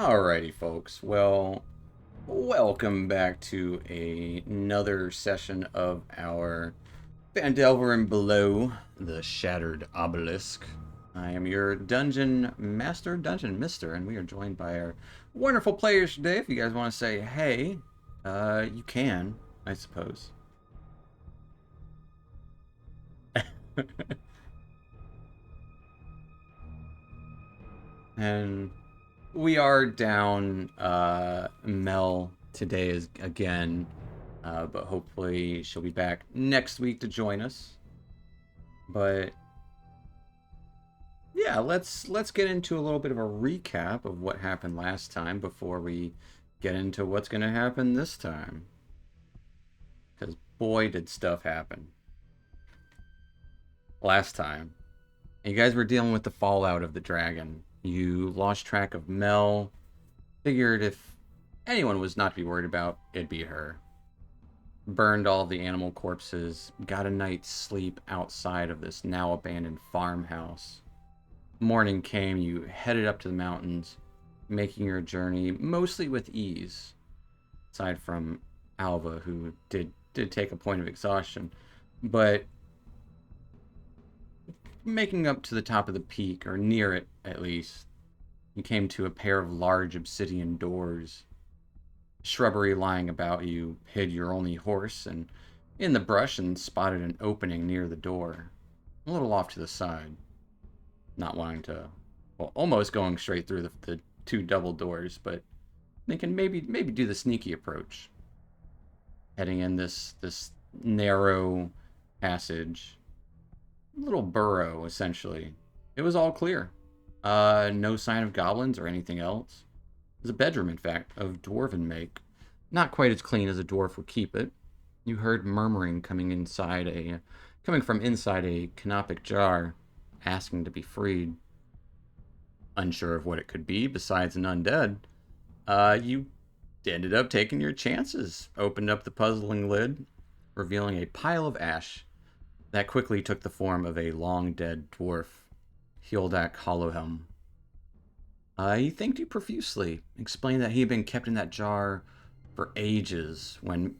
Alrighty, folks. Well, welcome back to another session of our Phandelver and Below, the Shattered Obelisk. I am your Dungeon Master, Dungeon Mister, and we are joined by our wonderful players today. If you guys want to say hey, you can, I suppose. And we are down Mel today is again, but hopefully she'll be back next week to join us. But yeah, let's get into a little bit of a recap of what happened last time before we get into what's going to happen this time. Because boy, did stuff happen last time. You guys were dealing with the fallout of the dragon. You lost track of Mel. Figured if anyone was not to be worried about, it'd be her. Burned all the animal corpses, got a night's sleep outside of this now abandoned farmhouse. Morning came, you headed up to the mountains, making your journey mostly with ease, aside from Alva, who did take a point of exhaustion. But making up to the top of the peak, or near it at least, you came to a pair of large obsidian doors. Shrubbery lying about you hid your only horse, and in the brush and spotted an opening near the door, a little off to the side. Not wanting to, well, almost going straight through the two double doors, but thinking maybe do the sneaky approach. Heading in this narrow passage, little burrow essentially. It was all clear. No sign of goblins or anything else. It was a bedroom, in fact, of dwarven make. Not quite as clean as a dwarf would keep it. You heard murmuring coming from inside a canopic jar, asking to be freed. Unsure of what it could be besides an undead, you ended up taking your chances. Opened up the puzzling lid, revealing a pile of ash that quickly took the form of a long-dead dwarf, Hyldak Hollowhelm. He thanked you profusely, explained that he had been kept in that jar for ages,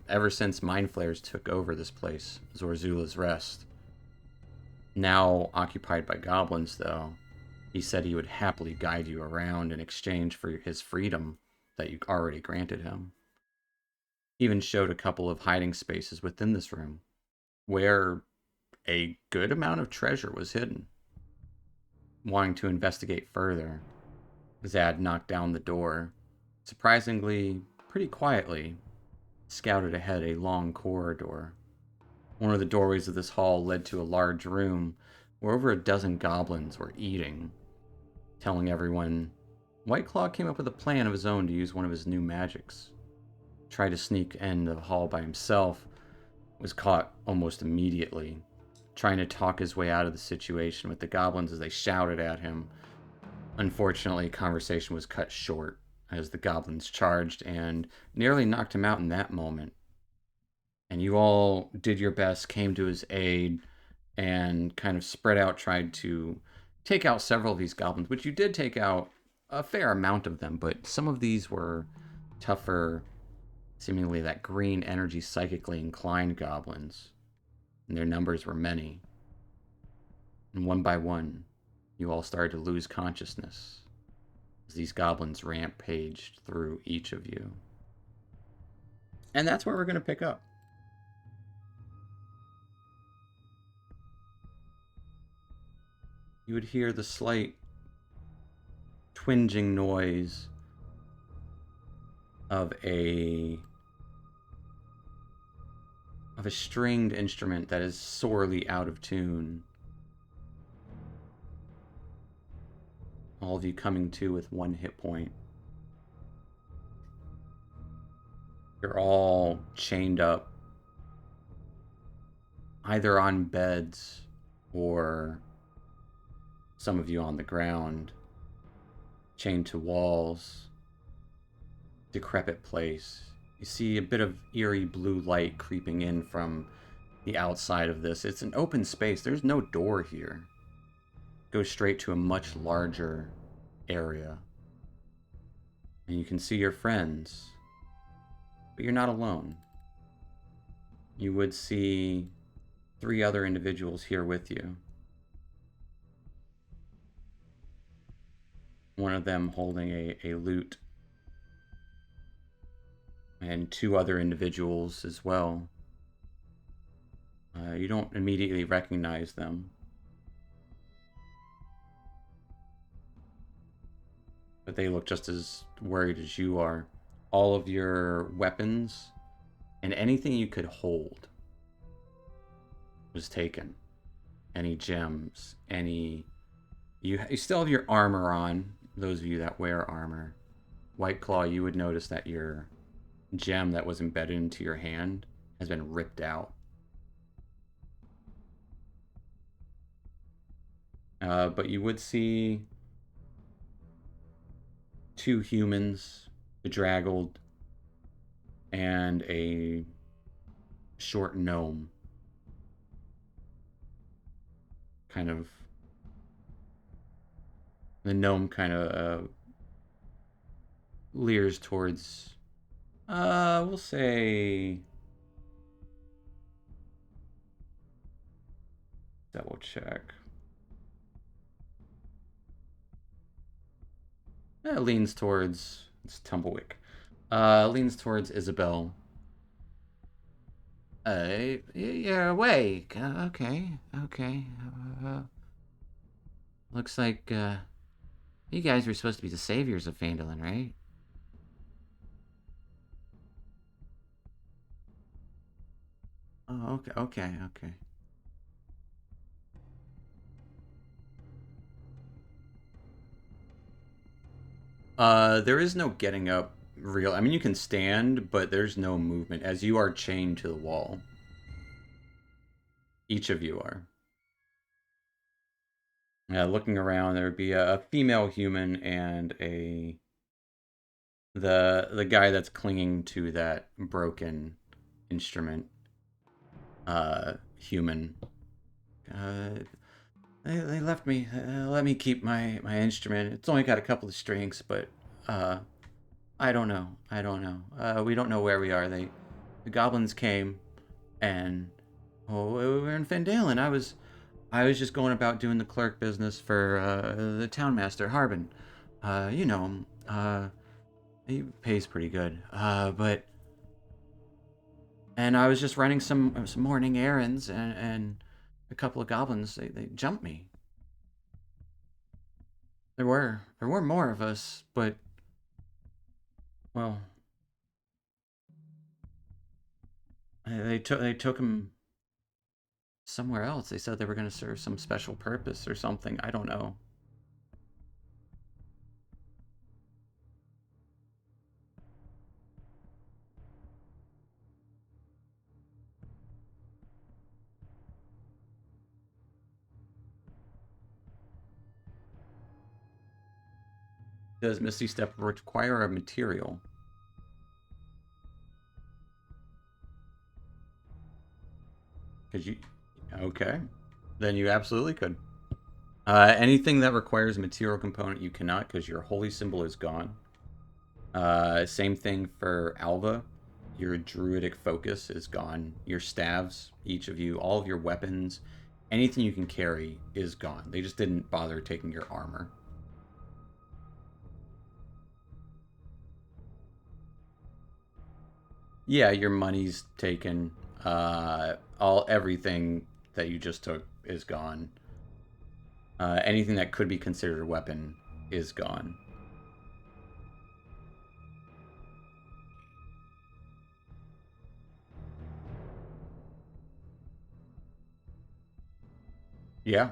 ever since mind flayers took over this place, Zorzula's Rest. Now occupied by goblins, though, he said he would happily guide you around in exchange for his freedom that you already granted him. He even showed a couple of hiding spaces within this room, where a good amount of treasure was hidden. Wanting to investigate further, Zad knocked down the door. Surprisingly, pretty quietly, scouted ahead a long corridor. One of the doorways of this hall led to a large room where over a dozen goblins were eating, telling everyone Whiteclaw came up with a plan of his own to use one of his new magics. Tried to sneak in the hall by himself, was caught almost immediately, trying to talk his way out of the situation with the goblins as they shouted at him. Unfortunately, conversation was cut short as the goblins charged and nearly knocked him out in that moment. And you all did your best, came to his aid, and kind of spread out, tried to take out several of these goblins, which you did take out a fair amount of them, but some of these were tougher, seemingly that green energy psychically inclined goblins, and their numbers were many. And one by one, you all started to lose consciousness as these goblins rampaged through each of you. And that's where we're going to pick up. You would hear the slight twinging noise of a stringed instrument that is sorely out of tune. All of you coming to with 1 hit point. You're all chained up, either on beds or some of you on the ground, chained to walls. Decrepit place. You see a bit of eerie blue light creeping in from the outside of this. It's an open space. There's no door here. Goes straight to a much larger area. And you can see your friends, but you're not alone. You would see 3 other individuals here with you. One of them holding a lute, and 2 other individuals as well. You don't immediately recognize them, but they look just as worried as you are. All of your weapons and anything you could hold was taken. Any gems, any... You still have your armor on, those of you that wear armor. White Claw, you would notice that your gem that was embedded into your hand has been ripped out. But you would see 2 humans, bedraggled, and a short gnome. Kind of... The gnome kind of leers towards... we'll say... Double check. Leans towards... It's Tumblewick. Leans towards Isabel. You're awake. Okay. Looks like, you guys were supposed to be the saviors of Phandelver, right? Oh, okay. There is no getting up real. I mean, you can stand, but there's no movement as you are chained to the wall. Each of you are. Looking around, there would be a female human and the guy that's clinging to that broken instrument. Human. They left me. Let me keep my instrument. It's only got a couple of strings, but I don't know. We don't know where we are. The goblins came, and we were in Phandelver. I was just going about doing the clerk business for the townmaster Harbin. You know him. He pays pretty good. And I was just running some morning errands, and a couple of goblins they jumped me. There were more of us, but well, they took him somewhere else. They said they were going to serve some special purpose or something. I don't know. Does Misty Step require a material? Could you? Okay, then you absolutely could. Anything that requires a material component, you cannot because your holy symbol is gone. Same thing for Alva. Your druidic focus is gone. Your staves, each of you, all of your weapons, anything you can carry is gone. They just didn't bother taking your armor. Yeah, your money's taken. Everything that you just took is gone. Anything that could be considered a weapon is gone. Yeah.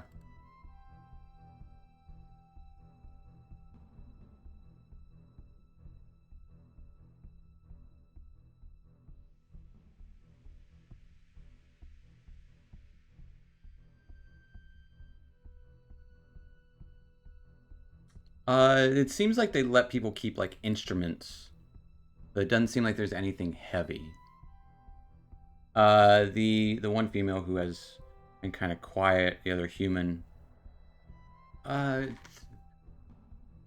It seems like they let people keep like instruments, but it doesn't seem like there's anything heavy. The one female who has been kind of quiet, the other human, uh,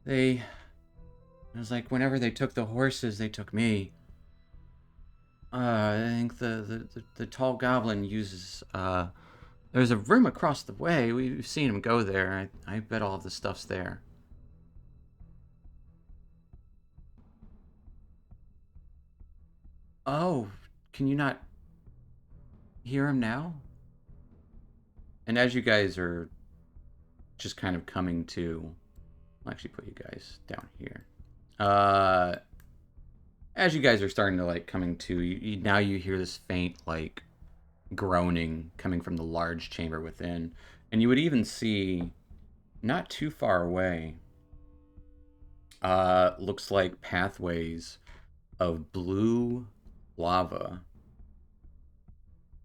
they It was like whenever they took the horses, they took me. I think the tall goblin uses. There's a room across the way. We've seen him go there. I bet all of the stuff's there. Oh, can you not hear him now? And as you guys are just kind of coming to, I'll actually put you guys down here. As you guys are starting to like coming to, now you hear this faint like groaning coming from the large chamber within, and you would even see, not too far away, looks like pathways of blue lava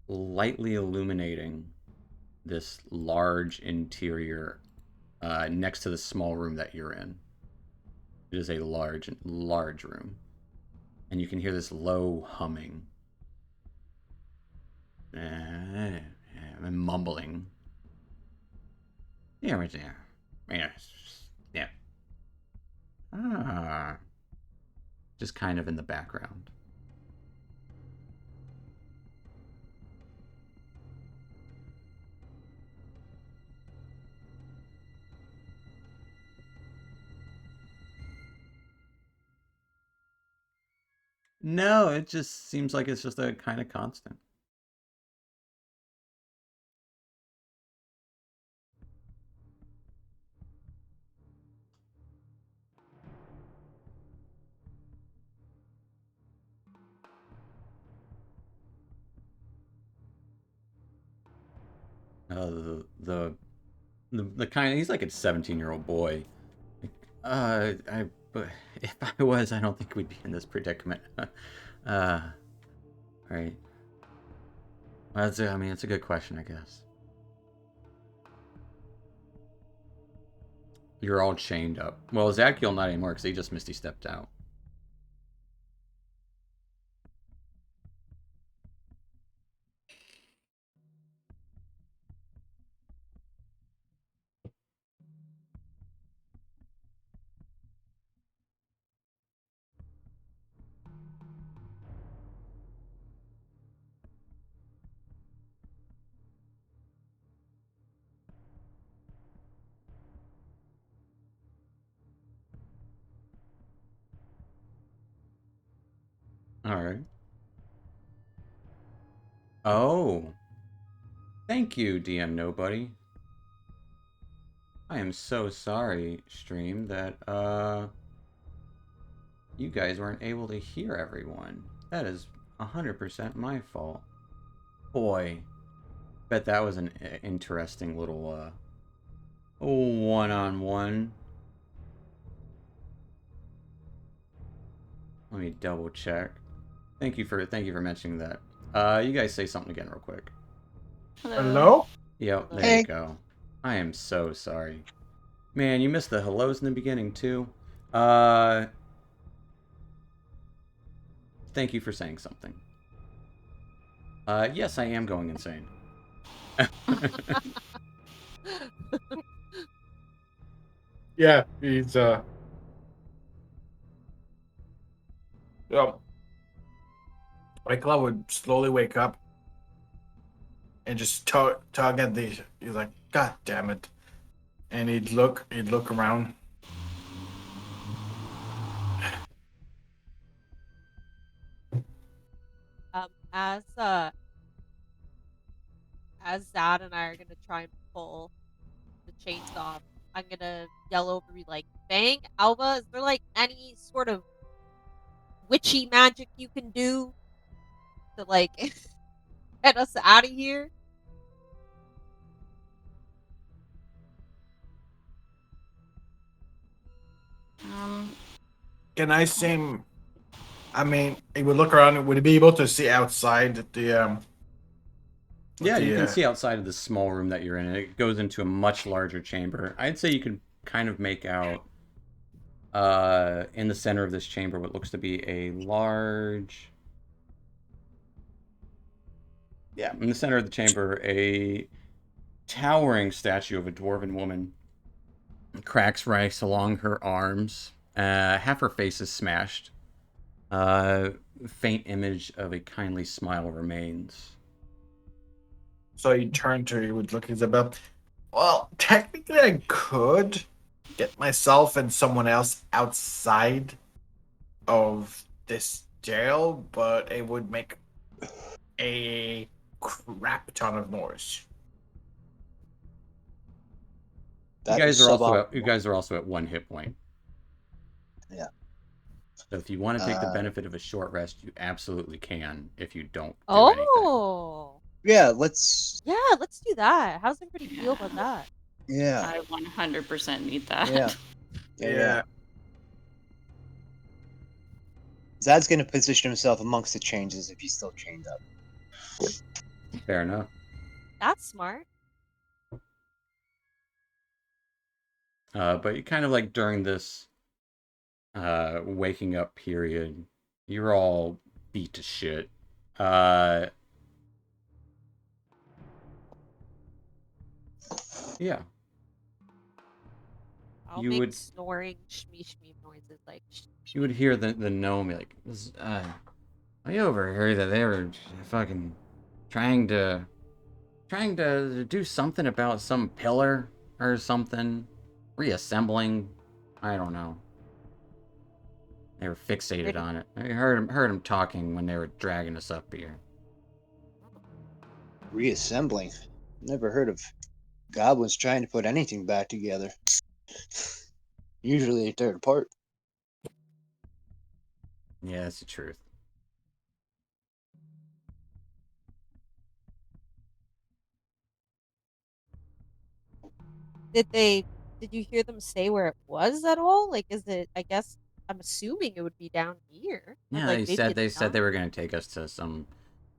lightly illuminating this large interior next to the small room that you're in. It is a large room. And you can hear this low humming and mumbling. Yeah, right there. Yeah. Ah. Just kind of in the background. No, it just seems like it's just a kind of constant. The kind of, he's like a 17-year-old boy. Like, but if I was, I don't think we'd be in this predicament. uh, right. Well, I mean, it's a good question, I guess. You're all chained up. Well, Zakiel not anymore because he just Misty stepped out. All right. Oh, thank you, DM Nobody. I am so sorry, stream, that you guys weren't able to hear everyone. That is 100% my fault. Boy, bet that was an interesting little one-on-one. Let me double check. Thank you for mentioning that. You guys say something again real quick. Hello? Yep, Hello. there you go. I am so sorry. Man, you missed the hellos in the beginning too. Thank you for saying something. Yes, I am going insane. Yeah, he's Michael would slowly wake up and just tug at the. He's like, God damn it! And he'd look around. As as Zad and I are gonna try and pull the chains off, I'm gonna yell over, be like, "Bang, Alva! Is there like any sort of witchy magic you can do to like get us out of here?" Can I see him? I mean, he would look around. Would he be able to see outside the? Yeah, you can see outside of the small room that you're in, and it goes into a much larger chamber. I'd say you can kind of make out in the center of this chamber what looks to be a large. Yeah, in the center of the chamber, a towering statue of a dwarven woman cracks rice along her arms. Half her face is smashed. Uh, Faint image of a kindly smile remains. So you turn to you with look Isabel. Well, technically I could get myself and someone else outside of this jail, but it would make a crap ton of noise. That is suboptimal. You guys are also at 1 hit point. Yeah. So if you want to take the Uh, benefit of a short rest, you absolutely can. If you don't do anything. Oh. Yeah, let's. Yeah, let's do that. How's everybody feel about that? Yeah. I 100% need that. Yeah. Yeah. Zad's gonna position himself amongst the changes if he's still chained up. Fair enough. That's smart. But you kind of like during this waking up period, you're all beat to shit. Yeah. I'll You make would- snoring shmee shmee noises like. You would hear the gnome be like, I overheard that they were fucking trying to do something about some pillar or something, reassembling. I don't know. They were fixated on it. I heard him talking when they were dragging us up here. Reassembling. Never heard of goblins trying to put anything back together. Usually they tear it apart. Yeah, that's the truth. Did you hear them say where it was at all? Like, is it? I guess I'm assuming it would be down here. Or, Yeah, like, they maybe said it's they not. were gonna take us to some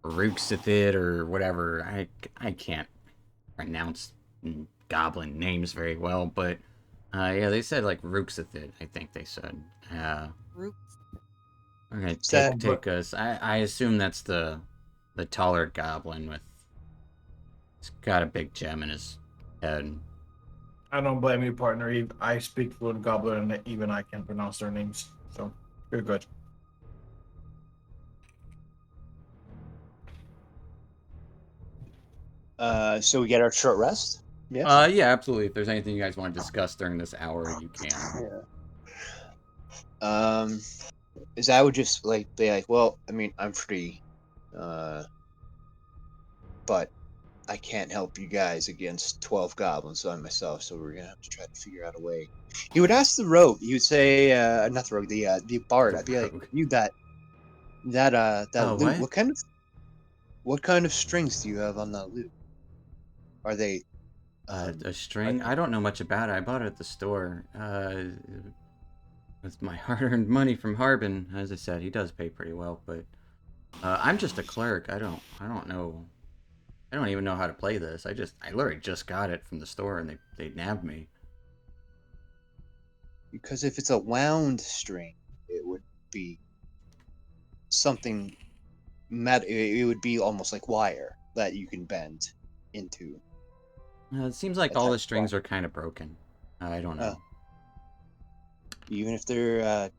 Rooksithid or whatever. I can't pronounce goblin names very well, but yeah, they said like Rooksithid. I think they said. Roots. We're gonna Sad, take us. I assume that's the taller goblin with. He's got a big gem in his head. I don't blame you, partner. I speak fluent goblin, and even I can pronounce their names. So you're good. So we get our short rest? Yes? Yeah, absolutely. If there's anything you guys want to discuss during this hour, you can. Yeah. Is I would just like be like, well, I mean, I'm free. But I can't help you guys against 12 goblins by myself, so we're gonna have to try to figure out a way. He would ask the rogue. He would say, not the rogue, the bard. The I'd be like, rogue. you that Oh, loot. what? What kind of strings do you have on that loot? Are they A string? I don't know much about it. I bought it at the store. With my hard-earned money from Harbin. As I said, he does pay pretty well, but I'm just a clerk. I don't know. I don't even know how to play this. I literally just got it from the store, and they nabbed me. because if it's a wound string, it would be something it would be almost like wire that you can bend into. It seems like A all type the of strings are kind of broken. I don't know. Even if they're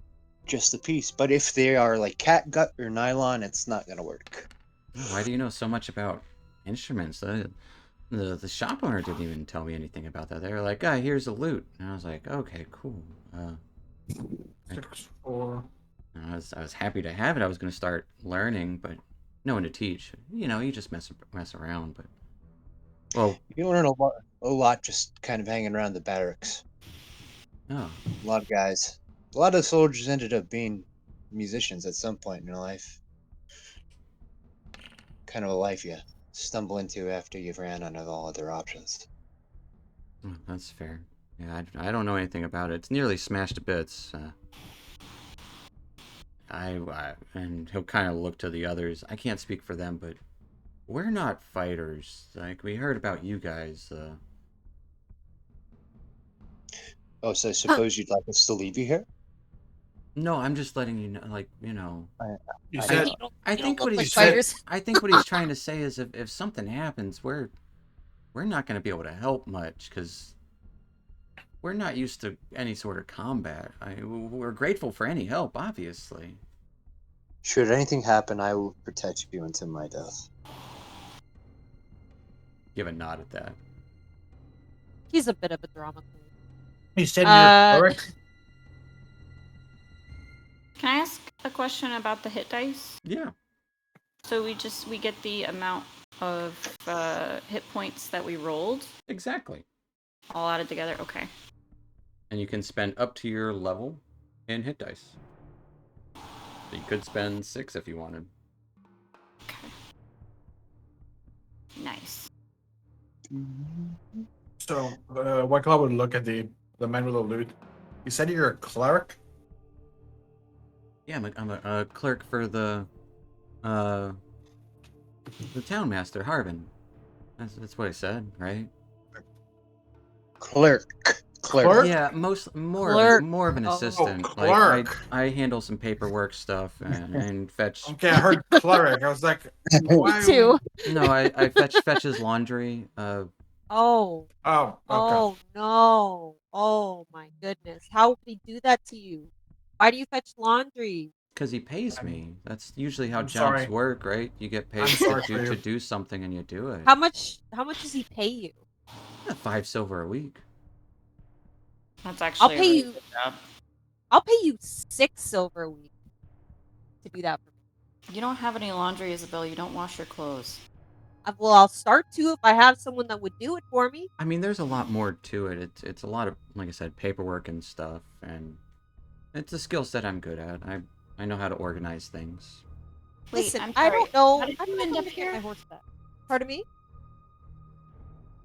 just a piece. But if they are like catgut or nylon, it's not gonna work. Why do you know so much about instruments? The shop owner didn't even tell me anything about that. They were like, here's a lute. And I was like, okay, cool. 6-4. I was happy to have it. I was going to start learning, but no one to teach. You know, you just mess around. But well, You learn a lot just kind of hanging around the barracks. oh, A lot of guys, a lot of soldiers ended up being musicians at some point in their life. Kind of a life you stumble into after you've ran out of all other options. that's fair. Yeah, I don't know anything about it. It's nearly smashed to bits. And he'll kind of look to the others. I can't speak for them, but we're not fighters. Like, we heard about you guys. Oh, so I suppose you'd like us to leave you here? No, I'm just letting you know. Like, you know. You I said know. I think what look he's like trying. fighters. I think what he's trying to say is if something happens, we're not going to be able to help much because we're not used to any sort of combat. We're grateful for any help, obviously. Should anything happen, I will protect you until my death. Give a nod at that. He's a bit of a drama queen. You said you're a Uh, cleric? Can I ask a question about the hit dice? Yeah. So we get the amount of hit points that we rolled Exactly. all added together. Okay. And you can spend up to your level in hit dice. So you could spend 6 if you wanted. Okay. Nice. So, White Claw would look at the man with the loot. You said you're a cleric? Yeah, I'm a clerk for the town master, Harbin. That's what I said, right? Clerk. Clerk? Yeah, Clerk. more of an Oh. assistant. Oh, Like clerk. I handle some paperwork stuff and fetch. Okay, I heard cleric. I was like, Me why? too. No, I fetch his laundry. Oh. Oh, okay. Oh no. Oh my goodness. How would he do that to you? Why do you fetch laundry? Because he pays me. That's usually how I'm jobs sorry. work, right? You get paid I'm sorry for to you. do something and you do it. How much does he pay you? 5 silver a week. That's actually pay a really you- good job. I'll pay you 6 silver a week to do that for me. You don't have any laundry, Isabel. You don't wash your clothes. Well, I'll start to if I have someone that would do it for me. I mean, there's a lot more to it. It's a lot of, like I said, paperwork and stuff, and it's a skill set I'm good at. I know how to organize things. Wait, Listen, I'm I sorry. don't know. How did I don't you know end if I'm up gonna get here? my horse back. Pardon me?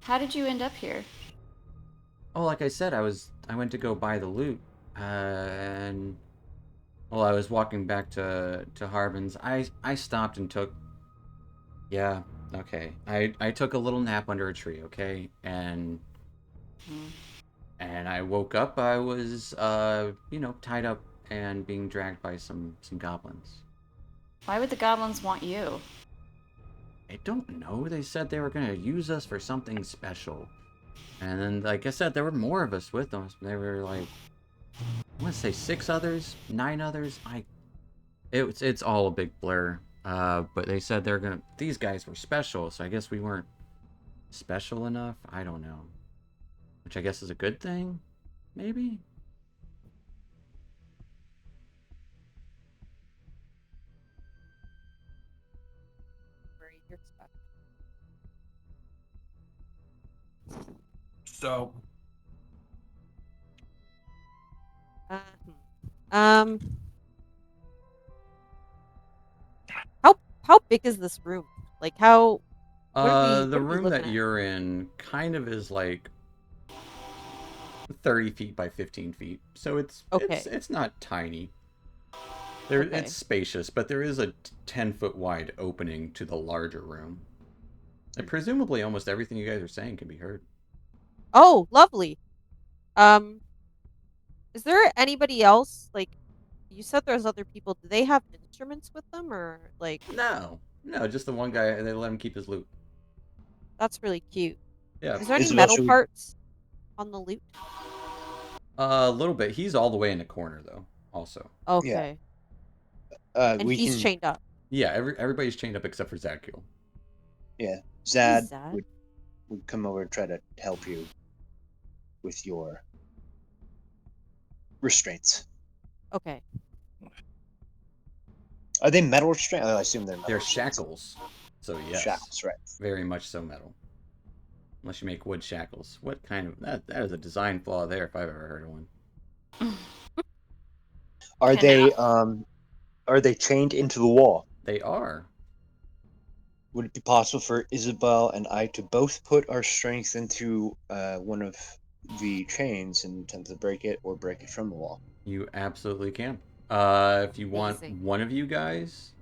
How did you end up here? Oh, like I said, I went to go buy the loot, and while I was walking back to Harbin's, I stopped and took. Yeah, okay. I took a little nap under a tree, okay, and Hmm. I woke up. I was tied up and being dragged by some goblins. Why would the goblins want you? I don't know. They said they were gonna use us for something special. And then, like I said, there were more of us with them. There were like, I want to say 6 others, 9 others. It's all a big blur. But they said these guys were special, so I guess we weren't special enough. I don't know. Which I guess is a good thing, maybe? Worry, you're special. So, Uh, um, how big is this room? Like how? What are The we room looking that at? you're in kind of is like 30 feet by 15 feet. So Okay. it's not tiny. Okay. It's spacious, but there is a 10-foot wide opening to the larger room. And presumably almost everything you guys are saying can be heard. Oh, lovely. Um, is there anybody else? Like, you said there's other people. Do they have instruments with them, or like? No, just the one guy. They let him keep his loot. That's really cute. Yeah, Is there any Isabel, metal should we- parts on the loot? a little bit. He's all the way in the corner though. Also, Okay. And we he's can. chained up. yeah. Everybody's chained up except for Zadkiel. Yeah, Zad Zad? would come over and try to help you with your restraints. Okay. Are they metal restraints? I assume they're metal They're restraints. shackles. So yes, Shackles, right? very much so metal. Unless you make wood shackles. What kind of that is a design flaw there if I've ever heard of one. Are they chained into the wall? They are. Would it be possible for Isabel and I to both put our strength into one of the chains and attempt to break it, or break it from the wall? You absolutely can. If you want Amazing. one of you guys,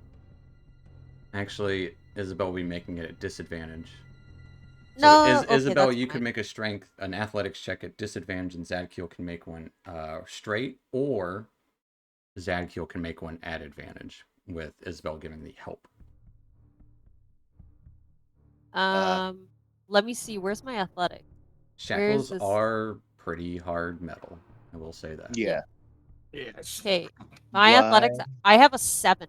actually, Isabel will be making it at disadvantage. So No, okay, Isabel, that's you could fine. make an athletics check at disadvantage, and Zadkiel can make one straight, or Zadkiel can make one at advantage with Isabel giving the help. Let me see. Where's my athletic? Where is Shackles this? are pretty hard metal. I will say that. Yeah. Yes. Okay. My Why? athletics. I have a 7.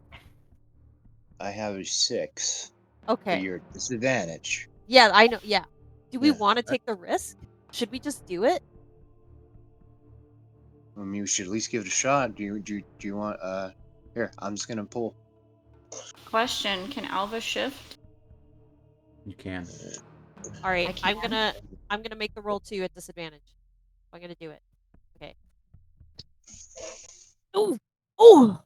I have a 6. Okay. But you're at disadvantage. Yeah, I know. Yeah. Do we Yeah. want to take the risk? Should we just do it? I mean, we should at least give it a shot. Do you want here, I'm just gonna pull. Question: can Alva shift? You can. All right. I I'm gonna make the roll 2 at disadvantage. I'm gonna do it. Okay. Ooh. Ooh.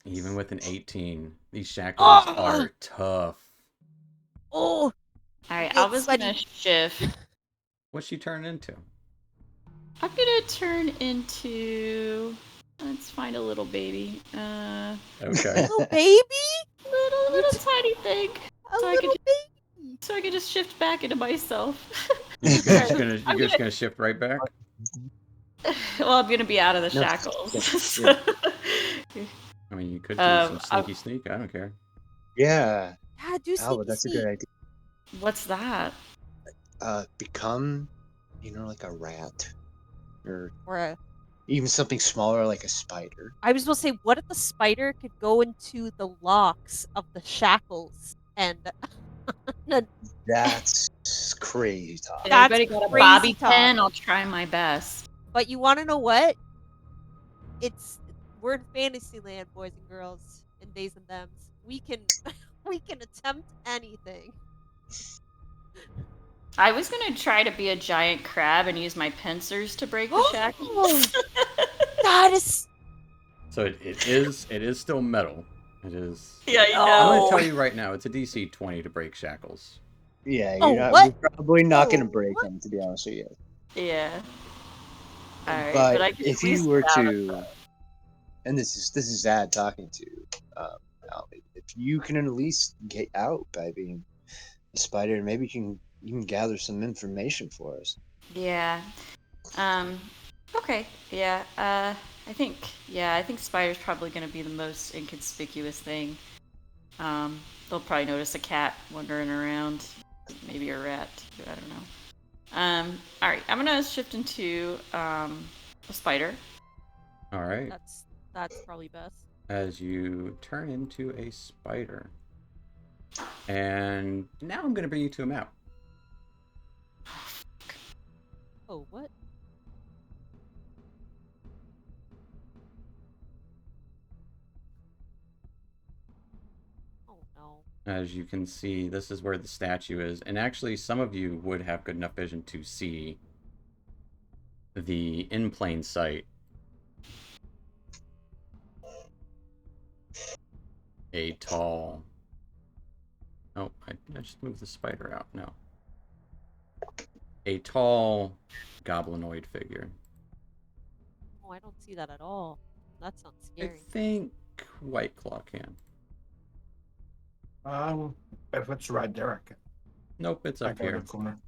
Even with an 18, these shackles are tough. Oh. Alright, Get Alva's sweaty. gonna shift. What's she turn into? I'm gonna turn into. Let's find a little baby. Okay. Little baby. Little tiny thing. A So I little could baby. So I can just shift back into myself. You're just gonna shift right back. Well, I'm gonna be out of the No. shackles. Yeah. I mean, you could do some I'll- sneaky sneak. I don't care. Yeah. Yeah, do Alva, sneaky that's a sneak. good idea. What's that? Become, like a rat. Or Or a. even something smaller like a spider. I was supposed to say, what if the spider could go into the locks of the shackles and That's crazy talk. Did That's anybody got a crazy bobby talk. pin? I'll try my best. But you want to know what? We're in Fantasyland, boys and girls, and days and thems. We can we can attempt anything. I was gonna try to be a giant crab and use my pincers to break the shackles. That is So it is still metal. It is. Yeah, No. I'm Oh. gonna tell you right now, it's a DC 20 to break shackles. Yeah, Oh, you're what? probably not Oh, gonna break what? them, to be honest with you. Yeah. Alright, But I can if at least you were get out of to, and this is Zad talking to Alvin, if you can at least get out by being a spider, maybe you can gather some information for us. Yeah. Okay. Yeah. I think spider's probably gonna be the most inconspicuous thing. They'll probably notice a cat wandering around, maybe a rat. I don't know. All right. I'm gonna shift into a spider. All right. That's probably best. As you turn into a spider. And now I'm gonna bring you to a map. Oh, what? Oh no. As you can see, this is where the statue is. And actually, some of you would have good enough vision to see the in plain sight. A tall. Oh, I just moved the spider out. No. A tall goblinoid figure. Oh, I don't see that at all. That sounds I scary. think White Claw can. If it's right there, I can. Nope, it's I up go to here. the corner.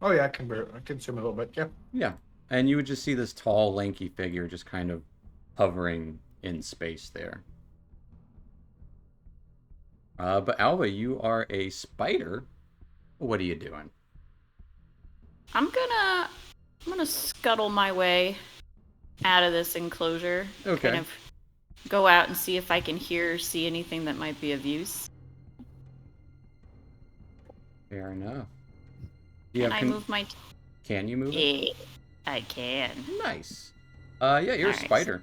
Oh yeah, I can zoom a little bit. Yeah. Yeah. And you would just see this tall, lanky figure just kind of hovering in space there. But Alva, you are a spider. What are you doing? I'm gonna scuttle my way out of this enclosure. Okay. Kind of go out and see if I can see anything that might be of use. Fair enough. Can I move my? Can you move it? Yeah, I can. Nice. Yeah, you're a Alright. spider.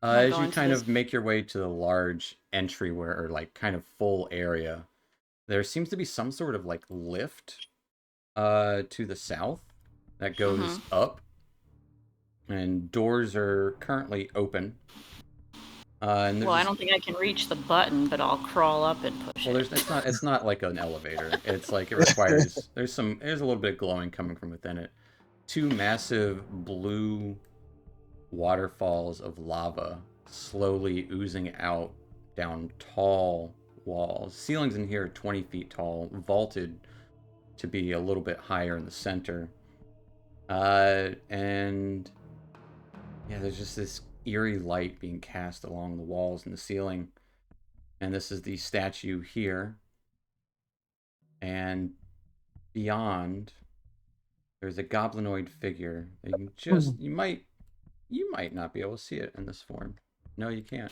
I'm gonna As go you into kind this- of make your way to the large entryway or like kind of full area, there seems to be some sort of like lift to the south that goes up, and doors are currently open. And Well, I don't think I can reach the button, but I'll crawl up and push well, it. it's not like an elevator. It's like it requires there's a little bit of glowing coming from within it. Two massive blue waterfalls of lava slowly oozing out down tall walls. Ceilings in here are 20 feet tall, vaulted to be a little bit higher in the center. And yeah, there's just this eerie light being cast along the walls and the ceiling. And this is the statue here. And beyond, There's a goblinoid figure. You might not be able to see it in this form. No, you can't.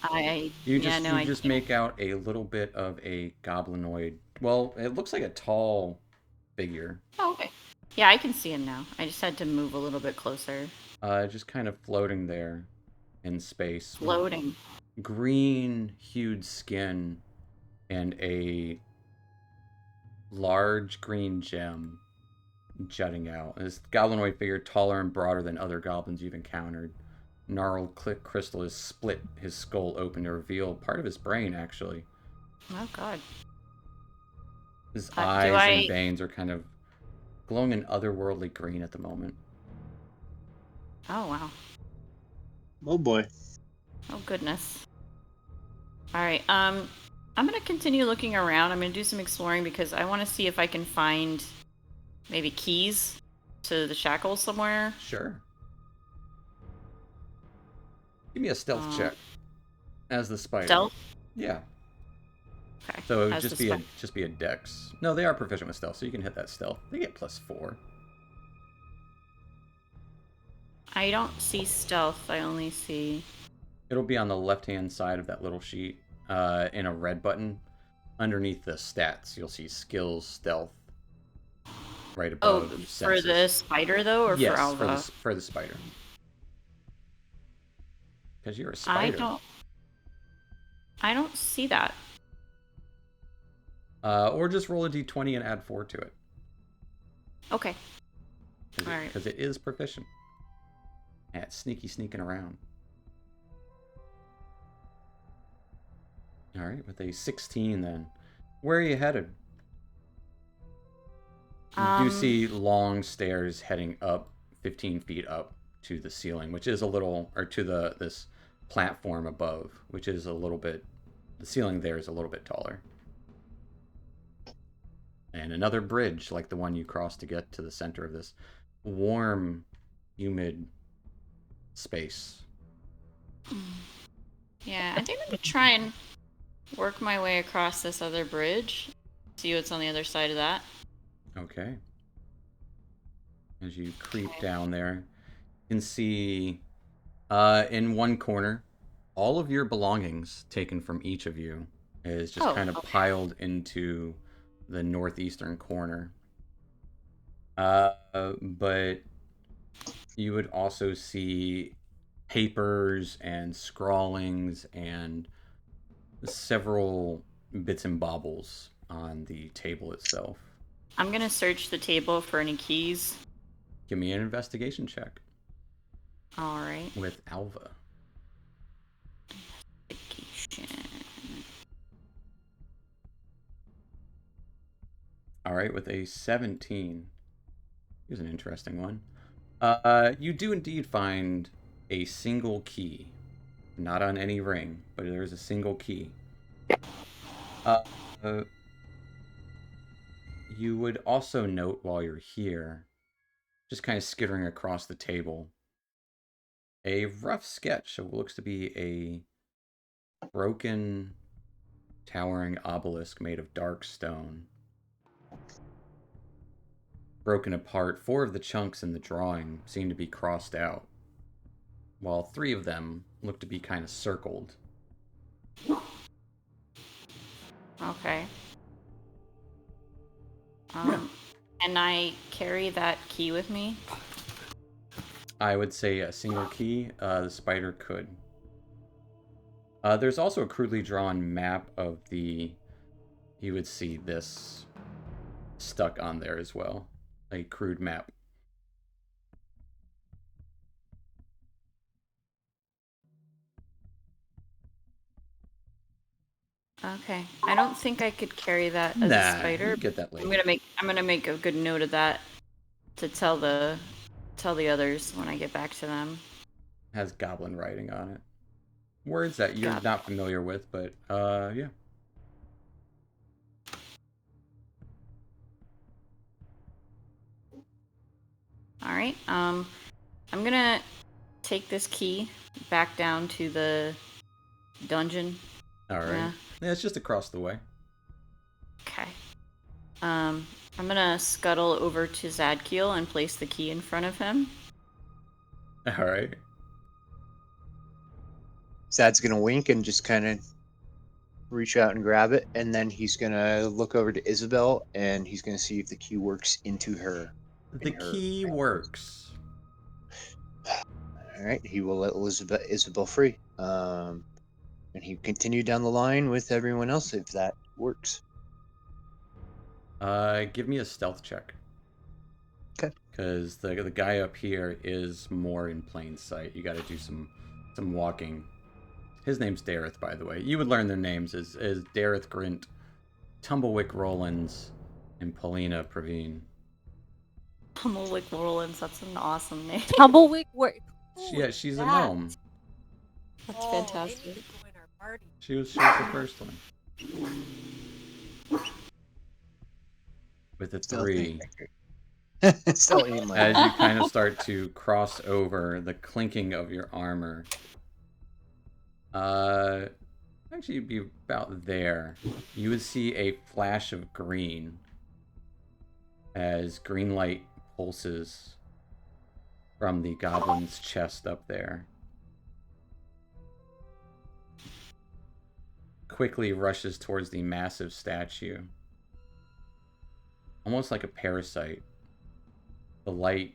You just make out a little bit of a goblinoid. Well, it looks like a tall figure. Oh, okay. Yeah, I can see him now. I just had to move a little bit closer. Just kind of floating there in space. Floating. Green hued skin and a large green gem jutting out. This goblinoid figure taller and broader than other goblins you've encountered. Gnarled crystal has split his skull open to reveal part of his brain, actually. Oh, God. His eyes and veins are kind of glowing an otherworldly green at the moment. Oh, wow. Oh, boy. Oh, goodness. All right. I'm going to continue looking around. I'm going to do some exploring because I want to see if I can find maybe keys to the shackles somewhere. Sure. Give me a stealth check as the spider. Stealth? Yeah. Okay. So it would just be a dex. No, they are proficient with stealth, so you can hit that stealth. They get +4. I don't see stealth. I only see... It'll be on the left-hand side of that little sheet in a red button. Underneath the stats, you'll see skills, stealth, right above. Oh, for the spider, though, or yes, for Alva? for the spider. Because you're a spider. I don't see that. Or just roll a d20 and add 4 to it. Okay. All right. Because it is proficient at sneaking around. All right, with a 16 then. Where are you headed? You do see long stairs heading up 15 feet up to the ceiling, which is a little, or to this platform above, which is a little bit, the ceiling there is a little bit taller. And another bridge like the one you crossed to get to the center of this warm, humid space. Yeah, I think I'm going to try and work my way across this other bridge. See what's on the other side of that. Okay. As you creep down there, you can see in one corner, all of your belongings taken from each of you is just kind of piled into the northeastern corner. But you would also see papers and scrawlings and several bits and baubles on the table itself. I'm going to search the table for any keys. Give me an investigation check. All right. With Alva. Investigation. All right, with a 17. Here's an interesting one. You do indeed find a single key. Not on any ring, but there is a single key. You would also note while you're here, just kind of skittering across the table, a rough sketch of what looks to be a broken, towering obelisk made of dark stone. Broken apart, 4 of the chunks in the drawing seem to be crossed out, while 3 of them look to be kind of circled. Okay. Can I carry that key with me? I would say a single key, the spider could. There's also a crudely drawn map of the... You would see this stuck on there as well. A crude map. Okay. I don't think I could carry that as a spider. You get that later. I'm gonna make a good note of that to tell the others when I get back to them. Has goblin writing on it. Words that you're not familiar with, but yeah. All right. I'm gonna take this key back down to the dungeon. All right. Yeah, it's just across the way. Okay. And I'm gonna scuttle over to Zadkiel and place the key in front of him. All right. Zad's gonna wink and just kind of reach out and grab it, and then he's gonna look over to Isabel and he's gonna see if the key works into her. The key works. All right, he will let Isabel free. And he continue down the line with everyone else if that works. Give me a stealth check. Okay. Because the guy up here is more in plain sight. You got to do some walking. His name's Dareth, by the way. You would learn their names as Dareth Grint, Tumblewick Rollins, and Paulina Praveen. Tumblewick Rollins, that's an awesome name. Tumblewick, where? Yeah, she's a gnome. That's They fantastic. need to join our party. She was the first one. With a 3. Still ain't my As you kind of start to cross over the clinking of your armor. Actually, you'd be about there. You would see a flash of green as green light pulses from the goblin's chest up there. Quickly rushes towards the massive statue. Almost like a parasite. The light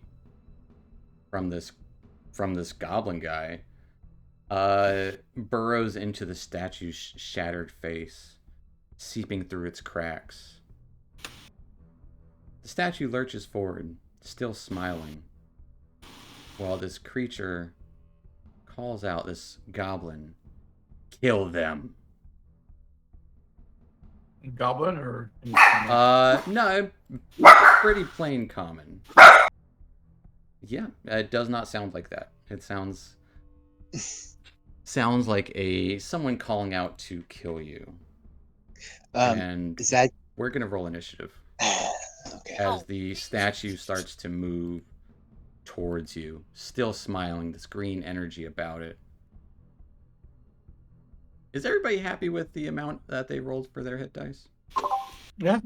from this goblin guy burrows into the statue's shattered face, seeping through its cracks. The statue lurches forward, still smiling, while this creature calls out this goblin, "Kill them." Goblin or? No, pretty plain common. Yeah, it does not sound like that. It sounds like someone calling out to kill you. And is that we're gonna roll initiative okay? as the statue starts to move towards you, still smiling, this green energy about it. Is everybody happy with the amount that they rolled for their hit dice? Yeah.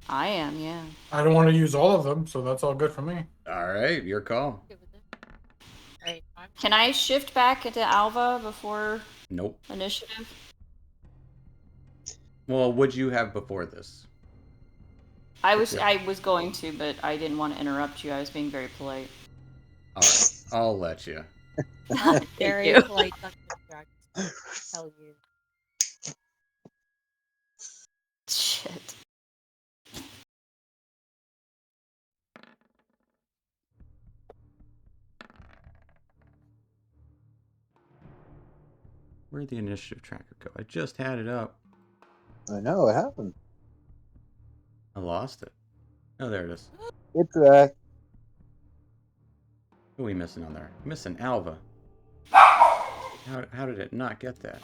I am, yeah. I don't want to use all of them, so that's all good for me. All right, your call. Right. Can I shift back into Alva before Nope. initiative? Well, what'd you have before this? I was going to, but I didn't want to interrupt you. I was being very polite. All right, I'll let you. Very you. polite Dungeons & Dragons. Tell you. Shit. Where'd the initiative tracker go? I just had it up. I know what happened. I lost it. Oh, there it is. It's Who are we missing on there? Missing Alva. How did it not get that?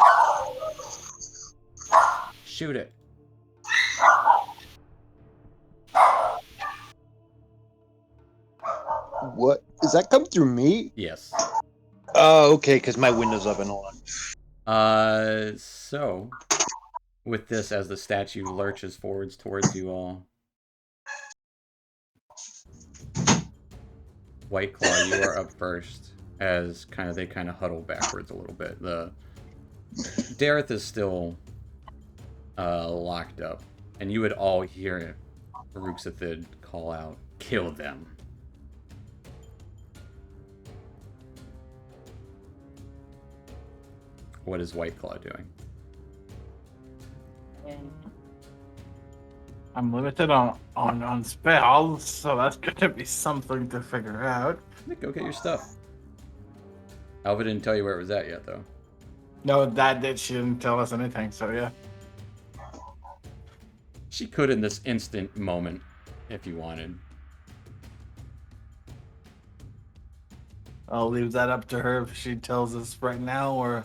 Shoot it. What? Does that come through me? Yes. Oh, okay, because my window's up and on. So, with this as the statue lurches forwards towards you all. White Claw, you are up first, as they kind of huddle backwards a little bit. The Dareth is still locked up, and you would all hear Ruxathid call out, "Kill them." What is White Claw doing? I'm limited on spells, so that's gonna be something to figure out. Go get your stuff. Alva didn't tell you where it was at yet, though. No, she didn't tell us anything, so yeah. She could in this instant moment, if you wanted. I'll leave that up to her if she tells us right now, or...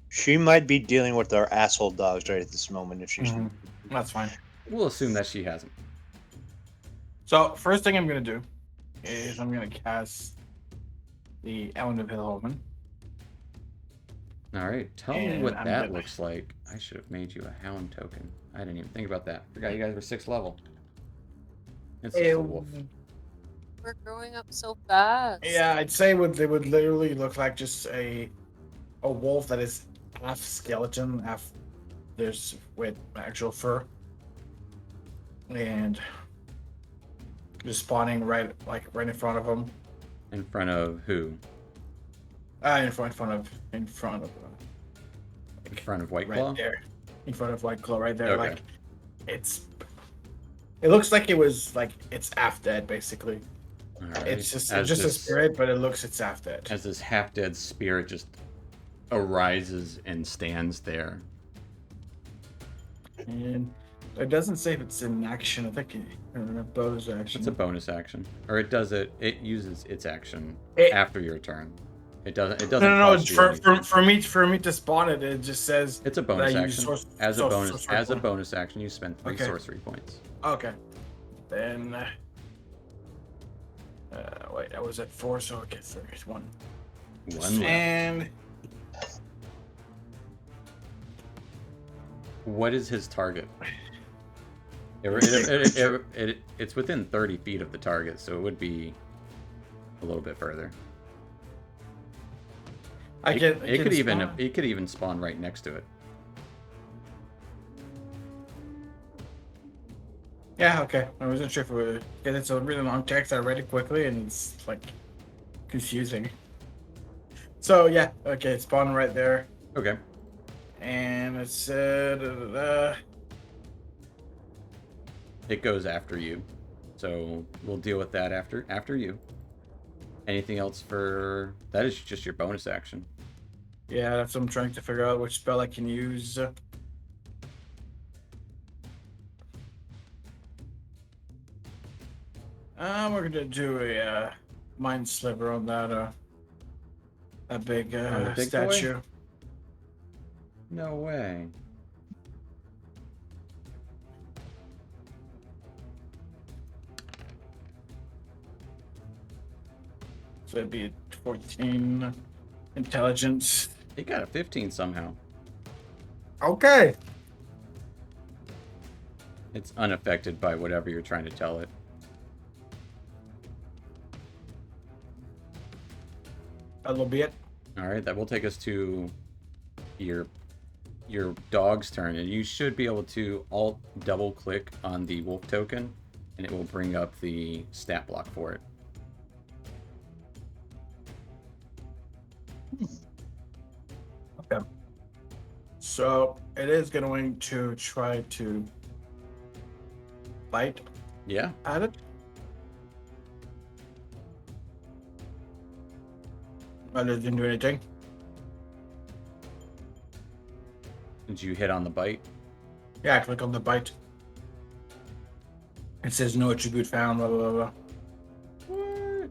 She might be dealing with our asshole dogs right at this moment if she's... That's fine. We'll assume that she hasn't. So, first thing I'm going to do is I'm going to cast the Element of Hillhoven. All right, tell me And what I'm that gonna- looks like. I should have made you a hound token. I didn't even think about that. Forgot you guys were 6th level. It's just a wolf. We're growing up so fast. Yeah, I'd say they would literally look like just a wolf that is half skeleton, half there's with actual fur, and just spawning right in front of them. In front of who? In front of In front of White Claw? right there, in front of White Claw, right there. Okay. Like it looks like it was like it's half dead basically. All right. It's just As a this- spirit, but it looks it's half dead. As this half-dead spirit just arises and stands there. And it doesn't say if it's in action. I think a bonus action. It's a bonus action, or it does it. It uses its action It- after your turn. It doesn't. It doesn't. No. cost you For anything. for me to spawn it, it just says It's a bonus that you use action. source- As a source- bonus, source as a point. bonus action, you spend 3 Okay. sorcery points. Okay. Then wait, I was at 4, so okay, there's 1. One left. And What is his target? It's within 30 feet of the target, so it would be a little bit further. It could even spawn right next to it. Yeah, okay. I wasn't sure if it would, because it's a really long text. I read it quickly and it's like confusing. So yeah, okay, it's spawned right there, Okay. and it said, It goes after you, so we'll deal with that after you. Anything else for that? Is just your bonus action. yeah, that's what I'm trying to figure out which spell I can use. We're gonna do a mind sliver on that big On the big statue. boy? No way. So it'd be a 14 intelligence. It got a 15 somehow. Okay. It's unaffected by whatever you're trying to tell it. That'll be it. All right, that will take us to your dog's turn, and you should be able to alt double click on the wolf token, and it will bring up the stat block for it. Okay. So it is going to try to bite Yeah. at it. But it didn't do anything. Did you hit on the bite? Yeah, I click on the bite. It says no attribute found, blah, blah, blah. What?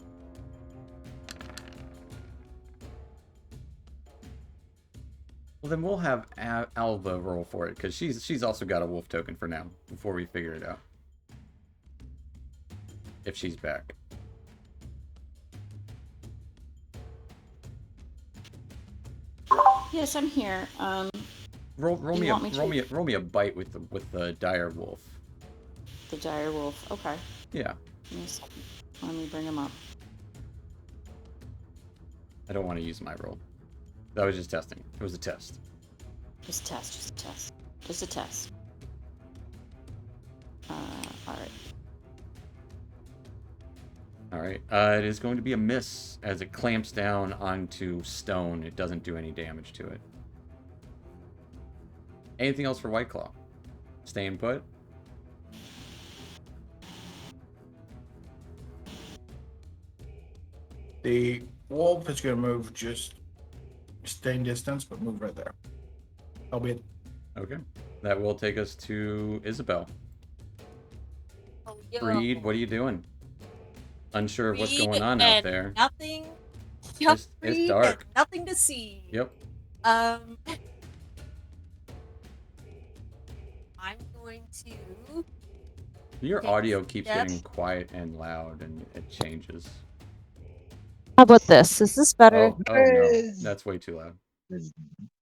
Well, then we'll have Alva roll for it, because she's also got a wolf token for now, before we figure it out. If she's back. Yes, I'm here. Roll You me a want me to- roll me a bite with the dire wolf. The dire wolf. Okay. Yeah. Let me bring him up. I don't want to use my roll. That was just testing. It was a test. Just a test. Just a test. Just a test. All right. All right. It is going to be a miss as it clamps down onto stone. It doesn't do any damage to it. Anything else for White Claw? Staying put? The wolf is going to move just staying distance, but move right there. That'll be it. Okay. That will take us to Isabel. Oh, yo. Reed, what are you doing? Unsure of what's Reed going on out and there. Nothing. It's Reed dark. and nothing to see. Yep. I'm going to. Your Okay, audio keeps yep. getting quiet and loud, and it changes. How about this? Is this better? Oh no, that's way too loud.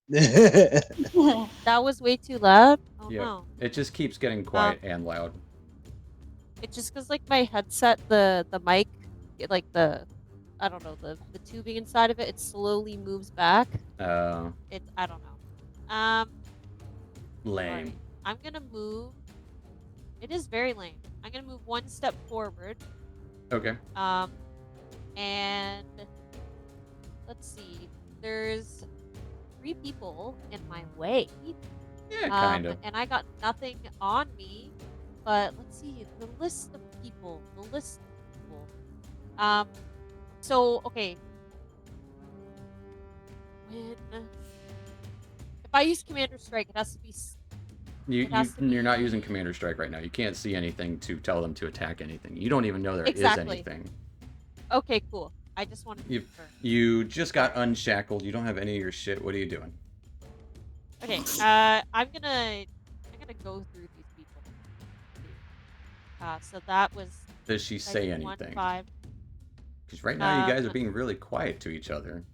That was way too loud. Oh Yep. no. It just keeps getting quiet and loud. It's just because like my headset, the mic, like I don't know, the tubing inside of it, it slowly moves back. I don't know. Lame. Alright. I'm gonna move. It is very lame. I'm gonna move one step forward. Okay. And let's see. There's 3 people in my way. Yeah, kind of. And I got nothing on me. But let's see the list of people. The list of people. So okay. If I use Commander Strike, it has to be. You're not using Commander Strike right now. You can't see anything to tell them to attack anything. You don't even know there is anything. Okay, cool. I just wanted to confirm. You just got unshackled. You don't have any of your shit. What are you doing? Okay, I'm gonna go through these people. So that was. Does she say anything? 5. Because right now you guys are being really quiet to each other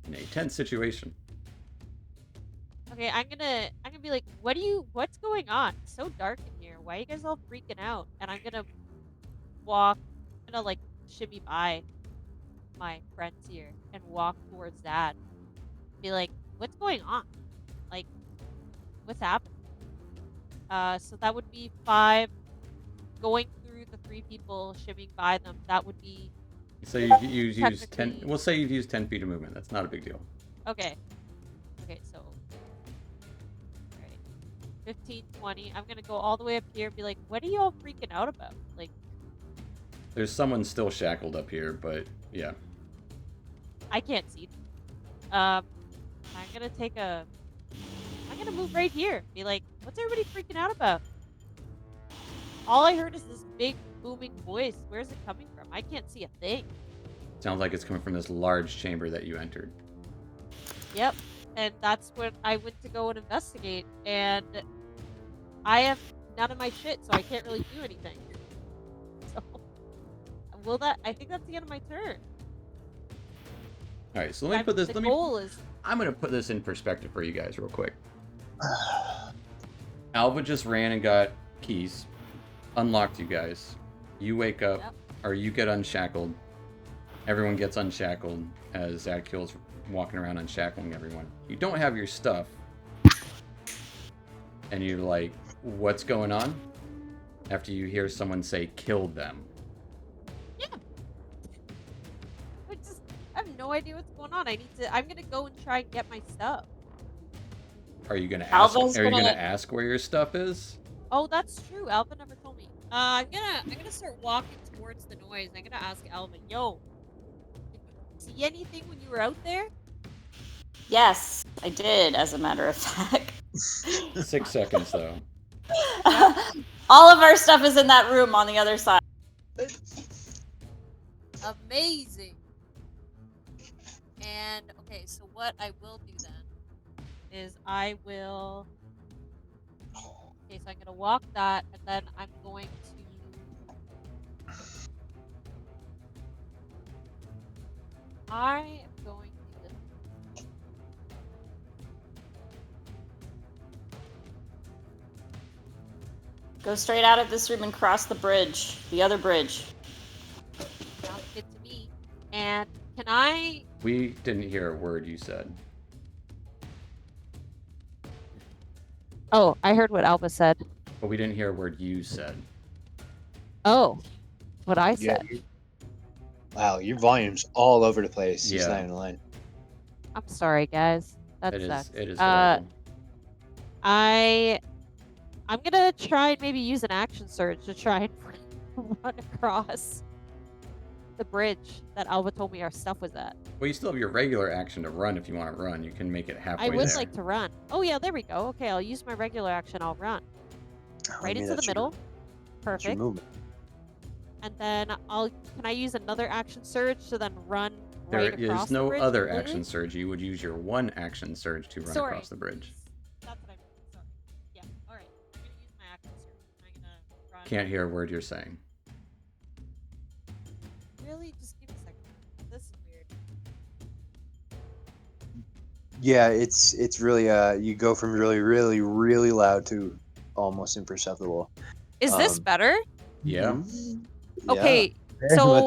in a tense situation. Okay, I'm gonna be like, what's going on? It's so dark in here. Why are you guys all freaking out? And I'm gonna like shimmy by my friends here and walk towards that. Be like, what's going on? Like, what's happening? So that would be 5 going through the 3 people, shimmying by them. That would be. So you've used 10. We'll say you've used 10 feet of movement. That's not a big deal. Okay. Okay, so. 15, 20. I'm gonna go all the way up here and be like, what are you all freaking out about? Like, there's someone still shackled up here, but yeah. I can't see them. I'm gonna move right here. Be like, what's everybody freaking out about? All I heard is this big booming voice. Where's it coming from? I can't see a thing. Sounds like it's coming from this large chamber that you entered. Yep. And that's when I went to go and investigate, and I have none of my shit, so I can't really do anything. So, I think that's the end of my turn. All right, so let me put this. Goal is. I'm gonna put this in perspective for you guys real quick. Alva just ran and got keys, unlocked you guys. You wake up, or you get unshackled. Everyone gets unshackled as Zadkiel's walking around unshackling everyone. You don't have your stuff. And you're like, what's going on? After you hear someone say, kill them. Yeah. I have no idea what's going on. I'm gonna go and try and get my stuff. Are you gonna ask? Are you gonna ask where your stuff is? Oh, that's true. Alva never told me. I'm gonna start walking towards the noise. I'm gonna ask Alva, yo, did you see anything when you were out there? Yes, I did, as a matter of fact. 6 seconds, though. All of our stuff is in that room on the other side. Amazing. And, okay, so what I will do then is I will... Okay, so I'm going to walk that, and then I'm going to... I am going to do this. Go straight out of this room and cross the bridge. The other bridge. Sounds good to me. And can I... We didn't hear a word you said. Oh, I heard what Alva said. But we didn't hear a word you said. Oh, what I said. Yeah, wow, your volume's all over the place. Yeah. It's not even lying. I'm sorry, guys. That It sucks. is horrible. I'm gonna try and maybe use an action surge to try and run across the bridge that Alva told me our stuff was at. Well, you still have your regular action to run if you want to run. You can make it halfway I would there. like to run. Oh yeah, there we go. Okay, I'll use my regular action. I'll run right into the middle. That's your Perfect. movement. And then can I use another action surge to then run right across the bridge? There's no other completely? action surge. You would use your one action surge to run across the bridge. That's what I meant. Sorry. Yeah. All right. I'm gonna use my action surge. I'm gonna run. Can't hear a word you're saying. Really? Just give me a second. This is weird. Yeah, it's really you go from really, really, really loud to almost imperceptible. Is this better? Yeah, mm, Yeah, Okay, very much so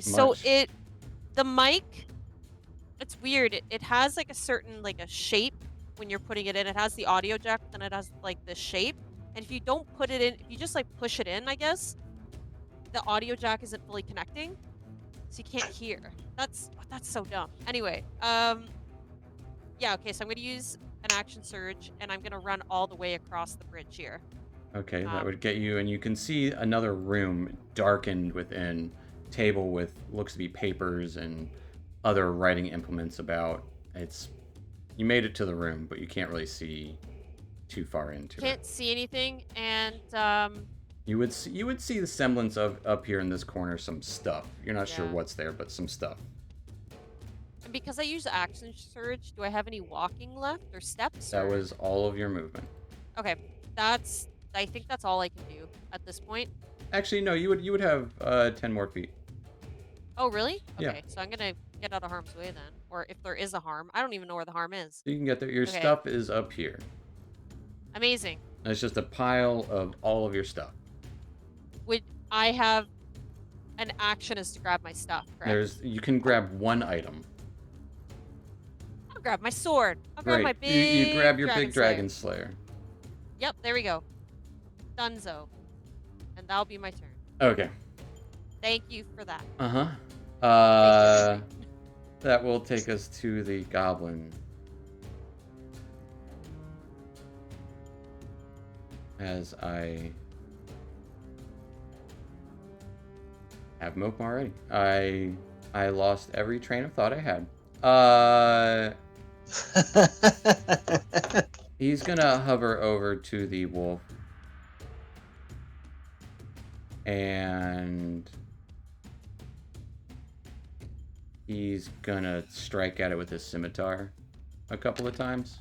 so. much. the mic, it's weird. It has like a certain like a shape when you're putting it in. It has the audio jack, then it has like this shape. And if you don't put it in, if you just like push it in, I guess, the audio jack isn't fully connecting, so you can't hear. That's so dumb. Anyway, yeah, okay, so I'm gonna use an action surge and I'm gonna run all the way across the bridge here. Okay, that Um, would get you, and you can see another room darkened within, table with looks to be papers and other writing implements about. It's you made it to the room, but you can't really see too far into it. can't see anything, and You would see the semblance of up here in this corner some stuff. You're not sure yeah. what's there, but some stuff. And because I use action surge, do I have any walking left or steps? That Or was all of your movement. okay, that's I think that's all I can do at this point. Actually, no, you would have 10 more feet. Oh, really? Yeah. Okay, so I'm gonna get out of harm's way then, or if there is a harm, I don't even know where the harm is. You can get there. Your Okay. stuff is up here. Amazing. It's just a pile of all of your stuff. Would I have an action is to grab my stuff? Correct. You can grab one item. I'll grab my sword. I'll grab my Great. big. You grab your big Slayer. dragon slayer. Yep, there we go. Dunzo. And that'll be my turn. Okay. Thank you for that. That will take us to the goblin. As I have Mope already. I lost every train of thought I had. He's gonna hover over to the wolf. And he's gonna strike at it with his scimitar a couple of times.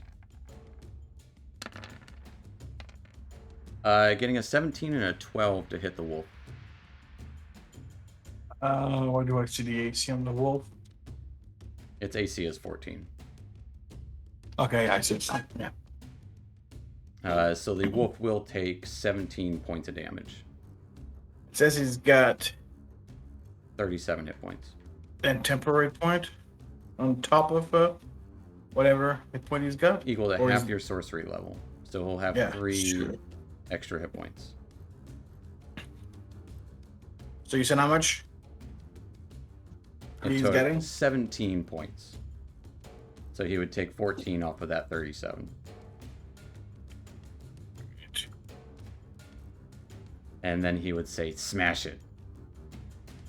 Getting a 17 and a 12 to hit the wolf. What do I see the AC on the wolf? Its AC is 14. Okay, I see something. Yeah. So the wolf will take 17 points of damage. It says he's got 37 hit points. a temporary point on top of whatever hit point he's got. Equal to Or half is- your sorcery level. So he'll have Yeah, 3 sure. extra hit points. So you said how much? In He's total, getting? 17 points. So he would take 14 off of that 37. And then he would say, "Smash it."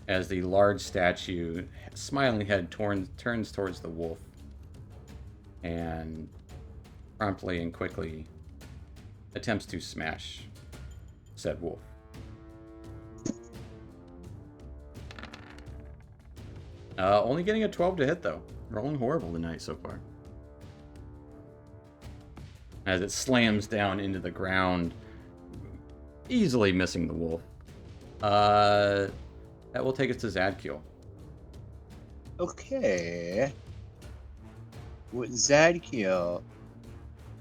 As the large statue, smiling head, turns towards the wolf. And promptly and quickly attempts to smash said wolf. Only getting a 12 to hit, though. Rolling horrible tonight so far. As it slams down into the ground, easily missing the wolf. That will take us to Zadkiel. Okay. What Zadkiel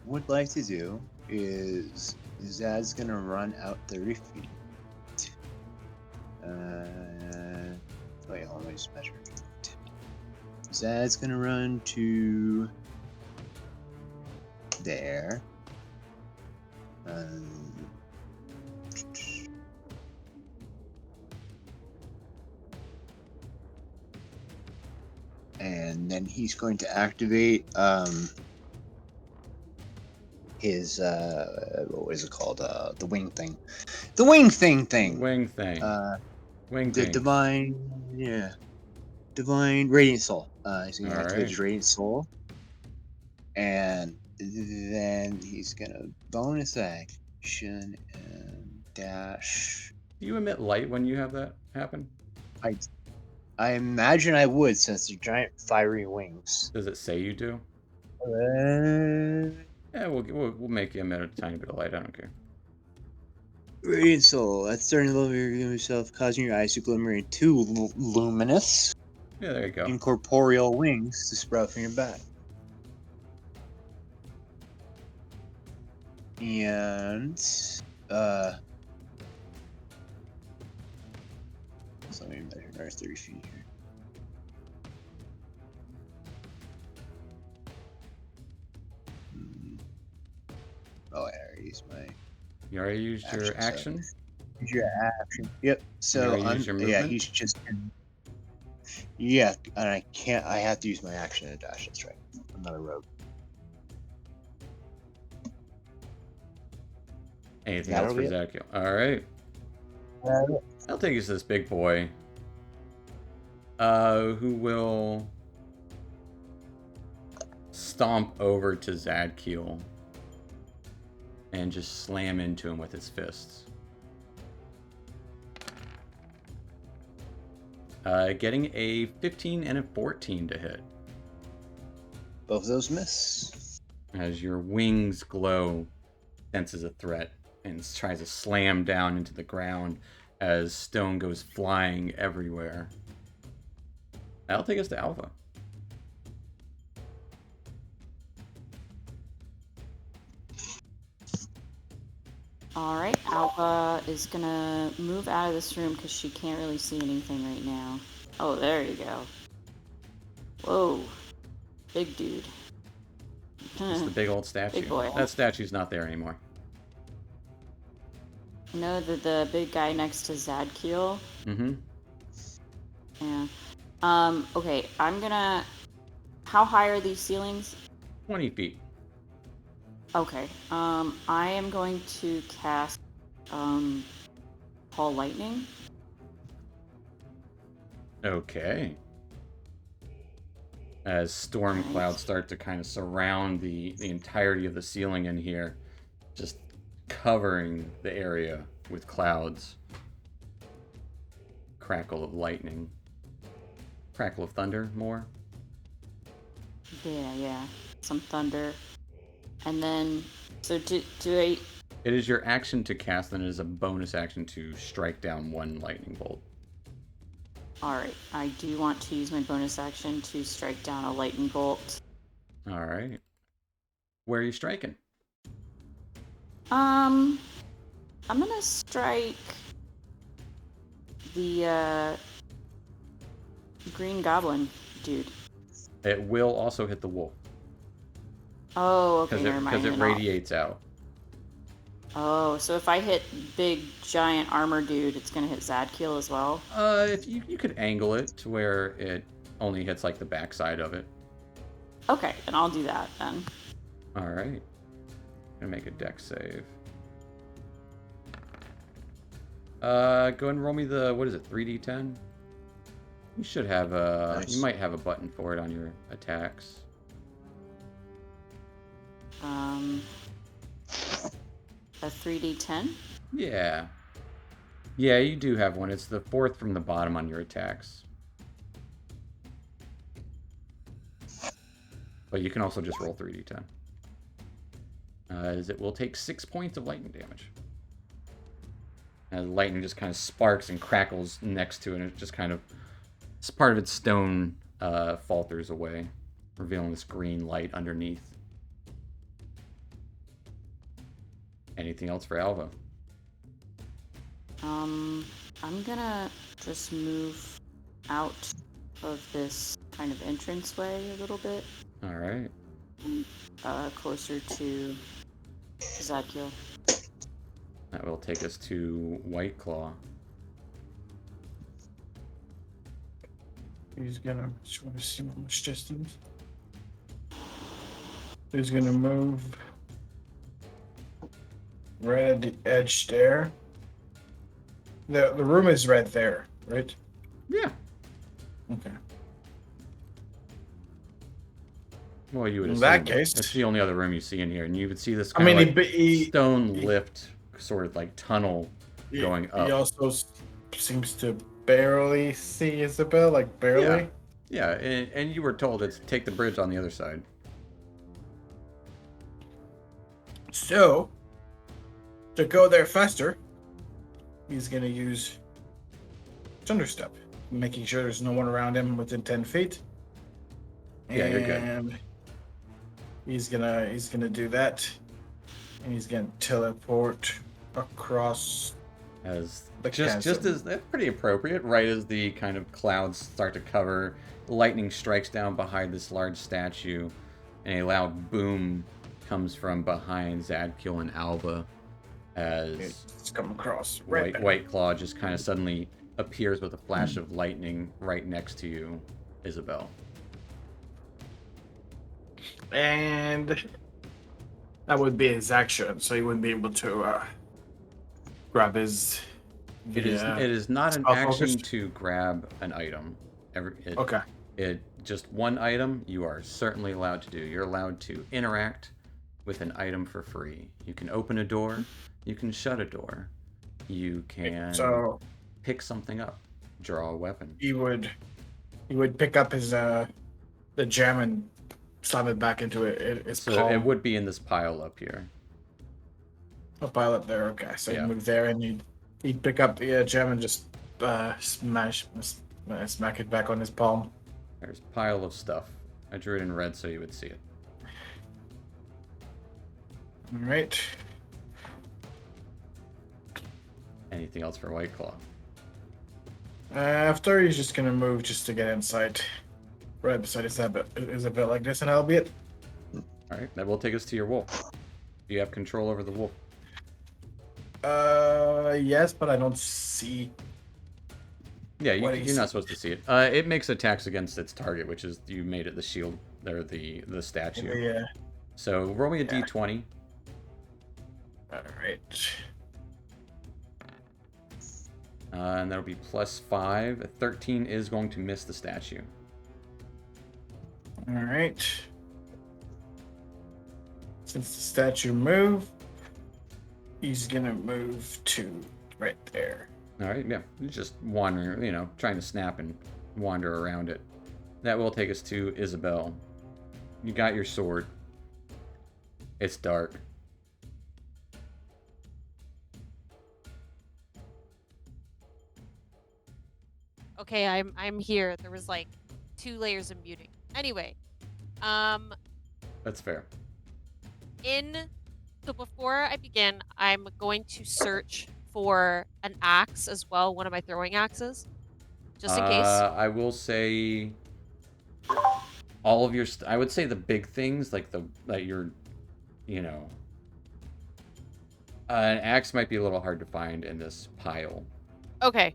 would like to do is Zad's gonna run out 30 feet. Wait, hold on, let me just measure it. Zad's gonna run to there. And then he's going to activate his what was it called? The wing thing. The wing thing. Wing thing. Wing The thing. divine radiant soul. He's gonna activate Alright. his radiant soul, and then he's gonna bonus action and dash. Do you emit light when you have that happen? I imagine I would, since they're giant fiery wings. Does it say you do? Uh, Yeah, we'll make you emit a tiny bit of light. I don't care. Radiant soul. At starting level, you're giving yourself, causing your eyes to glimmer in two luminous Yeah, there you go. incorporeal wings to sprout from your back. And so let me measure another 30 feet here. Oh, I already used my You already used your action? Use your action. Yep. So already used your movement? he's just yeah, and I can't. I have to use my action and dash. That's right. I'm not a rogue. Anything else for Zadkiel? Alright. I'll take you to this big boy. Who will stomp over to Zadkiel and just slam into him with his fists. Getting a 15 and a 14 to hit. Both of those miss. As your wings glow, senses a threat and tries to slam down into the ground as stone goes flying everywhere. That'll take us to Alpha. Alright, Alpha is gonna move out of this room because she can't really see anything right now. Oh, there you go. Whoa. Big dude. It's the big old statue. Big boy. That statue's not there anymore. You know the big guy next to Zadkiel? Mm-hmm. Yeah. Okay, I'm gonna... How high are these ceilings? 20 feet. Okay. I am going to cast, Call Lightning. Okay. As storm clouds start to kind of surround the entirety of the ceiling in here, just covering the area with clouds. Crackle of lightning. Crackle of thunder, more. Yeah. Some thunder. And then, so do I... It is your action to cast, and it is a bonus action to strike down one lightning bolt. Alright, I do want to use my bonus action to strike down a lightning bolt. Alright. Where are you striking? I'm gonna strike the, Green Goblin dude. It will also hit the wolf. Oh, okay, never mind. Because it radiates out. Oh, so if I hit big, giant armor dude, it's gonna hit Zadkiel as well? If you could angle it to where it only hits like the backside of it. Okay, then I'll do that then. Alright. Gonna make a dex save. Go ahead and roll me the, what is it, 3d10? You should have Nice. You might have a button for it on your attacks. A 3d10? Yeah. Yeah, you do have one. It's the fourth from the bottom on your attacks. But you can also just roll 3d10. As it will take 6 points of lightning damage. As lightning just kind of sparks and crackles next to it, and it just kind of... part of its stone falters away, revealing this green light underneath. Anything else for Alva? I'm gonna just move out of this kind of entranceway a little bit. Alright. Closer to Zadkiel. That will take us to White Claw. He's gonna just want to see how much distance. He's gonna move right at the edge there. The room is right there, right? Yeah. Okay. Well, you would In assume that case- it's the only other room you see in here, and you would see this I kind mean, of like he stone lift, sort of like tunnel going up. He also seems to barely see Isabel, like barely. Yeah, and you were told to take the bridge on the other side. So, to go there faster, he's gonna use Thunderstep, making sure there's no one around him within 10 feet. Yeah, you're good. And he's gonna do that. And he's gonna teleport across As the just chasm. as that's pretty appropriate, right as the kind of clouds start to cover, lightning strikes down behind this large statue, and a loud boom comes from behind Zadkiel and Alba as It's come across right there. White Claw just kind of suddenly appears with a flash of lightning right next to you, Isabel. And that would be his action, so he wouldn't be able to grab his. It is not an spell action focused? to grab an item. Okay. It just one item you are certainly allowed to do. You're allowed to interact with an item for free. You can open a door, you can shut a door, you can So pick something up, draw a weapon. he would pick up his the gem and slam it back into his So palm. it would be in this pile up here. A pile up there. Okay, so Yeah. he'd move there and he'd pick up the gem and just smack it back on his palm. There's a pile of stuff. I drew it in red so you would see it. All right. Anything else for White Claw? After he's just gonna move just to get inside, right beside Isabel like this, and that'll be it. Alright, that will take us to your wolf. Do you have control over the wolf? Yes, but I don't see. Yeah, What do you you're not see? supposed to see it. It makes attacks against its target, which is you made it the shield or the statue. Yeah. So roll me a Yeah. d20. All right. And that'll be +5. A 13 is going to miss the statue. All right. Since the statue moved, he's gonna move to right there. Alright, yeah. You're just wandering, trying to snap and wander around it. That will take us to Isabel. You got your sword. It's dark. Okay, I'm here. There was like 2 layers of muting. Anyway, That's fair. so before I begin, I'm going to search for an axe as well, one of my throwing axes, just in case. I will say all of your I would say the big things like an axe might be a little hard to find in this pile. Okay.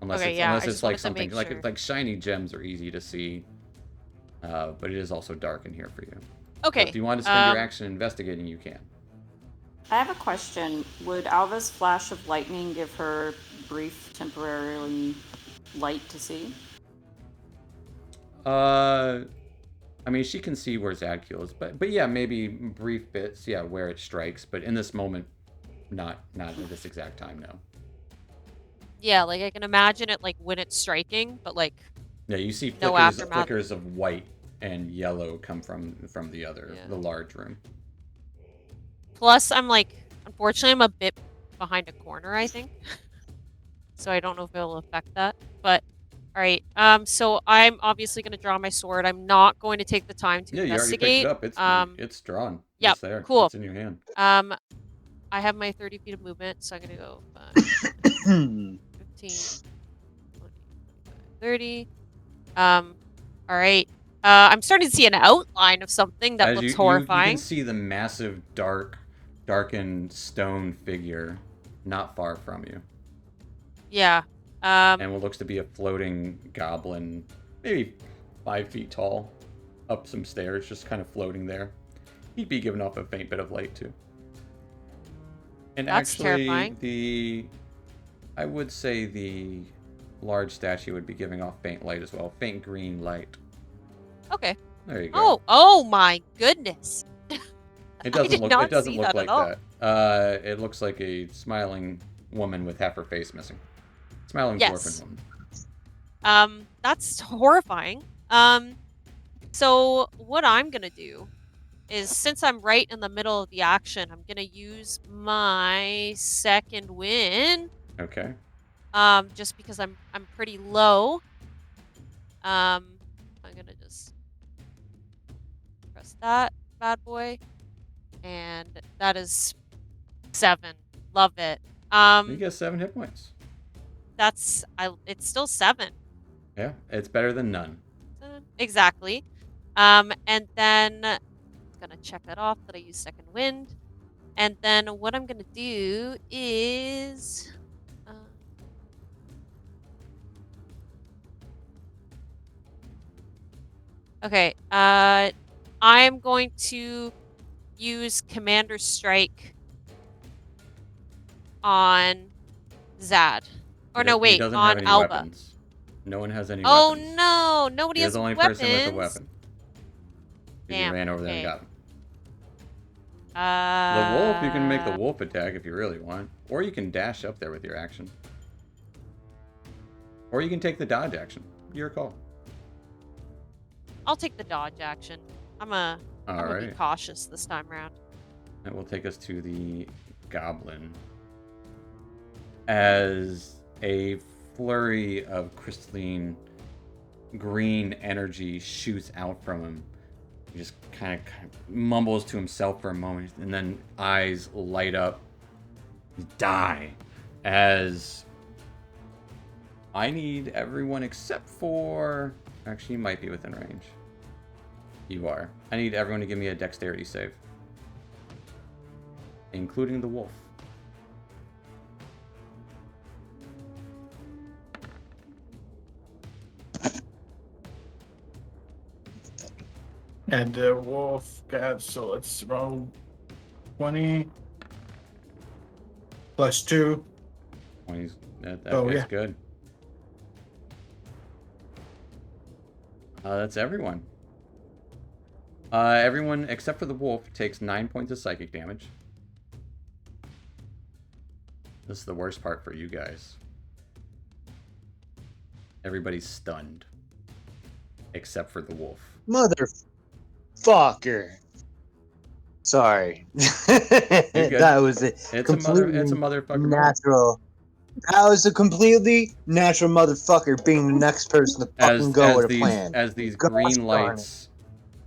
Unless Okay, it's, yeah, I unless just it's like wanted to something make sure. like shiny gems are easy to see, but it is also dark in here for you. Okay. So if you want to spend your action investigating, you can. I have a question. Would Alva's flash of lightning give her brief, temporarily light to see? I mean, she can see where Zadkiel is, but yeah, maybe brief bits, yeah, where it strikes. But in this moment, not at this exact time, no. Yeah, like I can imagine it like when it's striking, but like Yeah, you see no flickers, aftermath. flickers of white and yellow come from the large room. Plus, I'm like, unfortunately, I'm a bit behind a corner, I think. So I don't know if it'll affect that. But, all right. So I'm obviously going to draw my sword. I'm not going to take the time to Yeah, you already investigate. picked it up. It's drawn. Yep, It's there. cool. It's in your hand. I have my 30 feet of movement, so I'm going to go 5, 15, 20, 30. All right. I'm starting to see an outline of something that looks horrifying. You can see the massive, darkened stone figure not far from you. Yeah. And what looks to be a floating goblin, maybe 5 feet tall, up some stairs, just kind of floating there. He'd be giving off a faint bit of light, too. And That's actually, terrifying. I would say the large statue would be giving off faint light as well. Faint green light. Okay. There you go. Oh my goodness. It doesn't did look. not It doesn't see look that like at all. that. It looks like a smiling woman with half her face missing. Smiling Yes. dwarven woman. That's horrifying. So what I'm gonna do is, since I'm right in the middle of the action, I'm gonna use my second win. Okay. Just because I'm pretty low. I'm gonna just press that bad boy, and that is 7. Love it. You get 7 hit points. It's still 7. Yeah, it's better than none. Exactly. And then gonna check that off that I use second wind. And then what I'm gonna do is okay, I'm going to use Commander Strike on Zad. Or no, He wait, doesn't have on any Alba. weapons. No one has any Oh weapons. no, nobody You're has the only weapons. person with a weapon. Because you Damn, ran over there and okay. got him. The wolf, you can make the wolf attack if you really want. Or you can dash up there with your action. Or you can take the dodge action. Your call. I'll take the dodge action. I'm gonna be cautious this time around. That will take us to the goblin. As a flurry of crystalline green energy shoots out from him, he just kind of mumbles to himself for a moment, and then eyes light up. Die. As I need everyone except for... Actually, you might be within range. You are. I need everyone to give me a dexterity save. Including the wolf. And the wolf got, so let's roll 20 plus 2. 20's, that Oh, gets yeah. good. That's everyone. Everyone except for the wolf takes 9 points of psychic damage. This is the worst part for you guys. Everybody's stunned. Except for the wolf. Motherfucker. Sorry. That was it's a motherfucker natural. That was a completely natural motherfucker being the next person to fucking go with a plan. As these green lights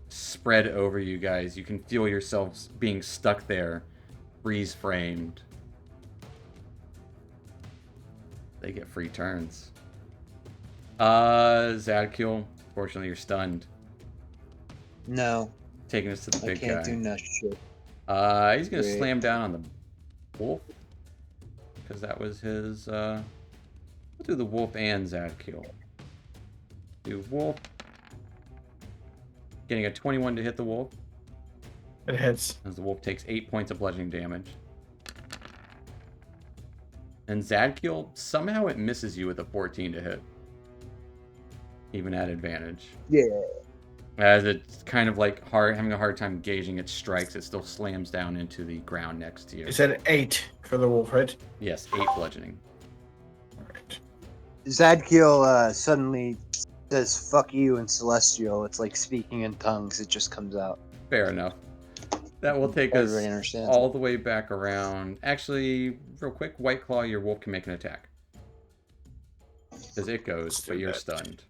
spread over you guys, you can feel yourselves being stuck there, freeze framed. They get free turns. Zadkiel, fortunately you're stunned. No. Taking us to the big guy. I can't do no shit. He's gonna slam down on the wolf. Because that was his, we'll do the wolf and Zadkiel. Do wolf. Getting a 21 to hit the wolf. It hits. As the wolf takes 8 points of bludgeoning damage. And Zadkiel, somehow it misses you with a 14 to hit. Even at advantage. Yeah. As it's kind of like having a hard time gauging its strikes, it still slams down into the ground next to you. You said 8 for the wolf, right? Yes, 8 bludgeoning. Alright. Zadkiel suddenly says fuck you in Celestial. It's like speaking in tongues. It just comes out. Fair enough. That will take us understands all the way back around. Actually, real quick, White Claw, your wolf can make an attack. Because it goes, but you're stunned.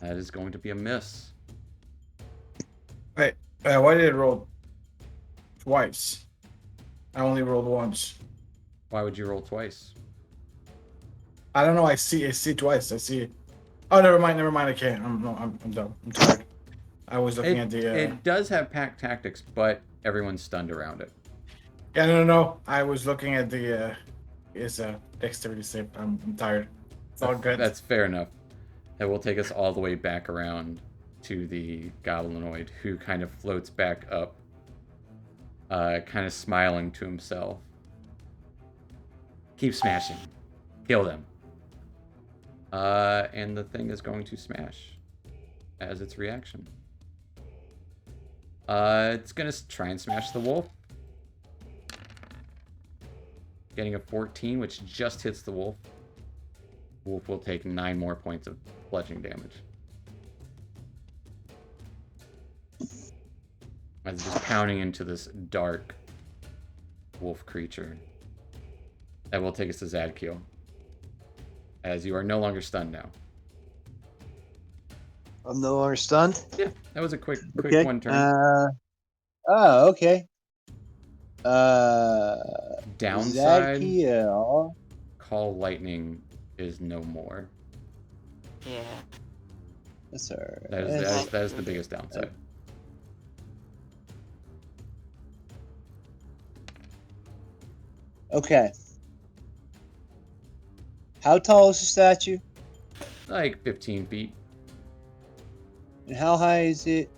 That is going to be a miss. Wait, why did it roll twice? I only rolled once. Why would you roll twice? I don't know. I see twice. I see. Oh, never mind. I can't. I'm done. I'm tired. I was looking at the. It does have pack tactics, but everyone's stunned around it. Yeah, no. I was looking at the. Is dexterity save. I'm tired. It's all good. That's fair enough. That will take us all the way back around to the goblinoid, who kind of floats back up, kind of smiling to himself. Keep smashing. Kill them. And the thing is going to smash as its reaction. It's going to try and smash the wolf. Getting a 14, which just hits the wolf. Wolf will take 9 more points of bludgeoning damage. As it's just pounding into this dark wolf creature. That will take us to Zadkiel. As you are no longer stunned now. I'm no longer stunned. Yeah, that was a quick Okay. one turn. Oh, okay. Downside, Zadkiel. Call Lightning is no more. Yeah. That's alright. That is the biggest downside. Okay. How tall is the statue? Like 15 feet. And how high is it?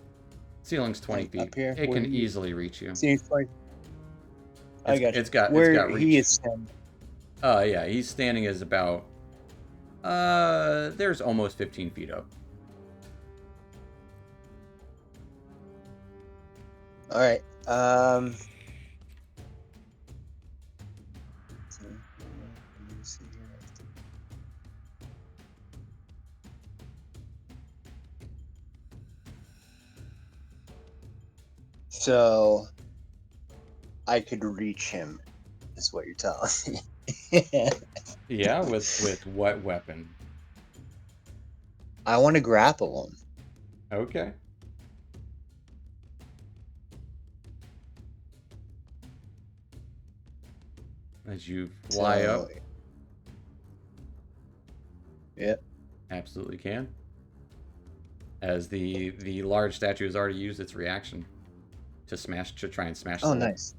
Ceiling's 20 Like, feet. up here? It Where can you- easily reach you. Seems like I got you. It's got Where reach. he is standing. Yeah, he's standing is about there's almost 15 feet up. All right. So I could reach him, is what you're telling me. Yeah, with what weapon? I want to grapple him. Okay. As you fly up. Yep. Absolutely can. As the large statue has already used its reaction to try and smash. Oh, nice.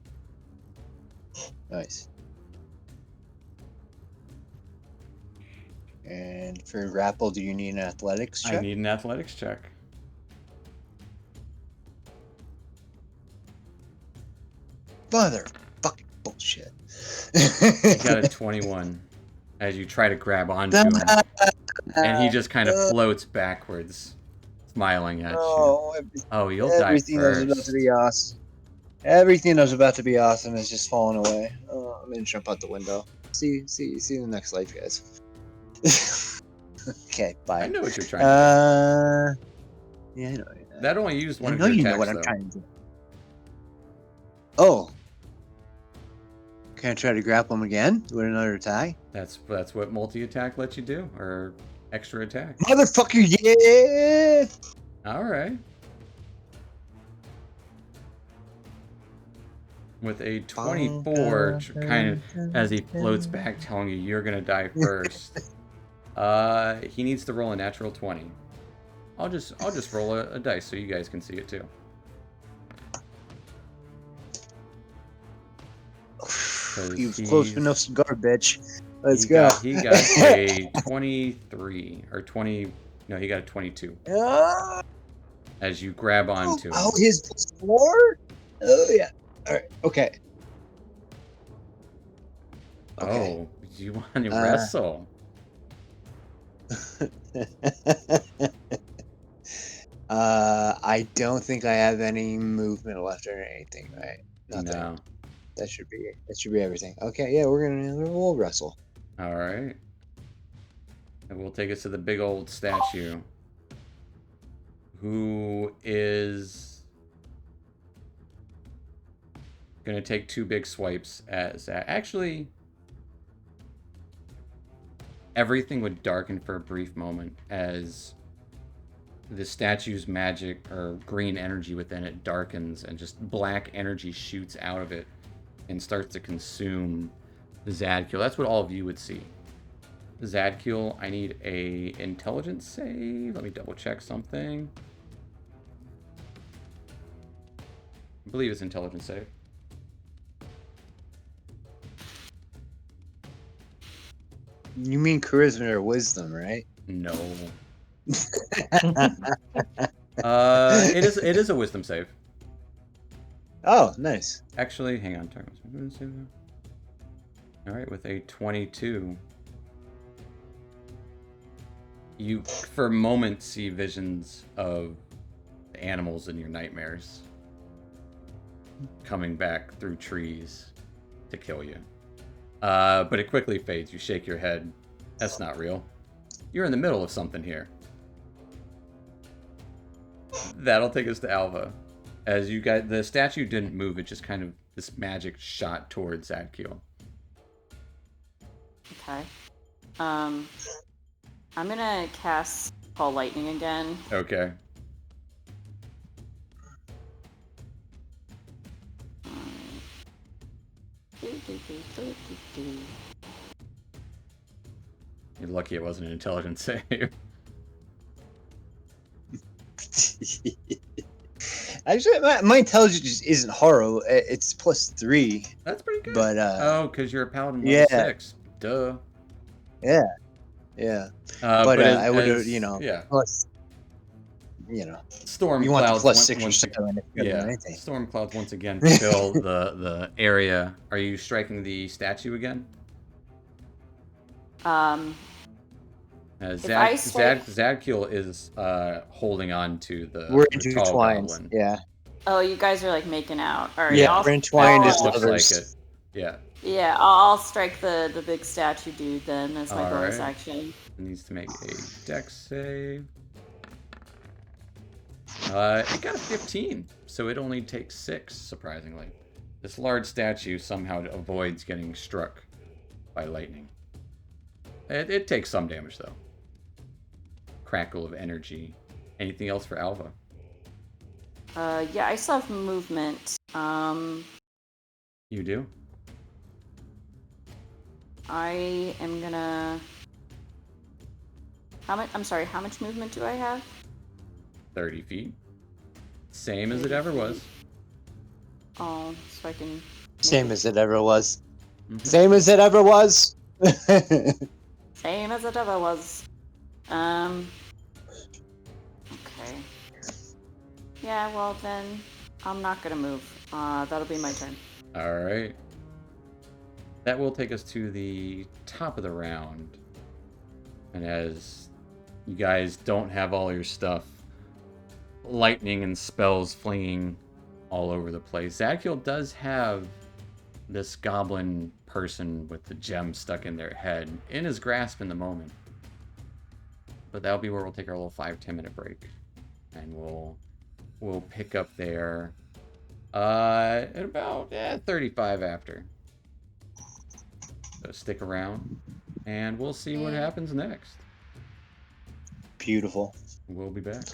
Nice. And for grapple, do you need an athletics check? I need an athletics check. Mother fucking bullshit. You got a 21 as you try to grab onto him. And he just kind of floats backwards, smiling at you. Oh, you'll die Everything that was about to first. be awesome. Everything that was about to be awesome is just falling away. Oh, I'm gonna jump out the window. See you in the next life, guys. Okay, bye. I know what you're trying to do. Yeah, I know. That only used one I of know your you attacks, know what I'm though. trying to do. Oh. Can I try to grapple him again with another attack? That's what multi-attack lets you do, or extra attack. Motherfucker, yeah! All right. With a 24, kind of as he floats back, telling you you're gonna die first. He needs to roll a natural 20. I'll just roll a dice so you guys can see it too. He was close enough cigar, bitch. Let's He go. got a 23 or 20. No, he got a 22. As you grab onto him. Oh, his +4? Oh yeah. All right. Okay. Oh, you want to wrestle? I don't think I have any movement left or anything, right? Nothing. No. That should be everything. Okay, yeah, we'll wrestle. All right. And we'll take us to the big old statue, who is gonna take 2 big swipes as actually everything would darken for a brief moment as the statue's magic or green energy within it darkens and just black energy shoots out of it and starts to consume Zadkiel. That's what all of you would see. Zadkiel, I need a intelligence save. Let me double check something. I believe it's intelligence save. You mean charisma or wisdom, right? No. It is a wisdom save. Oh, nice. Actually, hang on. All right, with a 22, you for a moment see visions of animals in your nightmares coming back through trees to kill you. But it quickly fades. You shake your head. That's not real. You're in the middle of something here. That'll take us to Alva. As you guys, the statue didn't move. It just kind of, this magic shot towards Zadkiel. Okay. I'm gonna cast call lightning again. Okay. You're lucky it wasn't an intelligence save. Actually, my intelligence just isn't horrible. It's +3. That's pretty good. But oh, because you're a paladin level yeah. 6. Duh. Yeah. But I would have, yeah. plus, Storm you want the clouds +6 or once 7 if you're doing anything. Storm clouds once again fill the area. Are you striking the statue again? Zadkiel is holding on to We're the tall intertwined. goblin. Yeah. Oh, you guys are like making out. All right. Yeah, we're entwined as looks lovers. like it. Yeah. Yeah, I'll strike the big statue dude then as my bonus Alright. action. It needs to make a dex save. It got a 15, so it only takes 6, surprisingly. This large statue somehow avoids getting struck by lightning. It takes some damage, though. Crackle of energy. Anything else for Alva? Yeah, I still have movement. You do? I am gonna... how much movement do I have? 30 feet. Same as it ever was. Oh, so I can... Same as it ever was. Mhm. Same as it ever was. Same as it ever was. Okay. Yeah, well then, I'm not gonna move. That'll be my turn. Alright. That will take us to the top of the round. And as you guys don't have all your stuff, lightning and spells flinging all over the place. Zadkiel does have this goblin person with the gem stuck in their head in his grasp in the moment. But that'll be where we'll take our little 5-10 minute break. And we'll pick up there at about 35 after. So stick around and we'll see what happens next. Beautiful. We'll be back.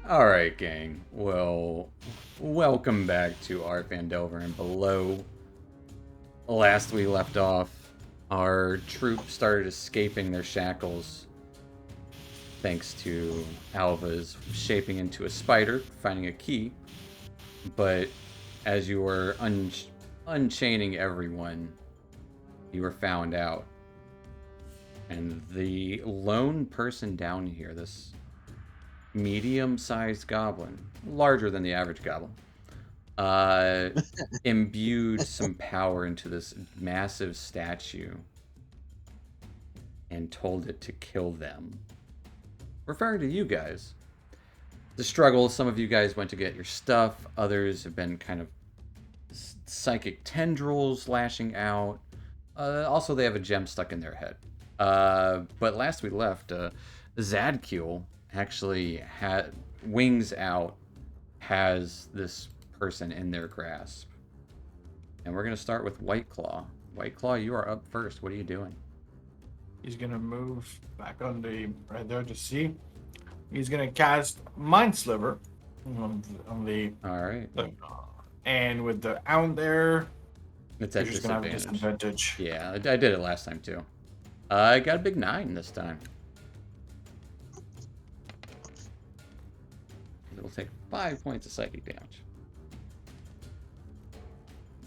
Alright, gang. Well, Welcome back to our Phandelver and below. Last we left off, our troop started escaping their shackles thanks to Alva's shaping into a spider, finding a key. But as you were unchaining everyone, you were found out. And the lone person down here, this medium-sized goblin, larger than the average goblin, imbued some power into this massive statue and told it to kill them. Referring to you guys. The struggle, some of you guys went to get your stuff, others have been kind of psychic tendrils lashing out. Also, they have a gem stuck in their head. But last we left, Zadkiel actually had wings out, has this person in their grasp. And we're going to start with White Claw. White Claw, you are up first. What are you doing? He's gonna move back on the right there to see. He's gonna cast Mind Sliver on the All right. and with the out there, It's you're at just gonna have a disadvantage. disadvantage. Yeah, I did it last time too. I got a big 9 this time. It'll take 5 points of psychic damage.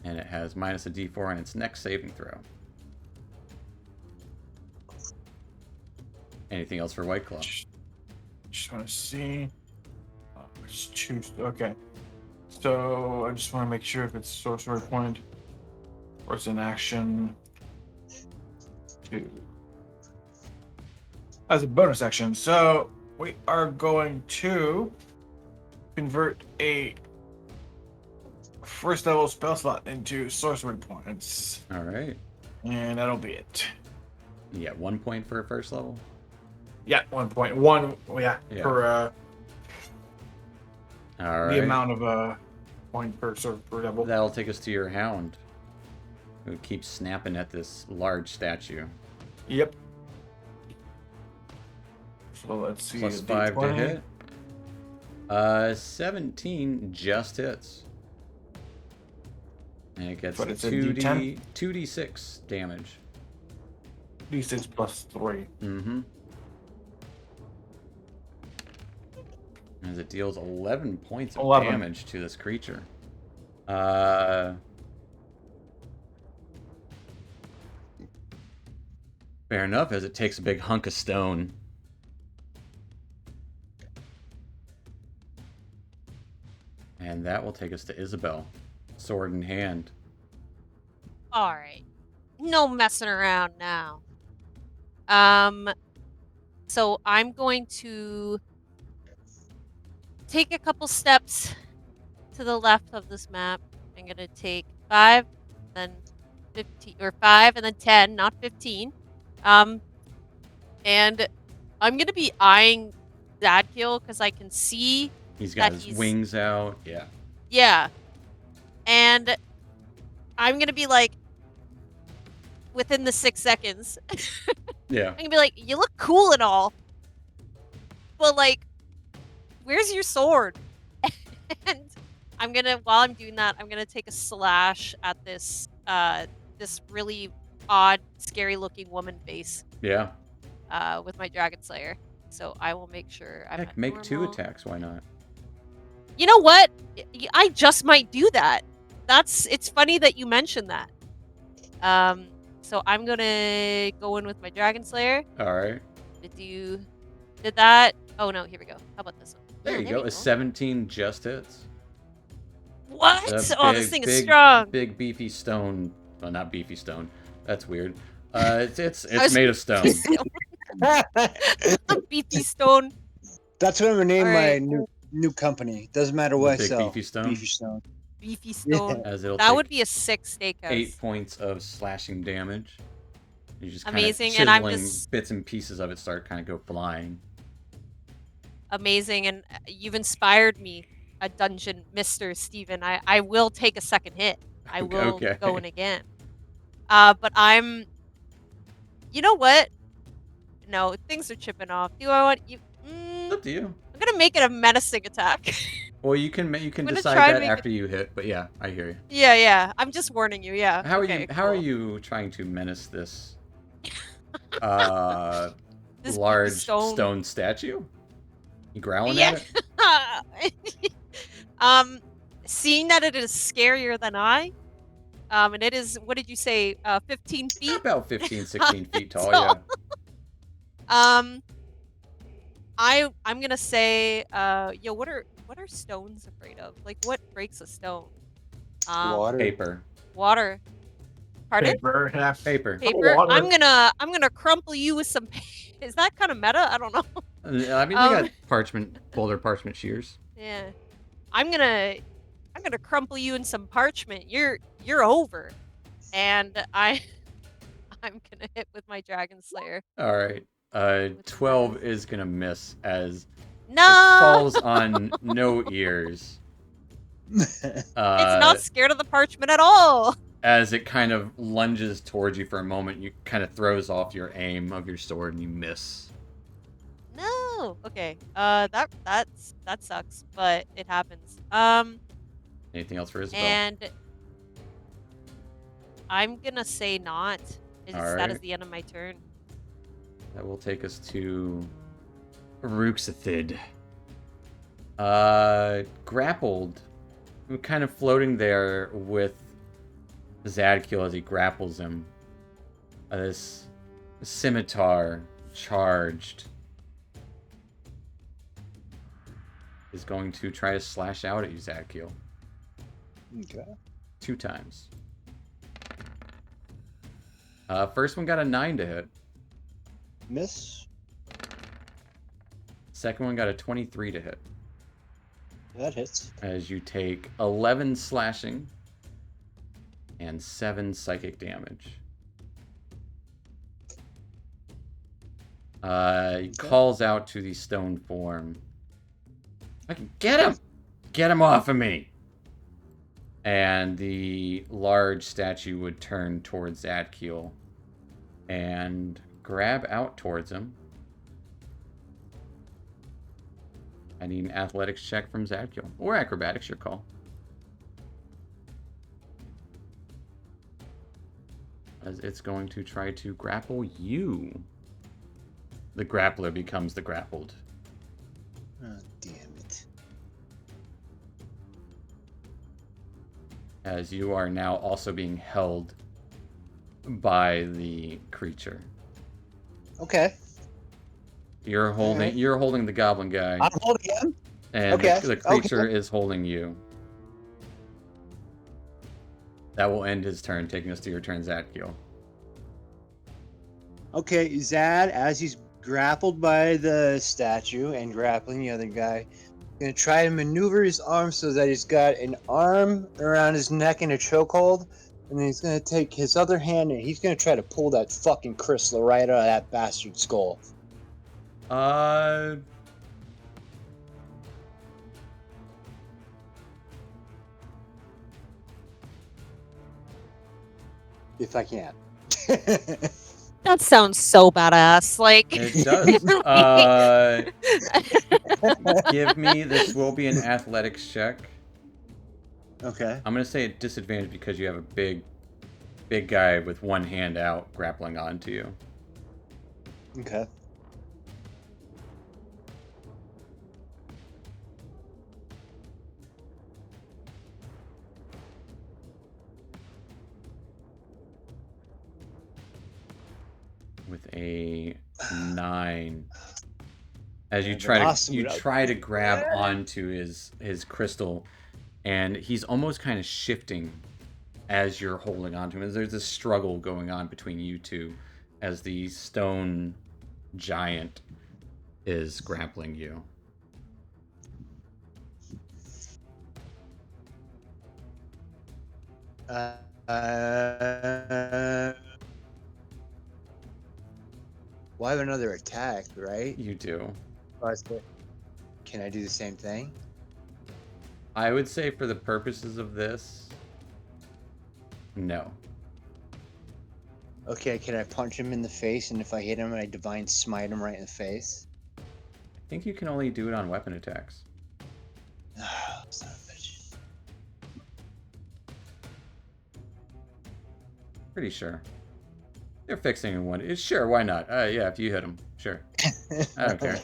And it has minus a d4 on its next saving throw. Anything else for White Claw? Just want to see. Let's choose. Okay. So I just want to make sure if it's sorcery point or it's an action. As a bonus action. So we are going to convert a first level spell slot into sorcery points. All right. And that'll be it. You get 1 point for a first level. Yeah, 1.1. Yeah, Yeah. per All right. the amount of point per level. That'll take us to your hound, who keeps snapping at this large statue. Yep. So let's see. Plus a 5 to D20. hit. 17 just hits. And it gets But it's a 2d6 damage. D6 plus 3. Mm-hmm. As it deals 11 points of 11. damage to this creature. Fair enough, as it takes a big hunk of stone. And that will take us to Isabel. Sword in hand. Alright. No messing around now. So I'm going to take a couple steps to the left of this map. I'm gonna take 5, then 15, or 5 and then 10, not 15. And I'm gonna be eyeing Zadkiel because I can see. He's got That his wings out. Yeah. Yeah. And I'm gonna be like, within the 6 seconds, Yeah. I'm gonna be like, you look cool and all, but like, where's your sword? And I'm gonna, while I'm doing that, I'm gonna take a slash at this this really odd, scary-looking woman face Yeah. with my Dragon Slayer. So I will make sure I'm Heck, at make 2 normal. attacks. Why not? You know what? I just might do that. It's funny that you mentioned that. So I'm gonna go in with my Dragon Slayer. All right. Did that? Oh no, here we go. How about this one? There you there go. we A 17 just hits. What? A Oh, this thing is big, strong. Big beefy stone. Well, not beefy stone. That's weird. It's was- made of stone. Beefy stone. That's what I'm gonna name my Alright. new company. Doesn't matter The what I big sell. beefy stone? Beefy stone. Beefy stone. As it'll That take would be a 6 steakhouse. 8 points of slashing damage. You just kinda Amazing, and I'm chiseling just- bits and pieces of it start kind of go flying. Amazing, and you've inspired me, a dungeon Mr. Steven. I will take a second hit. I will Okay. go in again. But I'm... You know what? No, things are chipping off. Do I want you... It's up to you. I'm gonna make it a menacing attack. Well, you can gonna decide try and that make after you hit, but yeah, I hear you. Yeah. I'm just warning you. Yeah. How Okay, are cool. you trying to menace this uh This large stone. stone statue? You growling Yeah. at it? Seeing that it is scarier than I, and it is, what did you say, 15 feet? About 15, 16 feet tall, So, yeah. I'm gonna say, yo, what are stones afraid of? Like, what breaks a stone? Water. Paper. Water. Pardon? Paper, yeah. Paper. Paper. Water. I'm gonna crumple you with some. Is that kind of meta? I don't know. I mean, they got boulder parchment shears. Yeah. I'm gonna crumple you in some parchment. You're over. And I'm gonna hit with my Dragon Slayer. All right. 12 is gonna miss as No. it falls on no ears. It's not scared of the parchment at all. As it kind of lunges towards you for a moment, you kind of throws off your aim of your sword and you miss. No. Okay. That sucks, but it happens. Anything else for Isabel? And I'm gonna say not. That is Alright. the end of my turn. That will take us to Ruxathid. Grappled. Kind of floating there with Zadkiel as he grapples him. This scimitar charged is going to try to slash out at you, Zadkiel. Okay. 2 times. First one got a 9 to hit. Miss. Second one got a 23 to hit. That hits. As you take 11 slashing and 7 psychic damage. He calls out to the stone form. Get him! Get him off of me! And the large statue would turn towards Zadkiel and grab out towards him. I need an athletics check from Zadkiel. Or acrobatics, your call. As it's going to try to grapple you. The grappler becomes the grappled. Oh, damn it. As you are now also being held by the creature. Okay. You're holding the goblin guy. I'm holding him. And Okay, the creature is holding you. That will end his turn, taking us to your turn, Zadkiel. Okay, Zad, as he's grappled by the statue and grappling the other guy, gonna try to maneuver his arm so that he's got an arm around his neck in a chokehold, and then he's gonna take his other hand and he's gonna try to pull that fucking crystal right out of that bastard's skull. If I can. That sounds so badass. Like It does. Give me, this will be an athletics check. Okay. I'm going to say a disadvantage because you have a big guy with one hand out grappling onto you. Okay. With a 9. As you Yeah, try awesome. to try to grab onto his crystal, and he's almost kind of shifting as you're holding onto him. There's a struggle going on between you two as the stone giant is grappling you. Well, I have another attack, right? You do. Can I do the same thing? I would say for the purposes of this, no. Okay, can I punch him in the face, and if I hit him, I divine smite him right in the face? think you can only do it on weapon attacks. Son of a bitch. Pretty sure. They're fixing in one. Sure, why not? Yeah, if you hit them, sure. I don't care.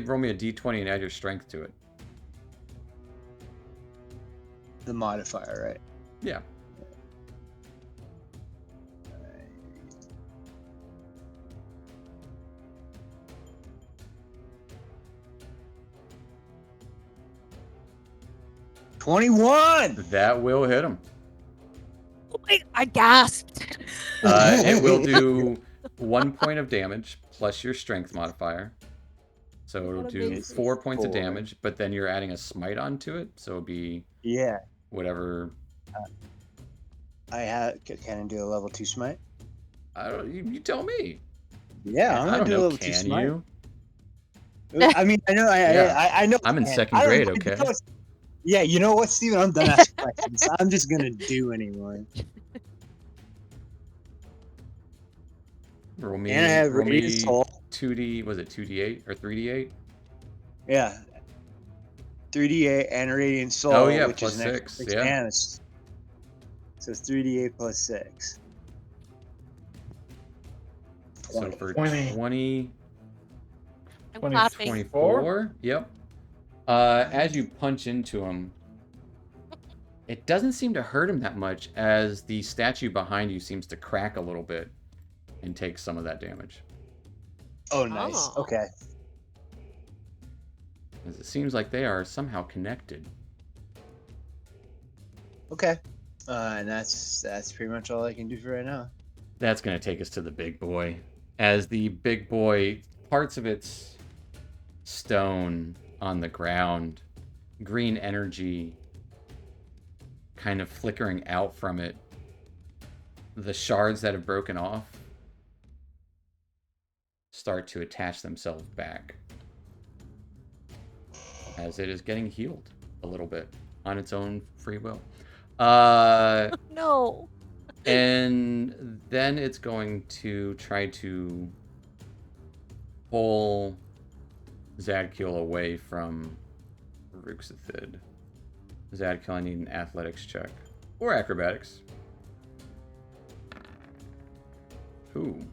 Roll me a d20 and add your strength to it. The modifier, right? Yeah. $21. That will hit him. I gasped. It will do 1 point of damage plus your strength modifier. So it'll What do amazing. 4 points of 4. damage, but then you're adding a smite onto it, so it'll be Yeah. whatever. Can I do a level 2 smite? I don't. You tell me. Yeah, I'm I gonna don't do a know. level 2 Can smite. you? I mean, I know, Yeah. I know. I'm in I can. second I don't grade, know, okay? you know what- Yeah, you know what, Steven? I'm done asking questions. I'm just gonna do anymore. Roll me. And I have Roll me Radiant Soul. 2d. Was it 2d8 or 3d8? Yeah. 3d8 and Radiant Soul, Oh, yeah, which plus is an extra 6, 6 yeah. mana. So it's 3d8 plus 6. So 20. for 20. 20, I'm 20, clapping. 24. Yep. As you punch into him, it doesn't seem to hurt him that much, as the statue behind you seems to crack a little bit and take some of that damage. Oh, nice. Oh. Okay. As it seems like they are somehow connected. Okay. And that's pretty much all I can do for right now. That's going to take us to the big boy. As the big boy, parts of its stone on the ground, green energy kind of flickering out from it. The shards that have broken off start to attach themselves back, as it is getting healed a little bit on its own free will. No. And then it's going to try to pull Zadkiel away from Ruxathid. Zadkiel, I need an athletics check. Or acrobatics. Ooh.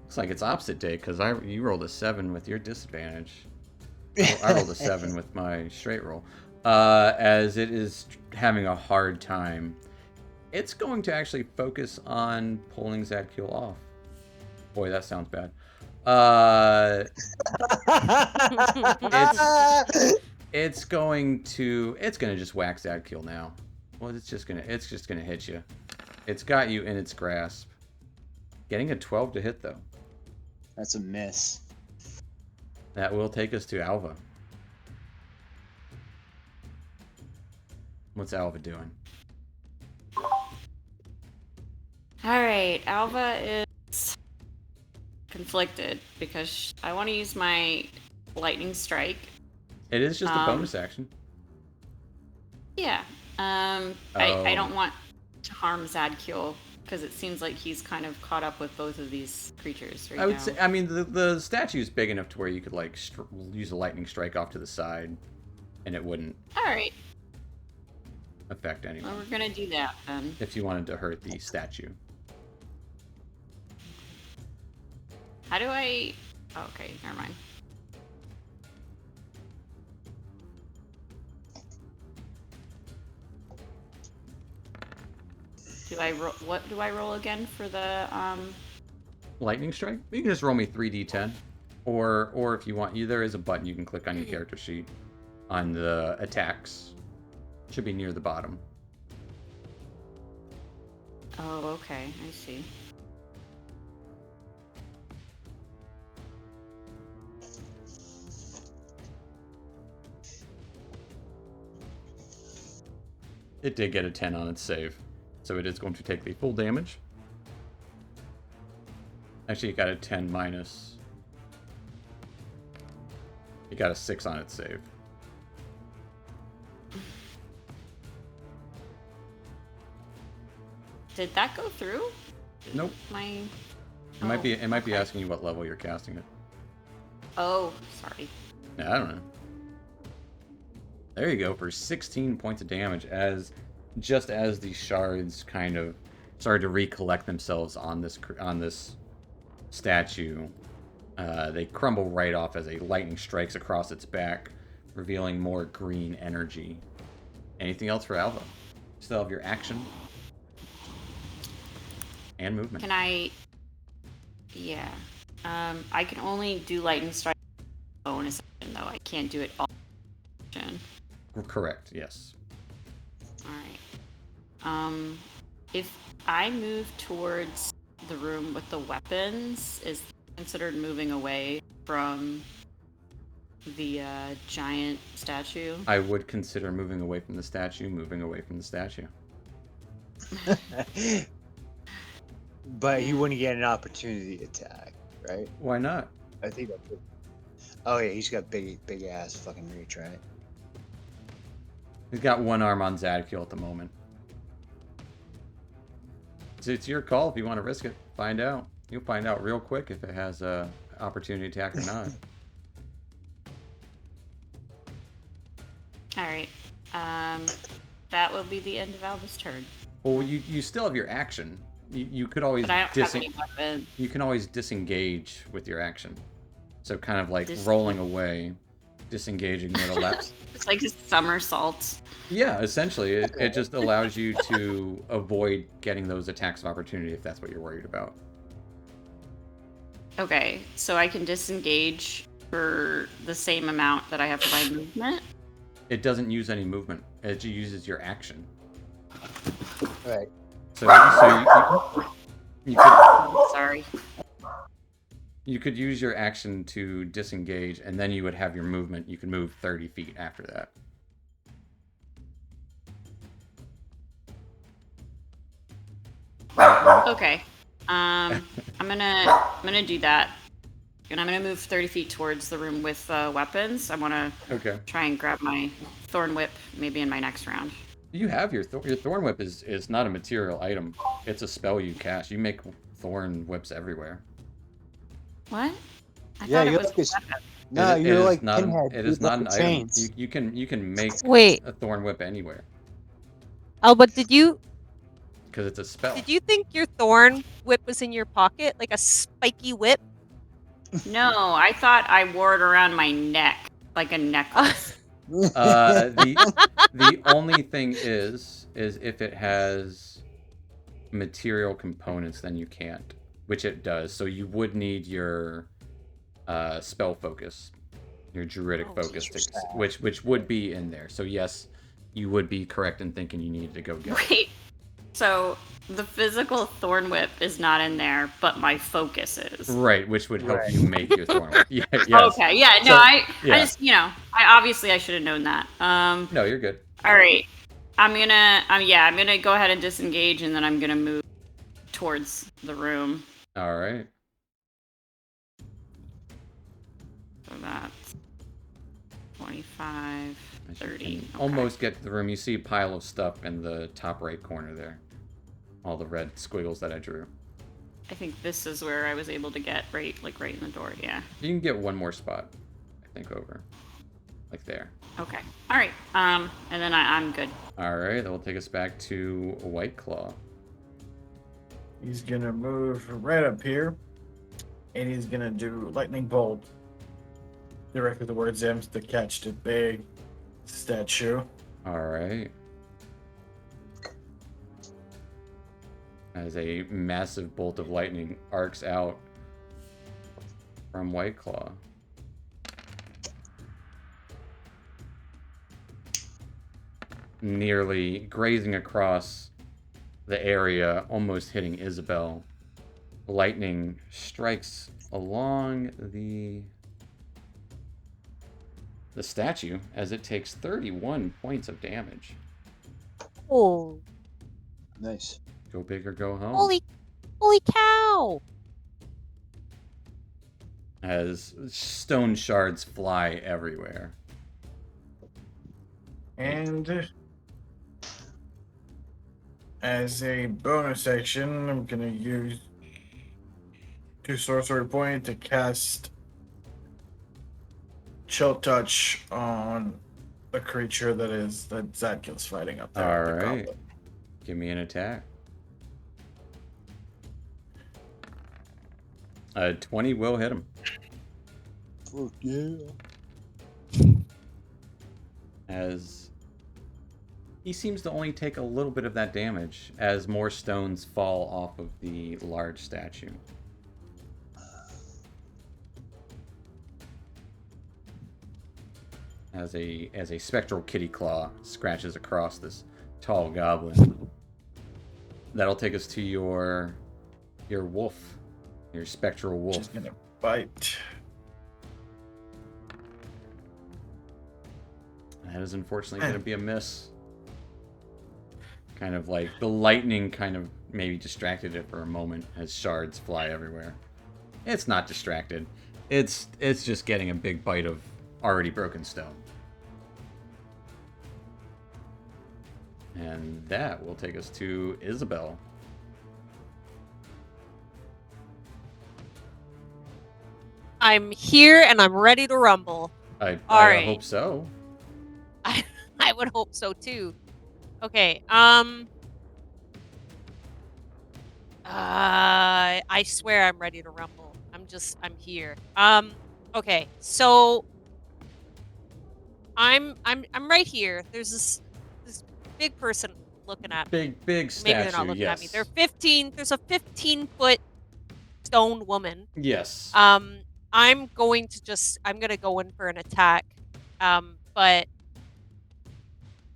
Looks like it's opposite day, because you rolled a 7 with your disadvantage. I rolled a 7 with my straight roll. As it is having a hard time, it's going to actually focus on pulling Zadkiel off. Boy, that sounds bad. It's going to just whack Zadkiel now. Well, it's just gonna hit you. It's got you in its grasp. Getting a 12 to hit though. That's a miss. That will take us to Alva. What's Alva doing? Alright, Alva is conflicted because I want to use my lightning strike. It is just a bonus action. Yeah. I don't want to harm Zadkiel because it seems like he's kind of caught up with both of these creatures right I would now. say, I mean, the statue is big enough to where you could like use a lightning strike off to the side, and it wouldn't Alright, affect anyone. well, we're gonna do that then. If you wanted to hurt the statue. How do I... Oh, okay, never mind. What do I roll again for the Lightning strike? You can just roll me 3d10. Or if you want, there is a button you can click on your character sheet on the attacks. Should be near the bottom. Oh, okay, I see. It did get a 10 on its save, so it is going to take the full damage. Actually, it got a 10 minus. It got a 6 on its save. Did that go through? Nope. My... It might be okay. asking you what level you're casting it. Oh, sorry. Yeah, I don't know. There you go for 16 points of damage just as these shards kind of started to recollect themselves on this statue. They crumble right off as a lightning strikes across its back, revealing more green energy. Anything else for Alva? Still have your action and movement. Can I? Yeah. I can only do lightning strike bonus action though. I can't do it all action. Correct. Yes. All right. If I move towards the room with the weapons, is considered moving away from the giant statue? I would consider moving away from the statue. Moving away from the statue. But he wouldn't get an opportunity attack, right? Why not? I think that's it. Oh yeah, he's got big ass fucking reach, right? He's got one arm on Zadkiel at the moment. So it's your call if you want to risk it. Find out. You'll find out real quick if it has a opportunity attack or not. All right. That will be the end of Alva's turn. Well, you still have your action. You could always But I don't have any weapon. you can always disengage with your action. So kind of like Dis- rolling away, disengaging with a left. It's like a somersault. Yeah, essentially, it just allows you to avoid getting those attacks of opportunity if that's what you're worried about. Okay, so I can disengage for the same amount that I have for my movement. It doesn't use any movement. It uses your action. Right. So you could Sorry. you could use your action to disengage, and then you would have your movement. You can move 30 feet after that. Okay. I'm gonna do that, and I'm gonna move 30 feet towards the room with weapons. I want to Okay. try and grab my thorn whip, maybe in my next round. You have your thorn whip is not a material item. It's a spell you cast. You make thorn whips everywhere. What? I Yeah, thought it you're was like this. a weapon. No, It you're is like not Pinhead. it is with not the an item. chains. You can make Wait, a thorn whip anywhere Albert, did you because it's a spell. think your thorn whip was in your pocket, like a spiky whip? No, I thought I wore it around my neck like a necklace. The only thing is if it has material components, then you can't, which it does. So you would need your spell focus, your druidic Oh, focus, Jesus. which would be in there. So yes, you would be correct in thinking you needed to go get it. Wait. So the physical thorn whip is not in there, but my focus is. Right, which would help Right. you make your thorn whip. Yeah, yes. Okay, yeah, no, So, I yeah. just, I should have known that. No, you're good. All right, I'm gonna go ahead and disengage, and then I'm gonna move towards the room. All right. So that's 25, As you 30. can Okay. almost get to the room. You see a pile of stuff in the top right corner there. All the red squiggles that I drew. I think this is where I was able to get right in the door. Yeah. You can get one more spot, I think, over. Like there. Okay. All right. And then I'm good. All right, that will take us back to White Claw. He's gonna move right up here, and he's gonna do lightning bolt directly towards him to catch the big statue. All right. As a massive bolt of lightning arcs out from White Claw. Nearly grazing across the area, almost hitting Isabel. Lightning strikes along the statue as it takes 31 points of damage. Oh, Nice. Go big or go home. holy cow! As stone shards fly everywhere. And as a bonus action, I'm gonna use 2 sorcery point to cast Chill Touch on the creature that Zadkil's fighting up there. All the right. goblin. Give me an attack. 20 will hit him. Fuck yeah. As he seems to only take a little bit of that damage as more stones fall off of the large statue. As a spectral kitty claw scratches across this tall goblin. That'll take us to your wolf, your spectral wolf. She's gonna bite. That is unfortunately going to be a miss. Kind of like the lightning kind of maybe distracted it for a moment as shards fly everywhere. It's not distracted. It's just getting a big bite of already broken stone. And that will take us to Isabel. I'm here and I'm ready to rumble. I Alright. hope so. I would hope so too. Okay, I swear I'm ready to rumble. I'm here. Okay, so I'm right here. There's this big person looking at me. Big statue, Maybe they're not looking at me. yes. There's a 15-foot stone woman. Yes. I'm gonna go in for an attack. But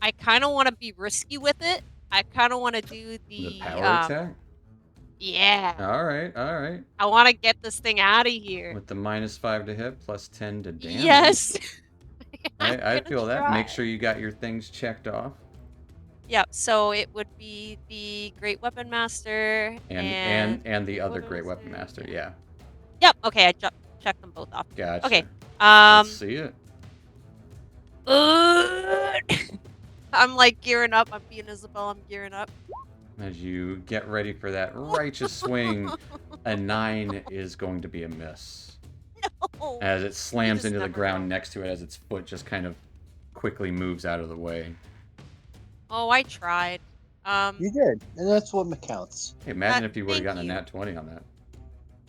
I kind of want to be risky with it. I kind of want to do The power attack? Yeah. Alright. I want to get this thing out of here. With the -5 to hit, +10 to damage. Yes. I gonna feel that. try. Make sure you got your things checked off. Yep. So it would be the Great Weapon Master And the other what Great was Weapon it? Master, yeah. Yep. Okay, I checked them both off. Gotcha. Okay. Let's see it. I'm like gearing up. I'm being Isabel. I'm gearing up. As you get ready for that righteous swing, a 9 is going to be a miss. No. As it slams just into the never ground know. next to it as its foot just kind of quickly moves out of the way. Oh, I tried. You did, and that's what counts. Hey, imagine if you would have thank gotten a you. nat 20 on that.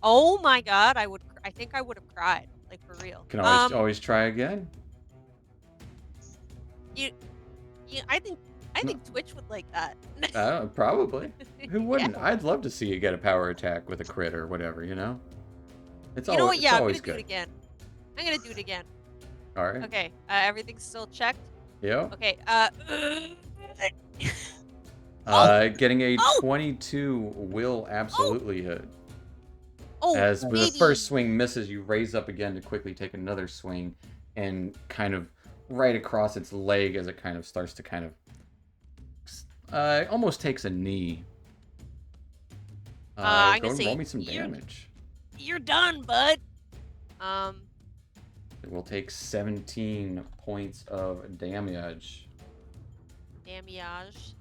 Oh my God, I think I would have cried, like for real. Can always try again. I think Twitch would like that. Probably. Who wouldn't? Yeah. I'd love to see you get a power attack with a crit or whatever, you know? It's You know what? it's Yeah, I'm always gonna do it good. again. I'm gonna do it again. All right. Okay. Everything's still checked. Yep. Okay. Getting a Oh! 22 will absolutely hit. Oh, As with the baby. first swing misses, you raise up again to quickly take another swing, and kind of right across its leg as it kind of starts to kind of almost takes a knee. I'm Go gonna and say roll me some you're- damage. You're done, bud. It will take 17 points of damage. Damage.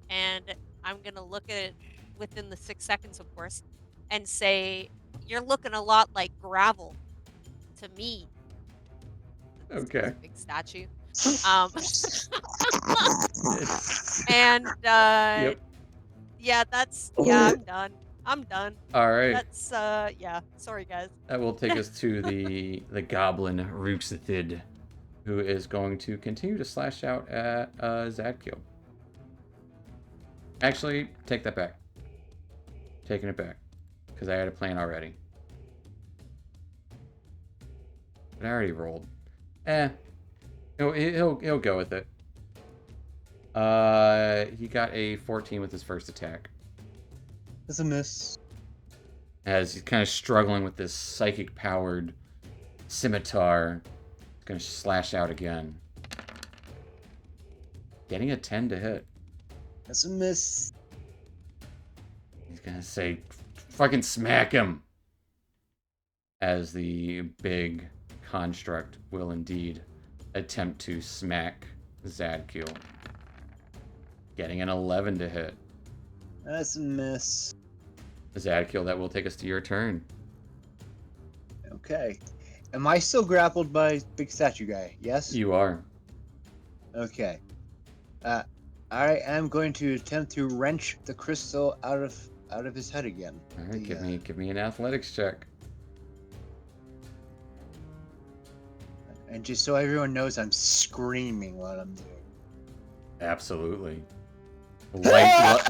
And I'm gonna look at it within the 6 seconds, of course, and say, "You're looking a lot like gravel to me." That's Okay. a big statue. It's- And Yep. yeah, I'm done. I'm done. All right. That's yeah. Sorry, guys. That will take us to the goblin Ruxithid, who is going to continue to slash out at Zadkiel. Actually, take that back. Taking it back, because I had a plan already. But I already rolled. He'll go with it. He got a 14 with his first attack. That's a miss. As he's kind of struggling with this psychic-powered scimitar. He's going to slash out again. Getting a 10 to hit. That's a miss. He's going to say, fucking smack him. As the big construct will indeed attempt to smack Zadkiel. Getting an 11 to hit. That's a miss. Zadkiel, that will take us to your turn. Okay. Am I still grappled by big statue guy? Yes? You are. Okay. I am going to attempt to wrench the crystal out of his head again. All right, give me an athletics check. And just so everyone knows, I'm screaming while I'm doing Absolutely. The light,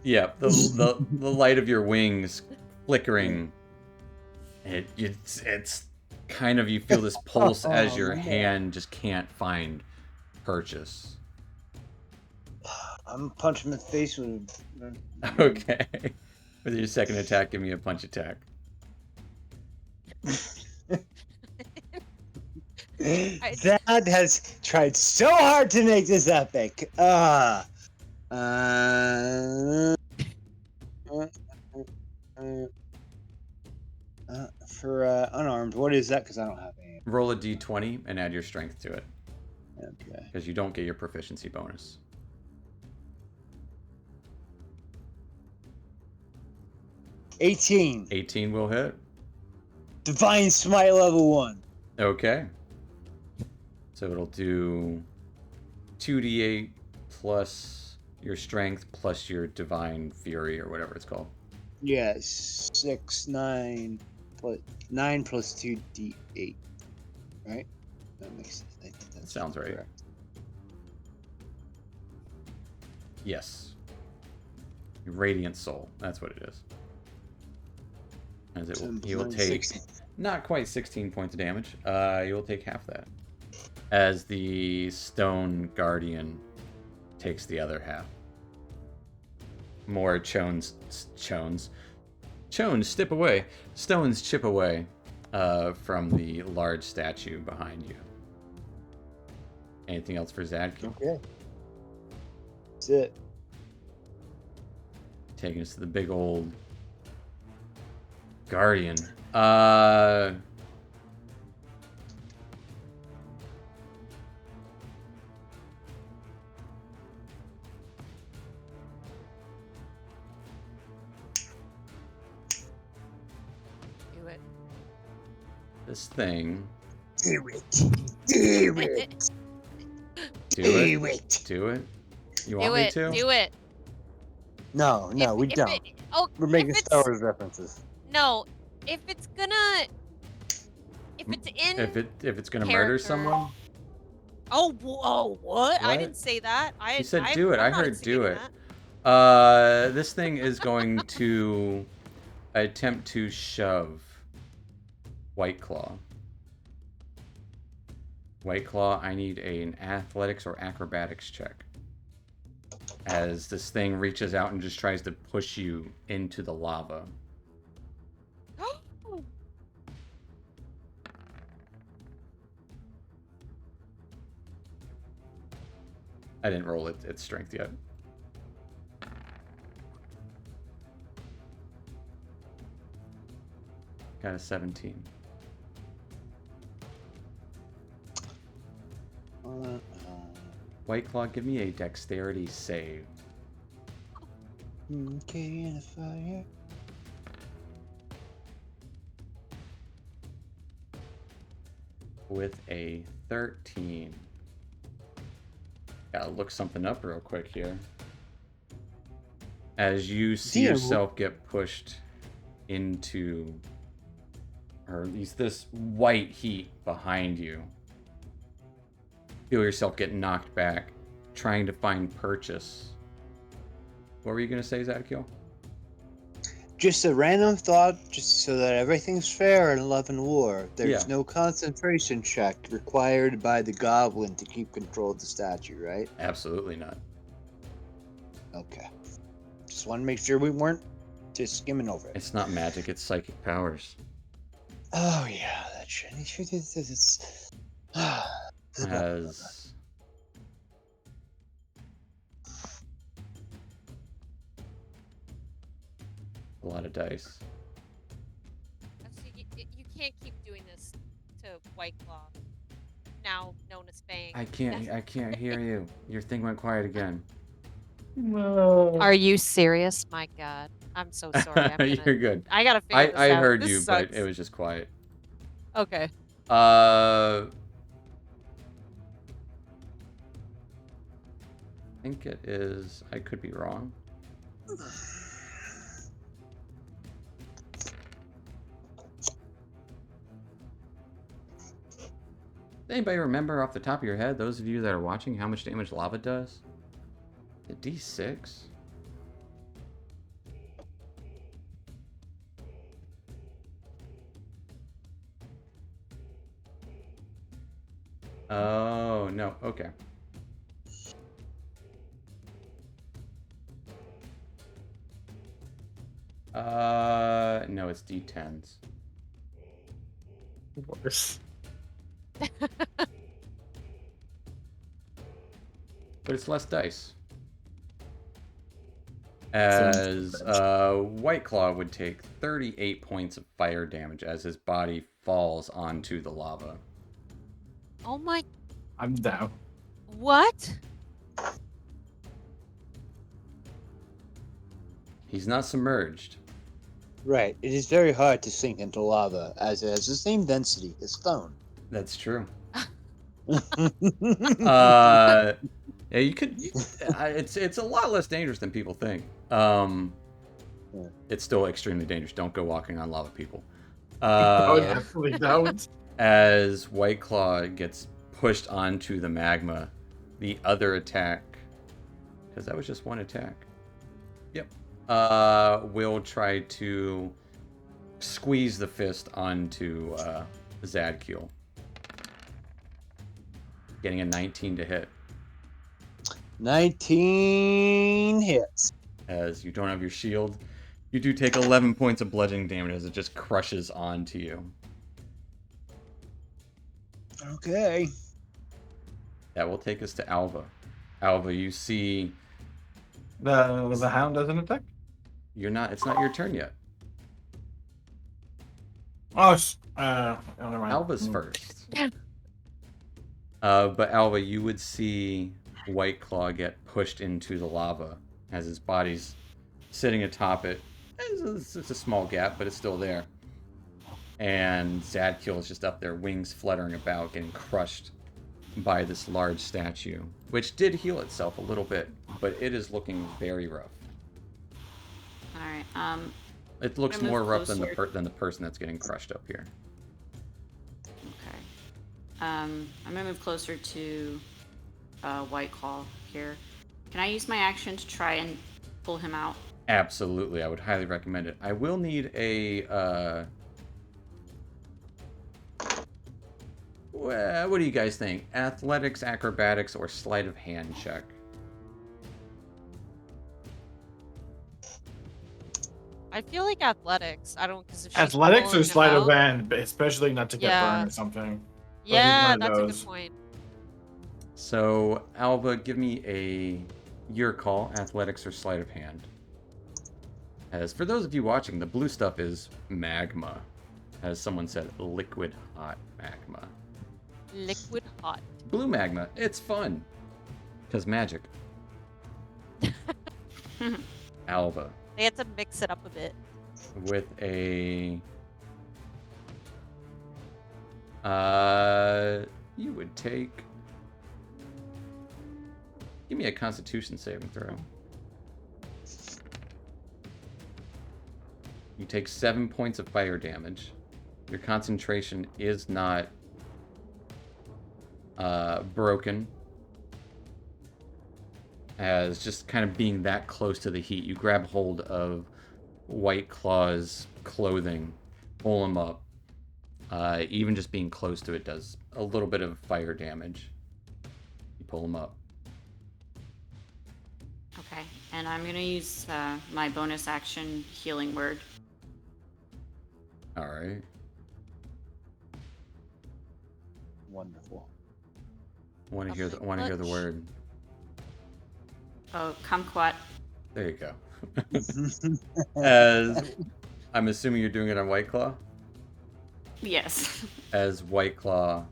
the light of your wings flickering. It's kind of, you feel this pulse as your hand just can't find purchase. I'm punching the face with Okay. With your second attack, give me a punch attack. Dad has tried so hard to make this epic. For unarmed, what is that? Because I don't have any. Roll a d20 and add your strength to it. Okay. Because you don't get your proficiency bonus. 18. 18 will hit. Divine Smite level 1. Okay. So it'll do 2d8 plus your strength plus your divine fury or whatever it's called. Yes, 6, 9, plus 9 plus 2d8. Right? That makes sense. I think that Sounds right. correct. Yes. Radiant Soul. That's what it is. As you will take 16. not quite 16 points of damage. You will take half that. As the Stone Guardian takes the other half. More chones chip away. Stones chip away from the large statue behind you. Anything else for Zadkiel? Okay. That's it. Taking us to the big old Guardian. Do it. This thing. Do it. Do it. Do Do it. it. Do it. You Do want me it. to? Do it. No, we don't. We're making Star Wars references. No, if it's gonna, if it's in. If it's gonna murder character. someone. Oh, whoa, what? I What? didn't say that. You said do it. I I'm not heard do instigating it. that. This thing is going to attempt to shove White Claw. White Claw, I need an athletics or acrobatics check. As this thing reaches out and just tries to push you into the lava. I didn't roll its strength yet. Got a 17. White Claw, give me a dexterity save. Okay, in a fire. With a 13. Gotta look something up real quick here. As you see yourself get pushed into, or at least this white heat behind you. Feel yourself get knocked back, trying to find purchase. What were you gonna say, Zadkiel? Just a random thought, just so that everything's fair in Love and War. There's no concentration check required by the goblin to keep control of the statue, right? Absolutely not. Okay. Just want to make sure we weren't just skimming over it. It's not magic, it's psychic powers. Oh yeah, that shit. It's As a lot of dice. You can't keep doing this to White Claw, now known as Fang. I can't hear you. Your thing went quiet again. No. Are you serious? My God. I'm so sorry. You're good. I gotta figure this I out. heard This you, but sucks. it was just quiet. Okay. I think it is. I could be wrong. Anybody remember off the top of your head, those of you that are watching, how much damage lava does? The D6? Oh, no. Okay. No, it's D10s. Worse. But it's less dice. As White Claw would take 38 points of fire damage as his body falls onto the lava. Oh my. I'm down. What? He's not submerged. Right. It is very hard to sink into lava, as it has the same density as stone. That's true. Yeah, you could. It's a lot less dangerous than people think. It's still extremely dangerous. Don't go walking on lava, people. Oh, definitely don't. As White Claw gets pushed onto the magma, the other attack, because that was just one attack. Yep. Will try to squeeze the fist onto Zadkiel. Getting a 19 to hit. 19 hits. As you don't have your shield, you do take 11 points of bludgeoning damage as it just crushes onto you. Okay. That will take us to Alva. Alva, you see The hound doesn't attack? it's not your turn yet. Oh, never mind. Alva's first. But Alva, you would see White Claw get pushed into the lava as his body's sitting atop it. It's a small gap, but it's still there. And Zadkiel is just up there, wings fluttering about, getting crushed by this large statue, which did heal itself a little bit, but it is looking very rough. All right. It looks I'm gonna more move rough than the closer. person that's getting crushed up here. Okay. I'm gonna move closer to White Claw here. Can I use my action to try and pull him out? Absolutely, I would highly recommend it. I will need a what do you guys think? Athletics, acrobatics, or sleight of hand check? I feel like athletics. I don't because if she's Athletics pulling or him sleight of out- hand, especially not to get Yeah. burned or something. Yeah, one of that's a those. good point. So, Alva, give me your call, athletics or sleight of hand. As for those of you watching, the blue stuff is magma. As someone said, liquid hot magma. Liquid hot. Blue magma, it's fun. Because magic. Alva, They had to mix it up a bit. with a... you would take... Give me a Constitution saving throw. You take 7 points of fire damage. Your concentration is not broken. As just kind of being that close to the heat, you grab hold of White Claw's clothing, pull him up. Even just being close to it does a little bit of fire damage. You pull him up. Okay. And I'm gonna use my bonus action healing word. All right. Wonderful. Want to hear the Much. word? Oh, kumquat. There you go. As I'm assuming you're doing it on White Claw. Yes. As White Claw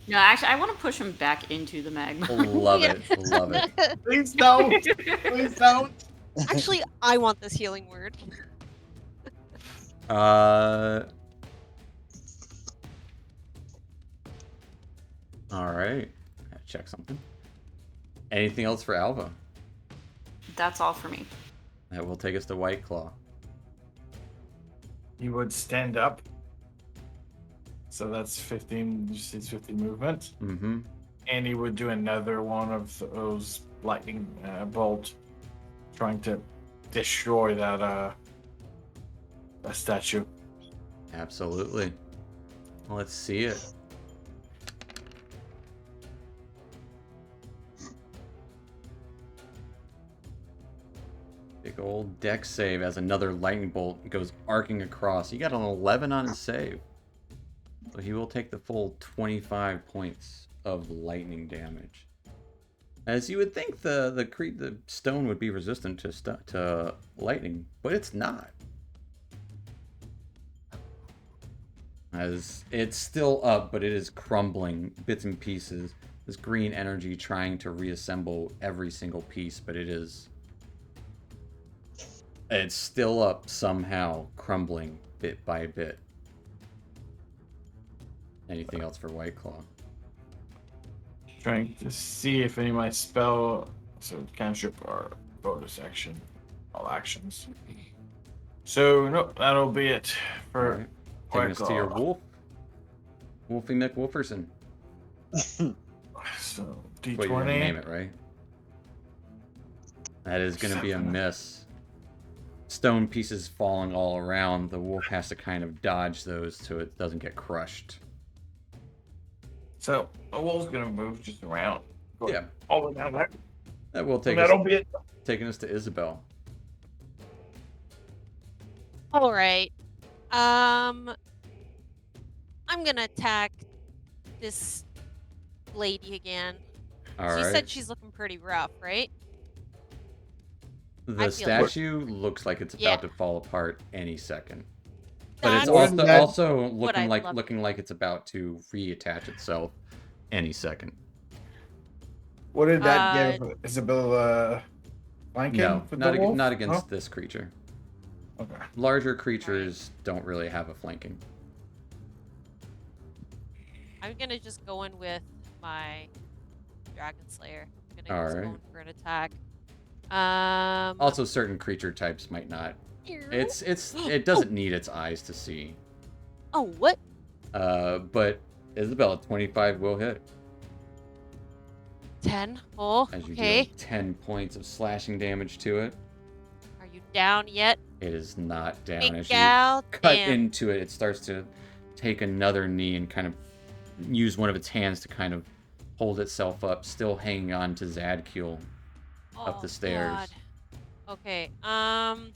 No, actually, I want to push him back into the magma. Love Yeah. it. Love it. Please don't. Please don't. Actually, I want this healing word. All right. Check something. Anything else for Alva? That's all for me. That will take us to White Claw. He would stand up. So that's 15. You see, it's 15 movement. Mm-hmm. And he would do another one of those lightning bolt, trying to destroy that statue. Absolutely. Let's see it. Big old deck save as another lightning bolt goes arcing across. He got an 11 on his save. So he will take the full 25 points of lightning damage. As you would think the stone would be resistant to lightning, but it's not. As it's still up, but it is crumbling bits and pieces. This green energy trying to reassemble every single piece, but it's still up somehow, crumbling bit by bit. Anything else for White Claw? Trying to see if any of my spell, so cantrip or bonus action, all actions. So nope, that'll be it for Alright. Taking us to your Claw. wolf. Wolfie McWolferson. So That's what you're gonna name D20. it, right? That is gonna be a miss. Stone pieces falling all around. The wolf has to kind of dodge those so it doesn't get crushed. So the wolf's gonna move just around. Go Yeah. all the way down there. That will And that'll be it. taking us to Isabel. All right. I'm gonna attack this lady again. All She right. said she's looking pretty rough, right? I The feel statue looks like it's about Yeah. to fall apart any second. But it's That's also what I'd love. looking like it's about to reattach itself any second. What did that Uh, give Isabella flanking? No, with not the wolf? not against No? this creature. Okay. Larger creatures don't really have a flanking. I'm gonna just go in with my Dragon Slayer. I'm gonna just Alright. go in for an attack. Also, certain creature types might not. It doesn't need its eyes to see. Oh, what? But Isabella, 25 will hit 10. Oh, as you okay. deal 10 points of slashing damage to it. Are you down yet? It is not down. Big As you gal? cut Damn. into it, it starts to take another knee and kind of use one of its hands to kind of hold itself up, still hanging on to Zadkiel up the stairs. God. Okay. Um.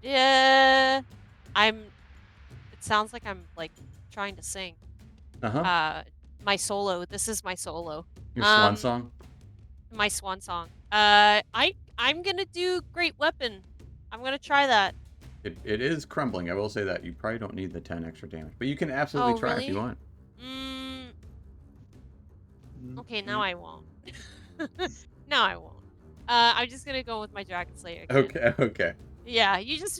Yeah. It sounds like I'm like trying to sing. Uh-huh. My solo. This is my solo. Your swan song? My swan song. I'm gonna do Great Weapon. I'm gonna try that. It is crumbling, I will say that. You probably don't need the 10 extra damage. But you can absolutely try if you Really? want. Okay, now I won't. Now I won't. I'm just gonna go with my Dragon Slayer again. Okay. Yeah,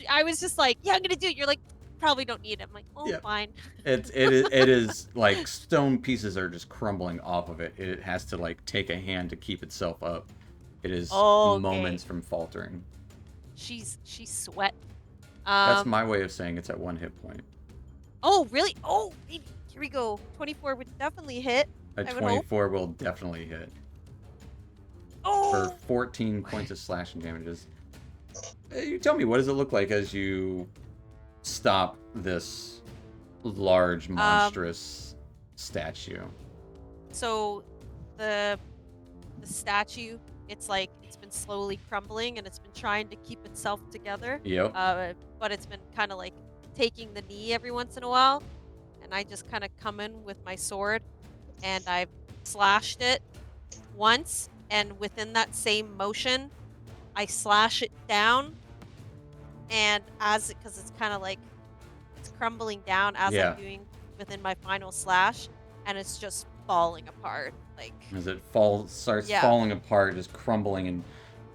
I was just like, yeah, I'm gonna do it. You're like, probably don't need it. I'm like, oh, Yeah. fine. It is like stone pieces are just crumbling off of it. It has to like take a hand to keep itself up. It is Okay. moments from faltering. She's sweat. That's my way of saying it's at 1 hit point. Oh, really? Oh, baby. Here we go. 24 would definitely hit. A I would hope. 24 will definitely hit. Oh! For 14 points of slashing damages. You tell me, what does it look like as you stop this large, monstrous statue? So, the statue, it's like it's been slowly crumbling and it's been trying to keep itself together. Yep. But it's been kind of like taking the knee every once in a while, and I just kind of come in with my sword, and I've slashed it once, and within that same motion, I slash it down, and because it's kind of like it's crumbling down as Yeah. I'm doing within my final slash, and it's just falling apart. Like As it starts Yeah. falling apart, just crumbling, and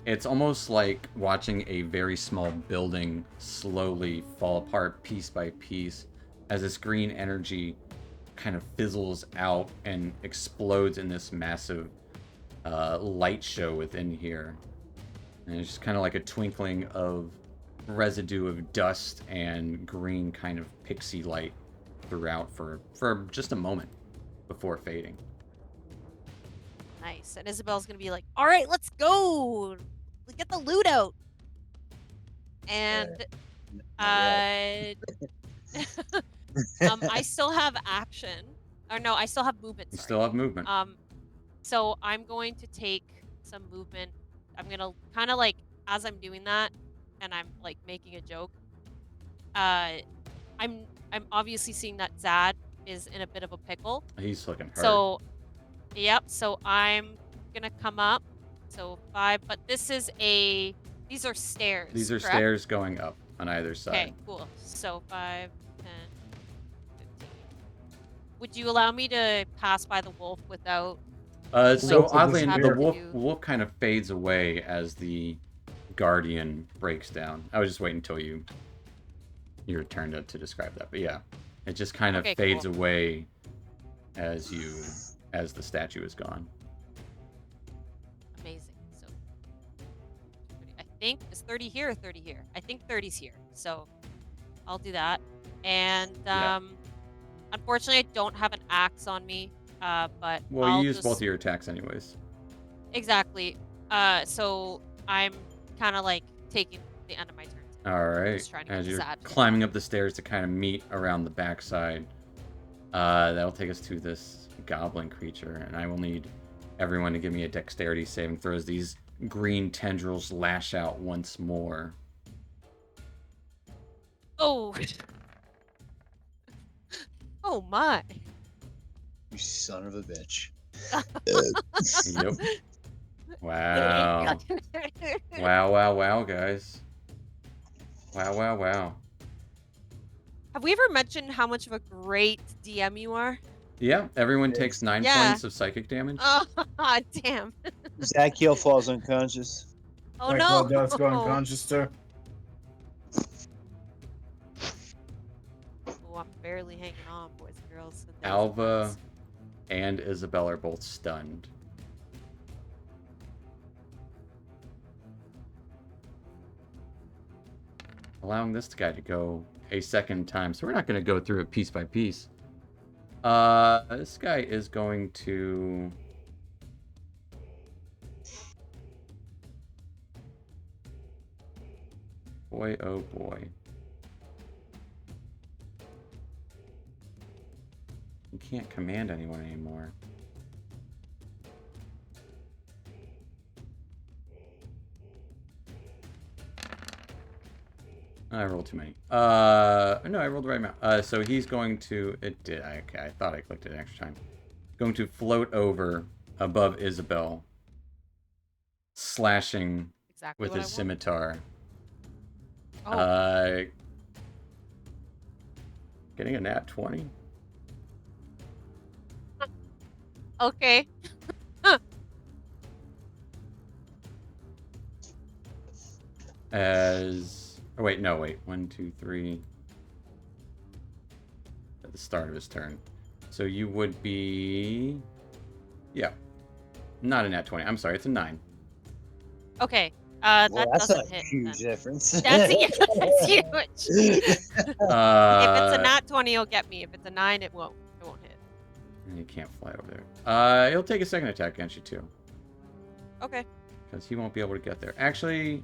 it's almost like watching a very small building slowly fall apart piece by piece as this green energy kind of fizzles out and explodes in this massive light show within here. And it's just kind of like a twinkling of residue of dust and green kind of pixie light throughout for just a moment before fading. nice. And Isabel's gonna be like, "All right, let's go. Let's get the loot out." And I still have action. Or no, I still have movement. You Sorry. still have movement. So I'm going to take some movement. I'm gonna kind of like as I'm doing that, and I'm like making a joke. I'm obviously seeing that Zad is in a bit of a pickle. He's looking hurt. So, yep. So I'm gonna come up. So 5, but these are stairs. These are correct? stairs going up on either side. Okay, cool. So 5, 10, 15. Would you allow me to pass by the wolf without? So wolf will oddly, disappear. the wolf kind of fades away as the guardian breaks down. I was just waiting until your turn to describe that, but yeah, it just kind of Okay, fades cool. away as the statue is gone. Amazing. So 30, I think is 30 here or 30 here. I think 30's here. So I'll do that. And Yeah. unfortunately, I don't have an axe on me. But Well, I'll you use just... both of your attacks anyways. Exactly. So I'm kind of like taking the end of my turn. All right. Just trying to As get you're Zad. climbing up the stairs to kind of meet around the backside, that'll take us to this goblin creature, and I will need everyone to give me a dexterity saving throw as these green tendrils lash out once more. Oh. Oh my. You son of a bitch. Yep. Wow. Wow, guys. Wow. Have we ever mentioned how much of a great DM you are? Yeah, everyone takes 9 Yeah. points of psychic damage. Oh, damn. Zakiel falls unconscious. Oh, Like no. Claude's going unconscious too. Oh, I'm barely hanging on, boys and girls. Alva and Isabel are both stunned. Allowing this guy to go a second time, so we're not going to go through it piece by piece. This guy is going to... Boy, oh boy. You can't command anyone anymore. I rolled too many. No, I rolled the right amount. So he's going to... It did. Okay, I thought I clicked it an extra time. Going to float over above Isabel, slashing Exactly with what his I want. scimitar. Oh. Getting a nat 20. Okay. As... Oh, wait, no, wait. 1, 2, 3. At the start of his turn. So you would be... Yeah. Not a nat 20. I'm sorry, it's a 9. Okay. Well, That that's doesn't a hit. huge difference. That's huge. If it's a nat 20, it'll get me. If it's a 9, it won't. It won't hit. You can't fly over there. He'll take a second attack against you, too. Okay. Because he won't be able to get there. Actually...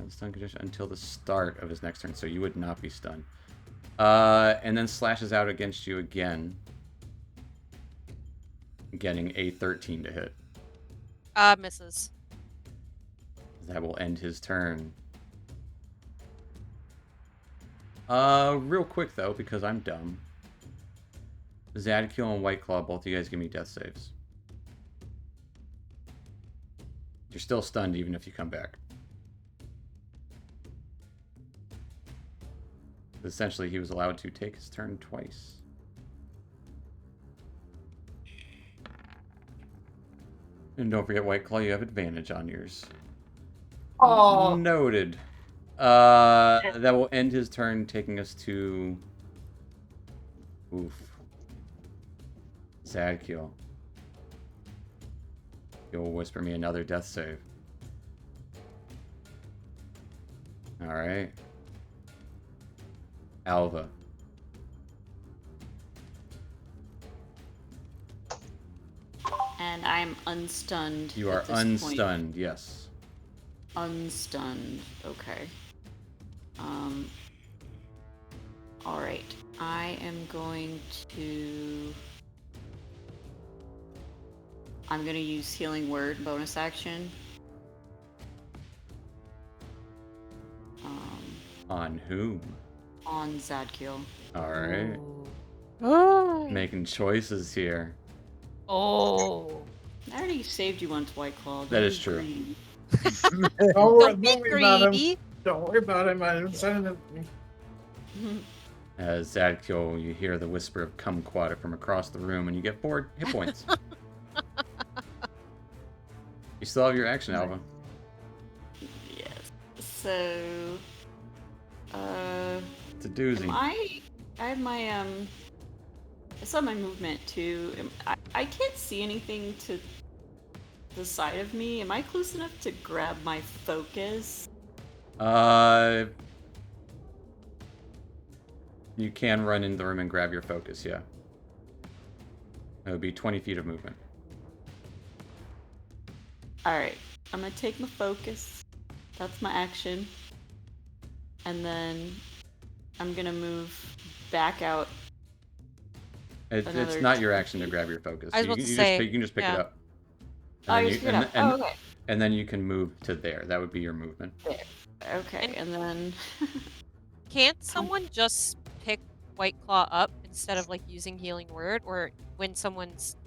Stun condition until the start of his next turn, so you would not be stunned. And then slashes out against you again. Getting a 13 to hit. Misses. That will end his turn. Real quick though, because I'm dumb. Zadkiel and White Claw, both of you guys give me death saves. You're still stunned even if you come back. Essentially, he was allowed to take his turn twice. And don't forget, White Claw, you have advantage on yours. Oh, Noted. That will end his turn, taking us to... Oof. Zadkiel. You'll whisper me another death save. Alright. Alva. And I'm unstunned. You are at this point. unstunned, yes. Unstunned. Okay. Alright. I am going to... I'm gonna use Healing Word bonus action. On whom? On Zadkiel. Alright. Oh. Making choices here. Oh. I already saved you once, White Claw. That is true. Green. Don't be about him. greedy. Don't worry about him. I didn't say anything. As Zadkiel, you hear the whisper of kumquat from across the room, and you get 4 hit points. You still have your action, Alva. Yes. So... It's a doozy. I have my, I saw my movement too. I can't see anything to the side of me. Am I close enough to grab my focus? You can run in the room and grab your focus, yeah. That would be 20 feet of movement. Alright, I'm gonna take my focus. That's my action. And then I'm gonna move back out. It's not your action to grab your focus. I was about to say, you can just pick it yeah. up. Oh, then you just pick it up. Oh, okay. And then you can move to there. That would be your movement. There. Okay, and then... Can't someone just pick White Claw up instead of like using Healing Word, or when someone's,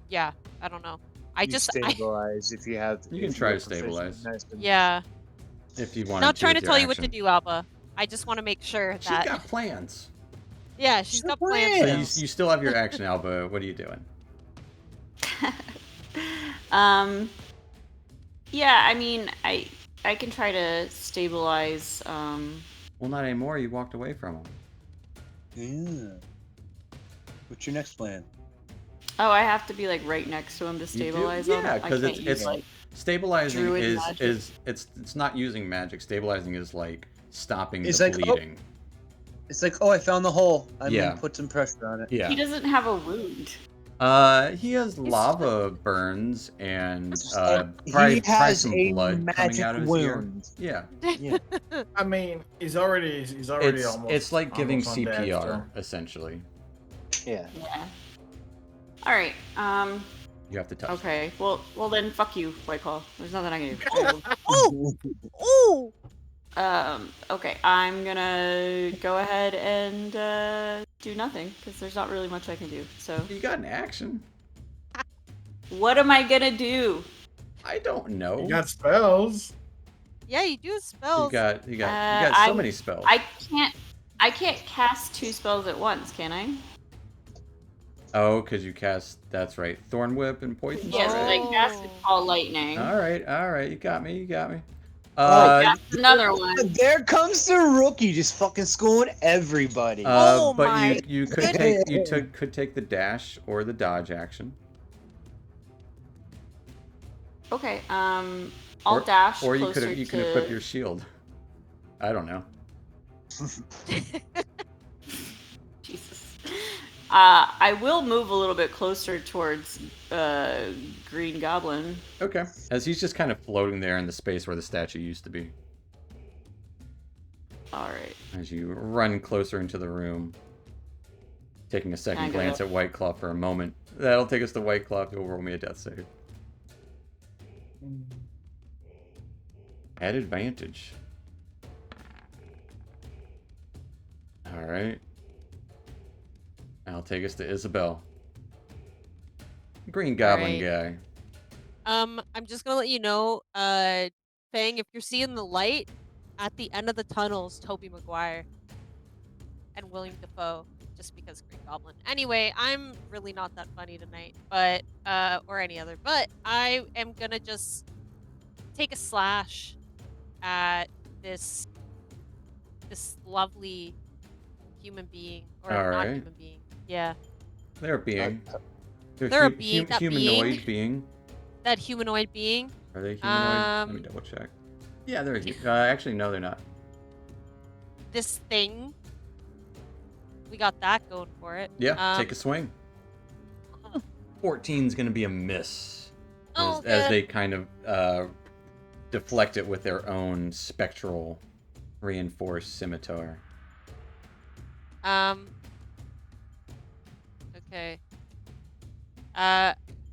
yeah, I don't know. You stabilize if you have. You can try to stabilize. Yeah. If you want. Not trying to tell you what to do, Alba. I just want to make sure She's that. got plans. Yeah, she's got So plans. you still have your action, Alba. What are you doing? Yeah, I mean, I can try to stabilize, Well, not anymore. You walked away from him. Yeah. What's your next plan? Oh, I have to be like right next to him to stabilize him? Yeah, because it's like stabilizing druid magic. is it's not using magic. Stabilizing is like stopping It's the like, bleeding. It's like, oh, I found the hole. I'm Yeah. gonna put some pressure on it. Yeah. He doesn't have a wound. He has lava burns and He probably has some a blood coming magic out of his ear. wound. Yeah. Yeah. I mean, he's already almost. It's like giving almost undead, CPR so- essentially. Yeah. Yeah. Alright, You have to touch. okay. Well then fuck you, White Claw. There's nothing I can do. Oh! Oh! Okay, I'm gonna go ahead and do nothing, because there's not really much I can do. So You got an action. what am I gonna do? I don't know. You got spells. Yeah, you do have spells. You got so I'm- many spells. I can't cast 2 spells at once, can I? Oh, because you cast. That's right. Thorn Whip and Poison. Yes, Spray. I casted Call Lightning. All right. You got me. I cast another one. There comes the rookie, just fucking schooling everybody. Oh but my you could take the dash or the dodge action, Okay, I'll dash or you closer can to... equip your shield. I don't know. Jesus. I will move a little bit closer towards Green Goblin. Okay. As he's just kind of floating there in the space where the statue used to be. Alright. As you run closer into the room, taking a second Can I go glance up? at White Claw for a moment. That'll take us to White Claw if you'll roll me a death save. At advantage. Alright. That'll take us to Isabel. Green Goblin guy. I'm just gonna let you know, Fang, if you're seeing the light at the end of the tunnels, Toby Maguire and William Dafoe, just because Green Goblin. Anyway, I'm really not that funny tonight, but or any other. But I am gonna just take a slash at this lovely human being, or All not right. human being. Yeah, They're a being. they're a being. That humanoid being. That humanoid being. Are they humanoid? Let me double check. Yeah, they're. Actually, no, they're not. This thing. We got that going for it. Yeah, take a swing. 14's gonna be a miss, as they kind of deflect it with their own spectral reinforced scimitar. Okay.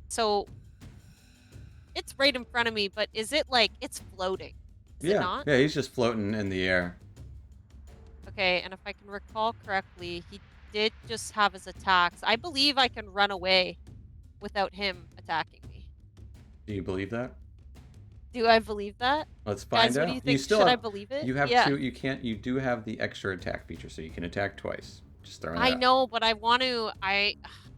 So it's right in front of me, but is it like it's floating? Is it not? Yeah, he's just floating in the air. Okay, and if I can recall correctly, he did just have his attacks. I believe I can run away without him attacking me. Do you believe that? Do I believe that? Let's find Guys, out. what do you think? still Should have, I believe it? You have Yeah. two. You can't. You do have the extra attack feature, so you can attack twice. Just throwing that I out. know, but I want to.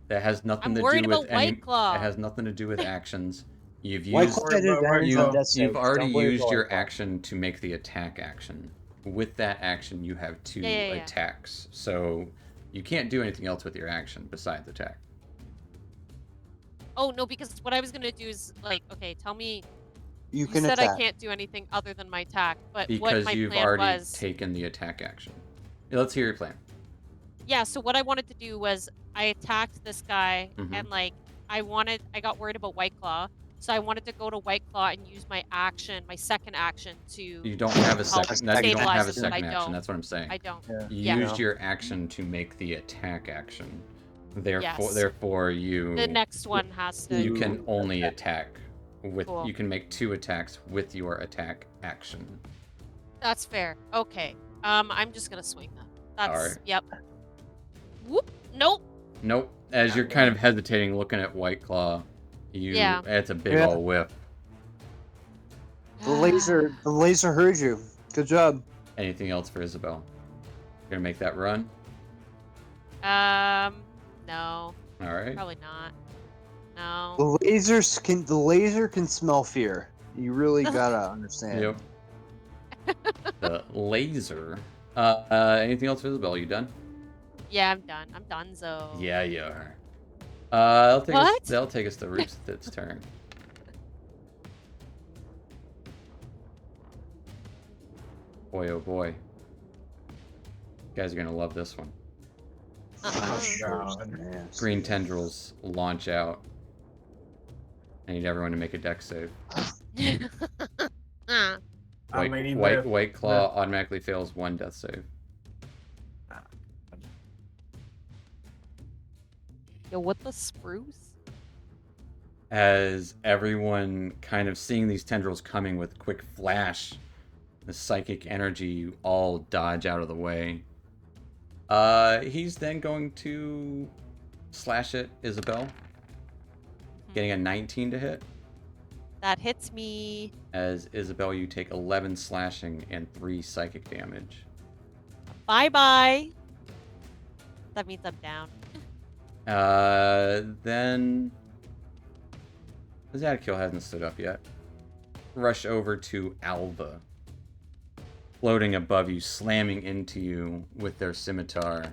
That has nothing I'm to worried do about with any. White Claw. It has nothing to do with actions. You've White used. Claw had advantage on death saves. You've already Don't worry used about your White Claw. action to make the attack action. With that action, you have two Yeah. attacks. So you can't do anything else with your action besides attack. Oh no, because what I was gonna do is like, okay, tell me. You You can said attack. I can't do anything other than my attack, but what Because my you've plan already was. taken the attack action. Let's hear your plan. Yeah, so what I wanted to do was I attacked this guy Mhm. and like I got worried about White Claw, so I wanted to go to White Claw and use my second action to You don't have a help second. You don't stabilize have a it, but second I action. don't. That's what I'm saying. I don't. Yeah. You Yeah. used your action to make the attack action. Yes. Therefore, you. The next one has to. You can only attack with. Cool. You can make 2 attacks with your attack action. That's fair. Okay. I'm just gonna swing that. That's Alright. Yep. Whoop. Nope. Nope. As you're kind of hesitating, looking at White Claw, Yeah. It's a big Yeah. ol' whip. The laser heard you. Good job. Anything else for Isabel? Gonna make that run? No. All right. Probably not. No. The laser can smell fear. You really gotta understand. Yep. The laser. Anything else for Isabel? You done? Yeah, I'm done. I'm donezo. Yeah, you are. What? That'll take us to Roosted's turn. Boy, oh boy. You guys are gonna love this one. Oh, God. Man. Green tendrils launch out. I need everyone to make a dex save. I mean, White Claw automatically fails 1 death save. Yo, what the spruce? As everyone kind of seeing these tendrils coming with a quick flash, the psychic energy, you all dodge out of the way. He's then going to slash at Isabel, getting a 19 to hit. That hits me. As Isabel, you take 11 slashing and 3 psychic damage. Bye-bye. That means I'm down. Then Zadkiel hasn't stood up yet. Rush over to Alva, floating above you, slamming into you with their scimitar.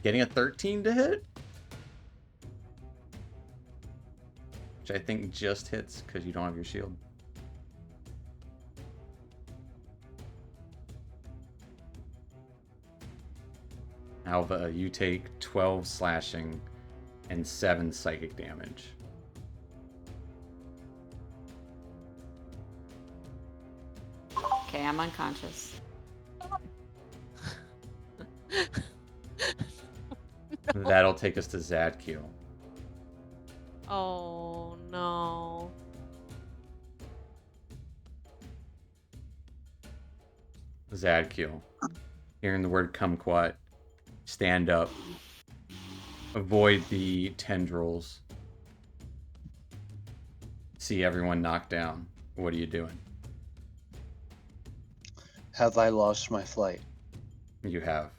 Getting a 13 to hit? Which I think just hits because you don't have your shield. Alva, you take 12 slashing and 7 psychic damage. Okay, I'm unconscious. That'll take us to Zadkiel. Oh, no. Zadkiel, hearing the word kumquat, stand up, avoid the tendrils, See everyone knocked down. What are you doing? Have I lost my flight? You have.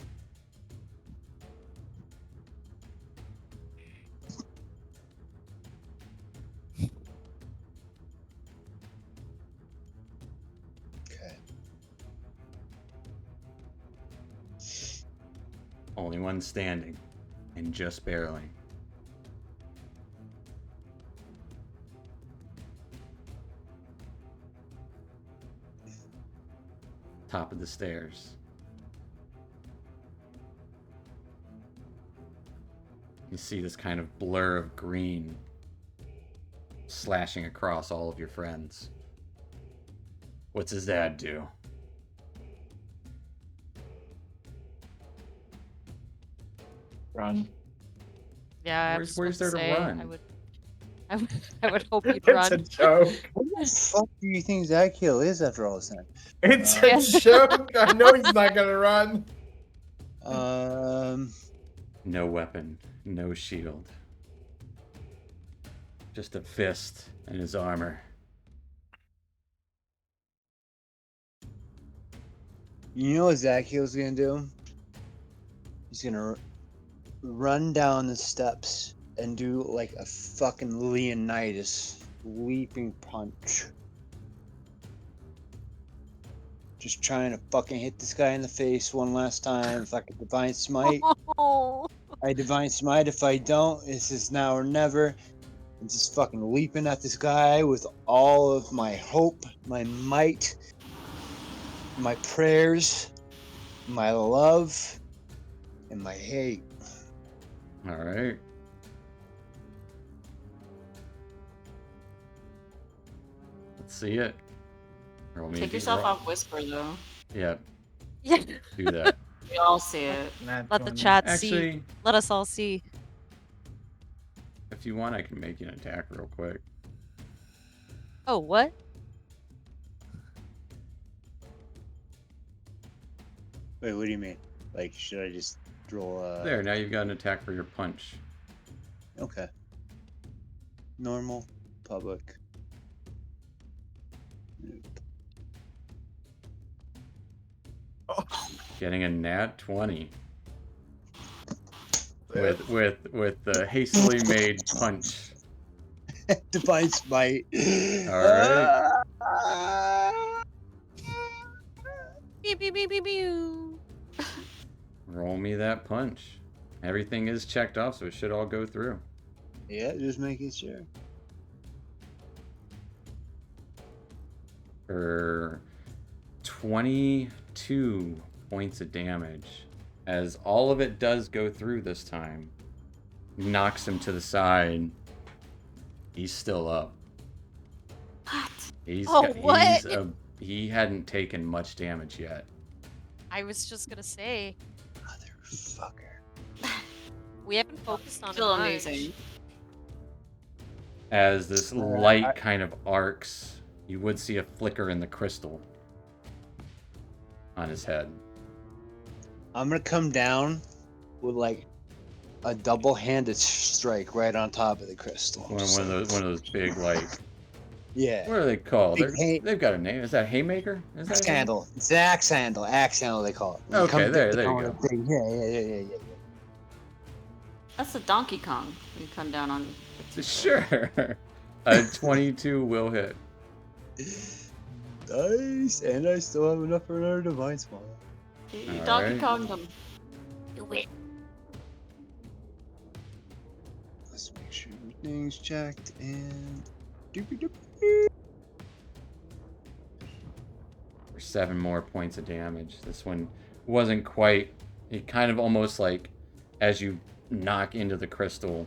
Okay. Only one standing. And just barely. Top of the stairs. You see this kind of blur of green slashing across all of your friends. What's his dad do? Run. Yeah, I Where's was there to supposed to say, run? I would hope you'd It's a run. joke. What the fuck do you think Zakiel is after all this time? It's Uh, a joke. I know he's not gonna run. No weapon, no shield. Just a fist and his armor. You know what Zakiel's gonna do? He's gonna run down the steps and do like a fucking Leonidas leaping punch. Just trying to fucking hit this guy in the face one last time. If I could divine smite, Oh, I divine smite. If I don't, this is now or never. I'm just fucking leaping at this guy with all of my hope, my might, my prayers, my love, and my hate. All right. Let's see it. Roll me a Take d- yourself roll- off whisper though. Yeah, yeah. do that. We all see it. Not Let the 20. chat see. Actually, Let us all see. if you want, I can make you an attack real quick. Oh, what? Wait, what do you mean? Like, should I just roll a... There, now you've got an attack for your punch. Okay. Normal, public. Getting a nat 20 with the hastily made punch. Divine smite. Alright. Pew, pew, pew, pew, pew. Roll me that punch. Everything is checked off, so it should all go through. Yeah, just making sure. For 22 points of damage. As all of it does go through this time. Knocks him to the side. He's still up. What? He hadn't taken much damage yet. I was just gonna say, Motherfucker. we haven't focused on Still him much. amazing. As this light kind of arcs, you would see a flicker in the crystal on his head. I'm gonna come down with like a double-handed strike right on top of the crystal. One of those big, like, Yeah. what are they called? Big They've got a name. Is that Haymaker? Is that Axe handle. It's an axe handle. Axe handle they call it. When you Okay, come there you down go. with a big- Yeah. That's a Donkey Kong. You come down on. Sure. A 22 will hit. Nice, and I still have enough for another divine smite. You All Donkey right. Kong them. Do it. Let's make sure everything's checked and. For 7 more points of damage. This one wasn't quite. It kind of almost like, as you knock into the crystal,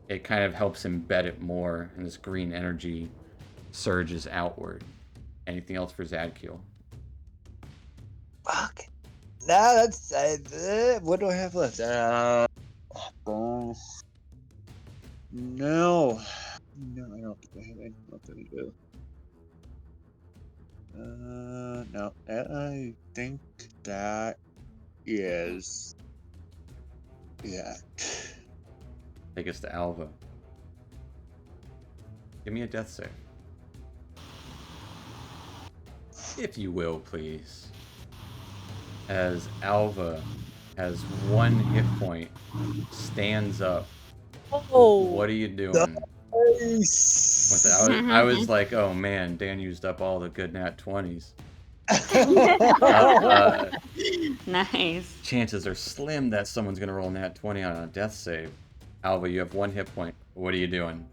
it kind of helps embed it more, and this green energy surges outward. Anything else for Zadkiel? Fuck. Nah, that's. What do I have left? No. No, I don't think I have anything left to do. No. I think that is. Yeah. Take us to Alva. Give me a death save. if you will, please. As Alva has 1 hit point, stands up. Oh. What are you doing? Nice. I was like, oh man, Dan used up all the good nat 20s. Nice. Chances are slim that someone's gonna roll nat 20 on a death save. Alva, you have 1 hit point. What are you doing?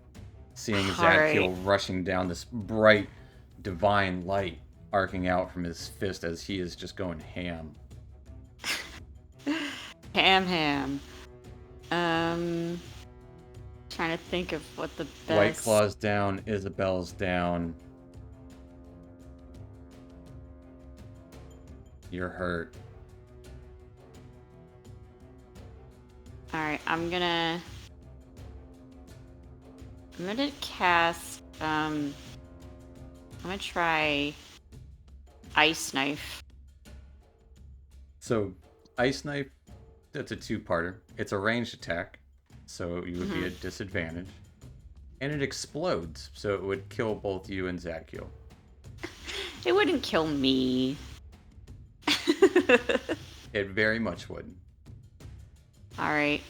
Seeing Zadkiel rushing down this bright, divine light arcing out from his fist as he is just going ham. Ham. Trying to think of what the best. White Claw's down, Isabel's down. You're hurt. Alright, I'm gonna cast, I'm gonna try Ice Knife. So, Ice Knife, that's a 2-parter. It's a ranged attack, so you would be at disadvantage. And it explodes, so it would kill both you and Zadkiel. It wouldn't kill me. It very much would. Alright,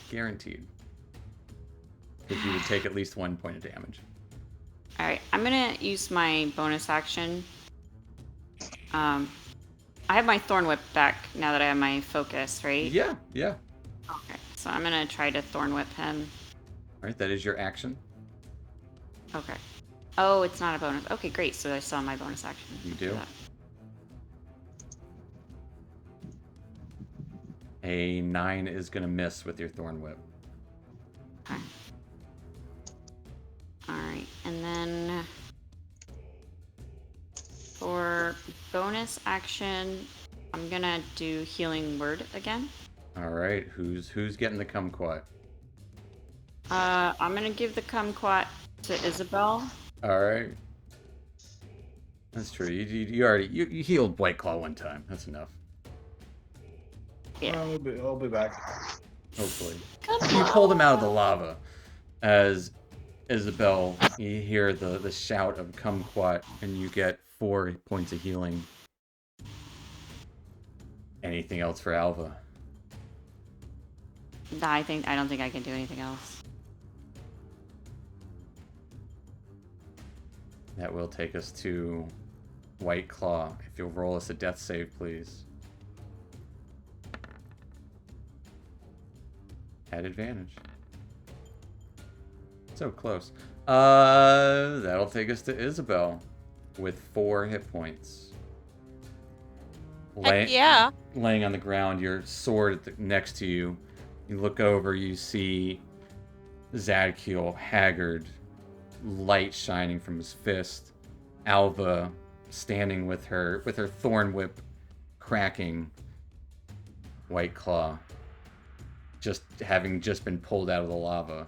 Guaranteed. Because you would take at least 1 point of damage. alright, I'm gonna use my bonus action. I have my Thorn Whip back now that I have my focus, right? Yeah. Okay, so I'm gonna try to Thorn Whip him. Alright, that is your action. Okay. Oh, it's not a bonus. Okay, great, so I saw my bonus action. You do? For that. A 9 is going to miss with your Thorn Whip. Okay. Alright, and then for bonus action, I'm gonna do Healing Word again. Alright, who's getting the kumquat? I'm gonna give the kumquat to Isabel. Alright. That's true. You already you healed White Claw 1 time. That's enough. Yeah. I'll be back. Hopefully. Come You on. pulled him out of the lava. As Isabel, you hear the shout of kumquat, and you get 4 points of healing. Anything else for Alva? Nah, I don't think I can do anything else. That will take us to White Claw. If you'll roll us a death save, please. At advantage. So close. That'll take us to Isabel with 4 hit points. Heck yeah. Laying on the ground, your sword next to you. You look over, you see Zadkiel, haggard, light shining from his fist. Alva standing with her thorn whip cracking. White Claw having just been pulled out of the lava.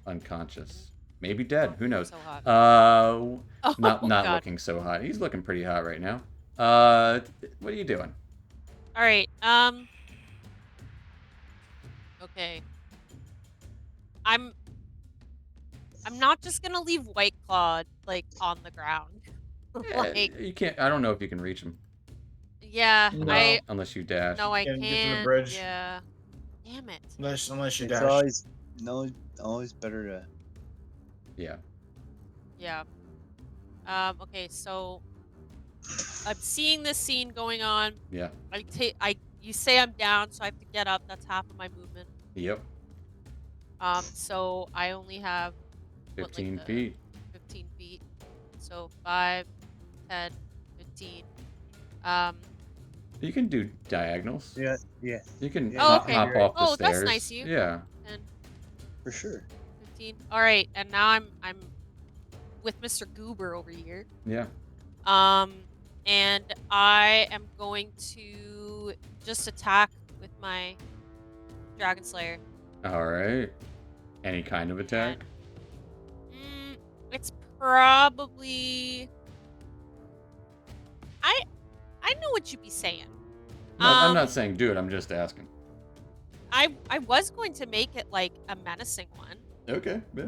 Unconscious. Maybe dead. Who knows? So hot. Not God. looking so hot. He's looking pretty hot right now. What are you doing? All right. Okay. I'm not just gonna leave White Claw like on the ground. Like, You can't. I don't know if you can reach him yeah, No. unless you dash. no, I Get to the can't. bridge. Yeah. Damn it. Unless you It's dash. always better to. Yeah. Yeah. Okay, so I'm seeing this scene going on. Yeah. You say I'm down, so I have to get up. That's half of my movement. Yep. So I only have 15 the feet. 15 feet. So 5, 10, 15. You can do diagonals. Yeah, You can Yeah, Oh, hop, okay. hop off the Oh, stairs. that's nice of you. Yeah. 10, for sure. 15. All right, and now I'm with Mr. Goober over here. Yeah. And I am going to just attack with my Dragon Slayer. All right. Any kind of attack? It's probably. I know what you'd be saying. I'm not saying do it. I'm just asking. I was going to make it like a menacing one, Okay. Yeah.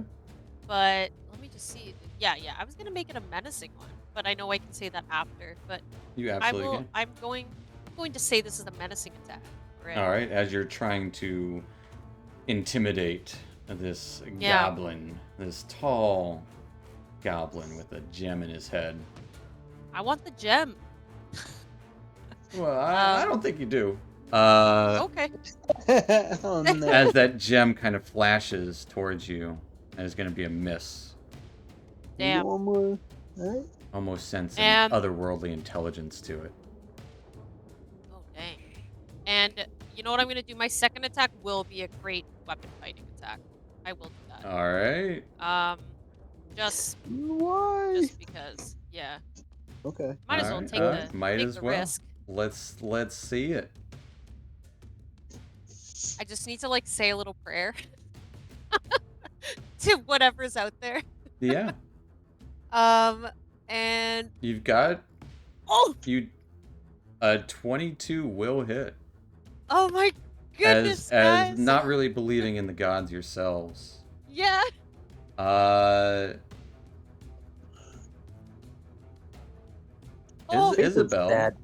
but let me just see. Yeah, I was gonna make it a menacing one. but I know I can say that after. But You I absolutely will. can. I'm going to say this is a menacing attack. Right. All right, as you're trying to intimidate this Yeah. goblin, this tall goblin with a gem in his head. I want the gem. Well, I don't think you do. Okay. Oh no. As that gem kind of flashes towards you, and is going to be a miss. Damn. One more. Alright. Almost sense an And- otherworldly intelligence to it. Oh dang. And you know what I'm gonna do? My second attack will be a great weapon fighting attack. I will do that. All right. Just Why? because. Yeah. Okay. Might as All well right, take all the right, might take as the well. risk. Let's see it. I just need to like say a little prayer to whatever's out there. Yeah, And you've got oh a 22 will hit. oh my goodness, as guys. not really believing in the gods yourselves. Yeah. Oh. Isabel, Bad.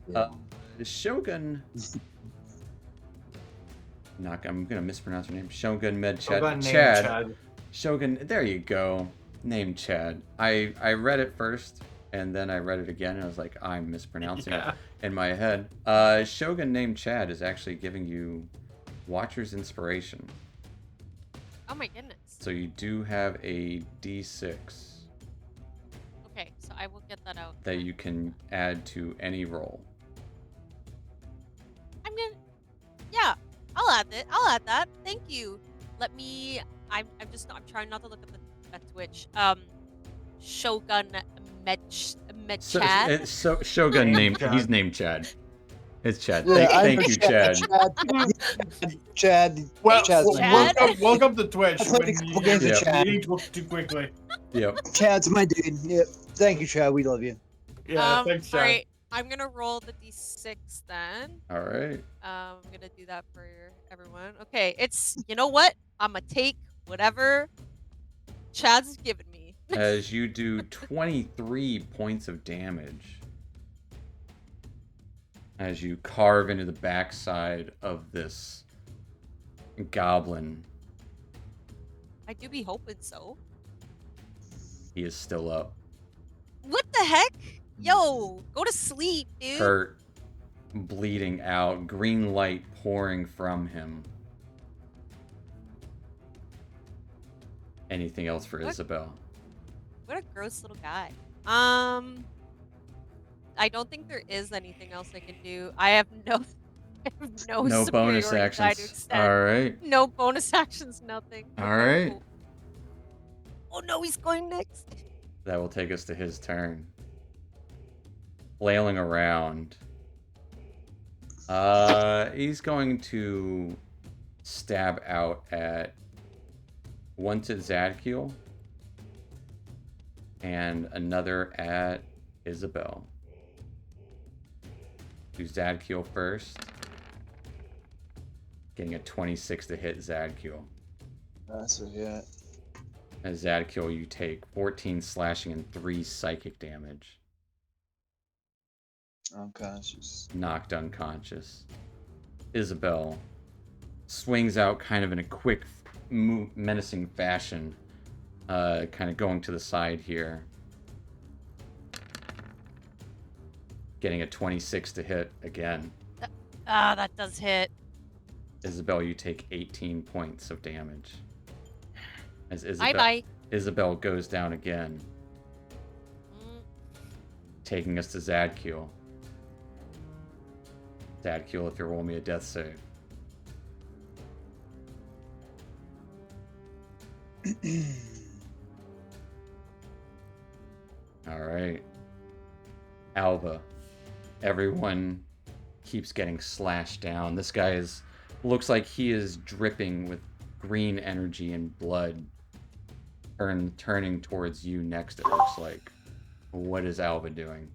Shogun. I'm gonna mispronounce her name. Shogun Med Shogun named Chad. Chad. Shogun. There you go. Named Chad. I read it first, and then I read it again, and I was like, I'm mispronouncing it in my head. Shogun named Chad is actually giving you Watcher's Inspiration. Oh my goodness. So you do have a D6 Okay, so I will get that out. that you can add to any roll. I'm gonna. Yeah, I'll add it. I'll add that. Thank you. Let me. I'm trying not to look at Twitch. Shogun Chad. Shogun named. Chad. He's named Chad. It's Chad. Yeah, Thank you, Chad. Chad. Well, Chad's my Chad? dude. welcome to Twitch. I played When a couple you games with Chad. eat too quickly. Yep. Chad's my dude. Yep. Thank you, Chad. We love you. Yeah, thanks, Chad. Alright, I'm gonna roll the d6 then. All right. I'm gonna do that for everyone. Okay, it's, you know what? I'm gonna take whatever Chad's given me. As you do 23 points of damage. As you carve into the backside of this goblin. I do be hoping so. He is still up. What the heck? Yo, go to sleep, dude. Hurt. Bleeding out. Green light pouring from him. Anything else for What? Isabel? What a gross little guy. I don't think there is anything else I can do. I have no No bonus superiority die to actions. extend. All right. No bonus actions, nothing. All Okay, right. cool. Oh no, he's going next. That will take us to his turn. Flailing around. He's going to stab out at one to Zadkiel and another at Isabel. Do Zadkiel first. Getting a 26 to hit Zadkiel. That's what, yeah. As Zadkiel, you take 14 slashing and 3 psychic damage. Unconscious. Knocked unconscious. Isabel swings out kind of in a quick, menacing fashion, kind of going to the side here. Getting a 26 to hit again. Ah, that does hit. Isabel, you take 18 points of damage. As Bye-bye. Isabel goes down again, Mm, taking us to Zadkiel. Zadkiel, if you roll me a death save. All right. Alva. Everyone keeps getting slashed down. This guy looks like he is dripping with green energy and blood. Turning towards you next, it looks like. What is Alva doing?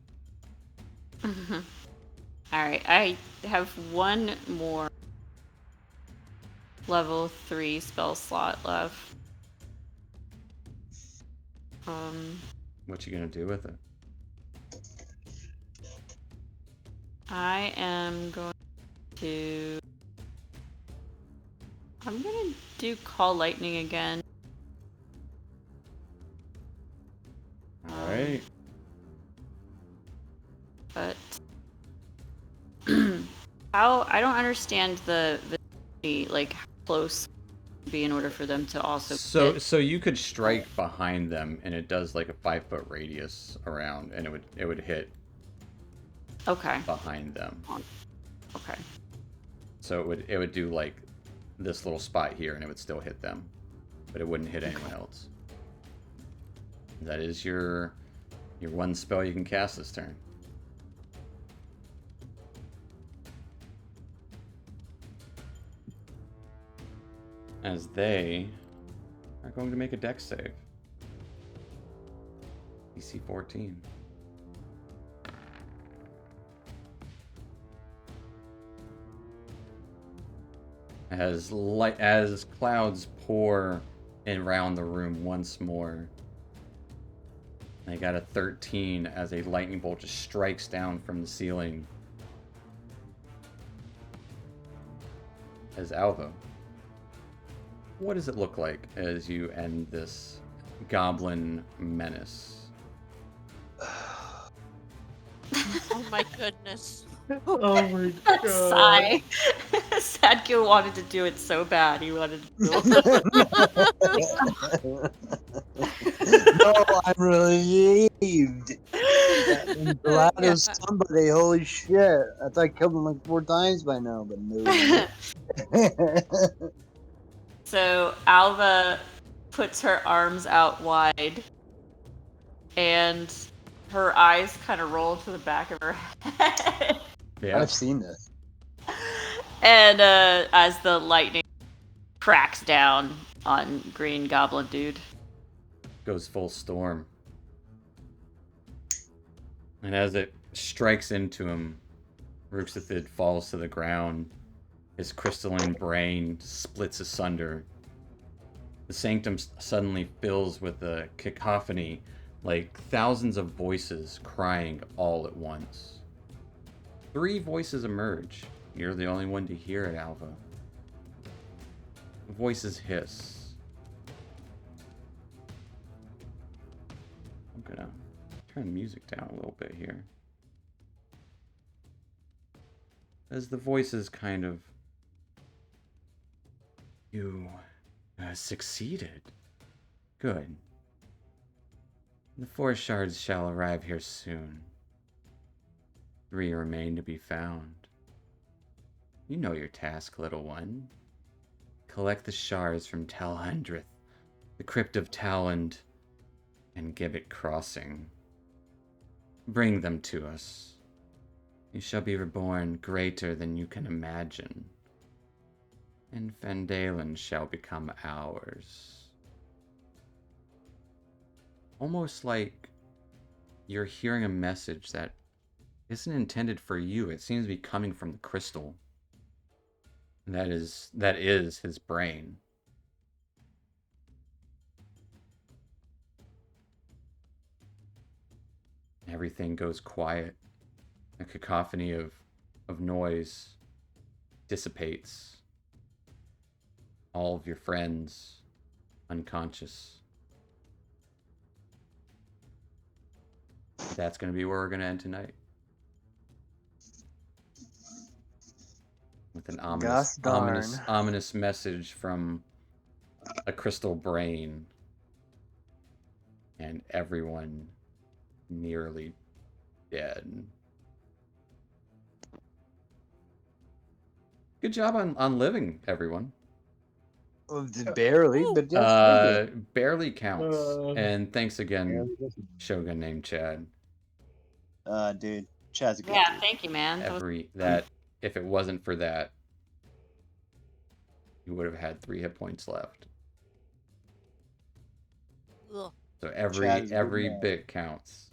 Alright, I have one more level 3 spell slot left. What you gonna do with it? I am going to. I'm gonna do Call Lightning again. All right. But how I don't understand the like how close to be in order for them to also hit. So you could strike behind them, and it does like a 5-foot radius around, and it would hit Okay. behind them. Okay. So it would do like this little spot here, and it would still hit them, but it wouldn't hit anyone else. That is your one spell you can cast this turn. As they are going to make a dex save. DC 14. As clouds pour in around the room once more, they got a 13 as a lightning bolt just strikes down from the ceiling. As Alva, what does it look like as you end this goblin menace? Oh my goodness. Oh my That god. sigh. Sadko wanted to do it so bad. He wanted to do it. No, I'm relieved. I'm glad it was Yeah. somebody. Holy shit. I thought I killed him like 4 times by now, but no. So Alva puts her arms out wide, and her eyes kind of roll to the back of her head. Yeah, I've seen this. And as the lightning cracks down on Green Goblin Dude. goes full storm. And as it strikes into him, Ruxithid falls to the ground. His crystalline brain splits asunder. The sanctum suddenly fills with a cacophony, like thousands of voices crying all at once. 3 voices emerge. You're the only one to hear it, Alva. The voices hiss. I'm gonna turn the music down a little bit here. As the voices kind of... You succeeded. Good. The 4 shards shall arrive here soon. 3 remain to be found. You know your task, little one. Collect the shards from Talhundrith, the crypt of Talland, and Gibbet Crossing. Bring them to us. You shall be reborn greater than you can imagine, and Phandelver shall become ours. Almost like you're hearing a message that isn't intended for you. It seems to be coming from the crystal. That is his brain. Everything goes quiet. A cacophony of noise dissipates. All of your friends unconscious. That's going to be where we're going to end tonight. With an Gosh darn. ominous message from a crystal brain, and everyone nearly dead. Good job on living, everyone. Barely, but that's Barely counts. And thanks again, Shogun named Chad. dude, Chad's a good Yeah, dude. thank you, man. If it wasn't for that, you would have had 3 hit points left. Ugh. So Chad is a good every man. bit counts.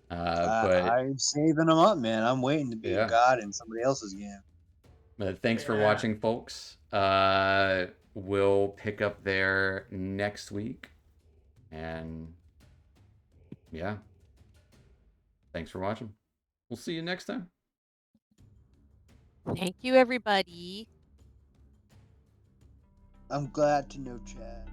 But I'm saving them up, man. I'm waiting to be Yeah. a god in somebody else's game. thanks for Yeah. watching, folks. We'll pick up there next week. And yeah. Thanks for watching. We'll see you next time. Thank you, everybody. I'm glad to know Chad.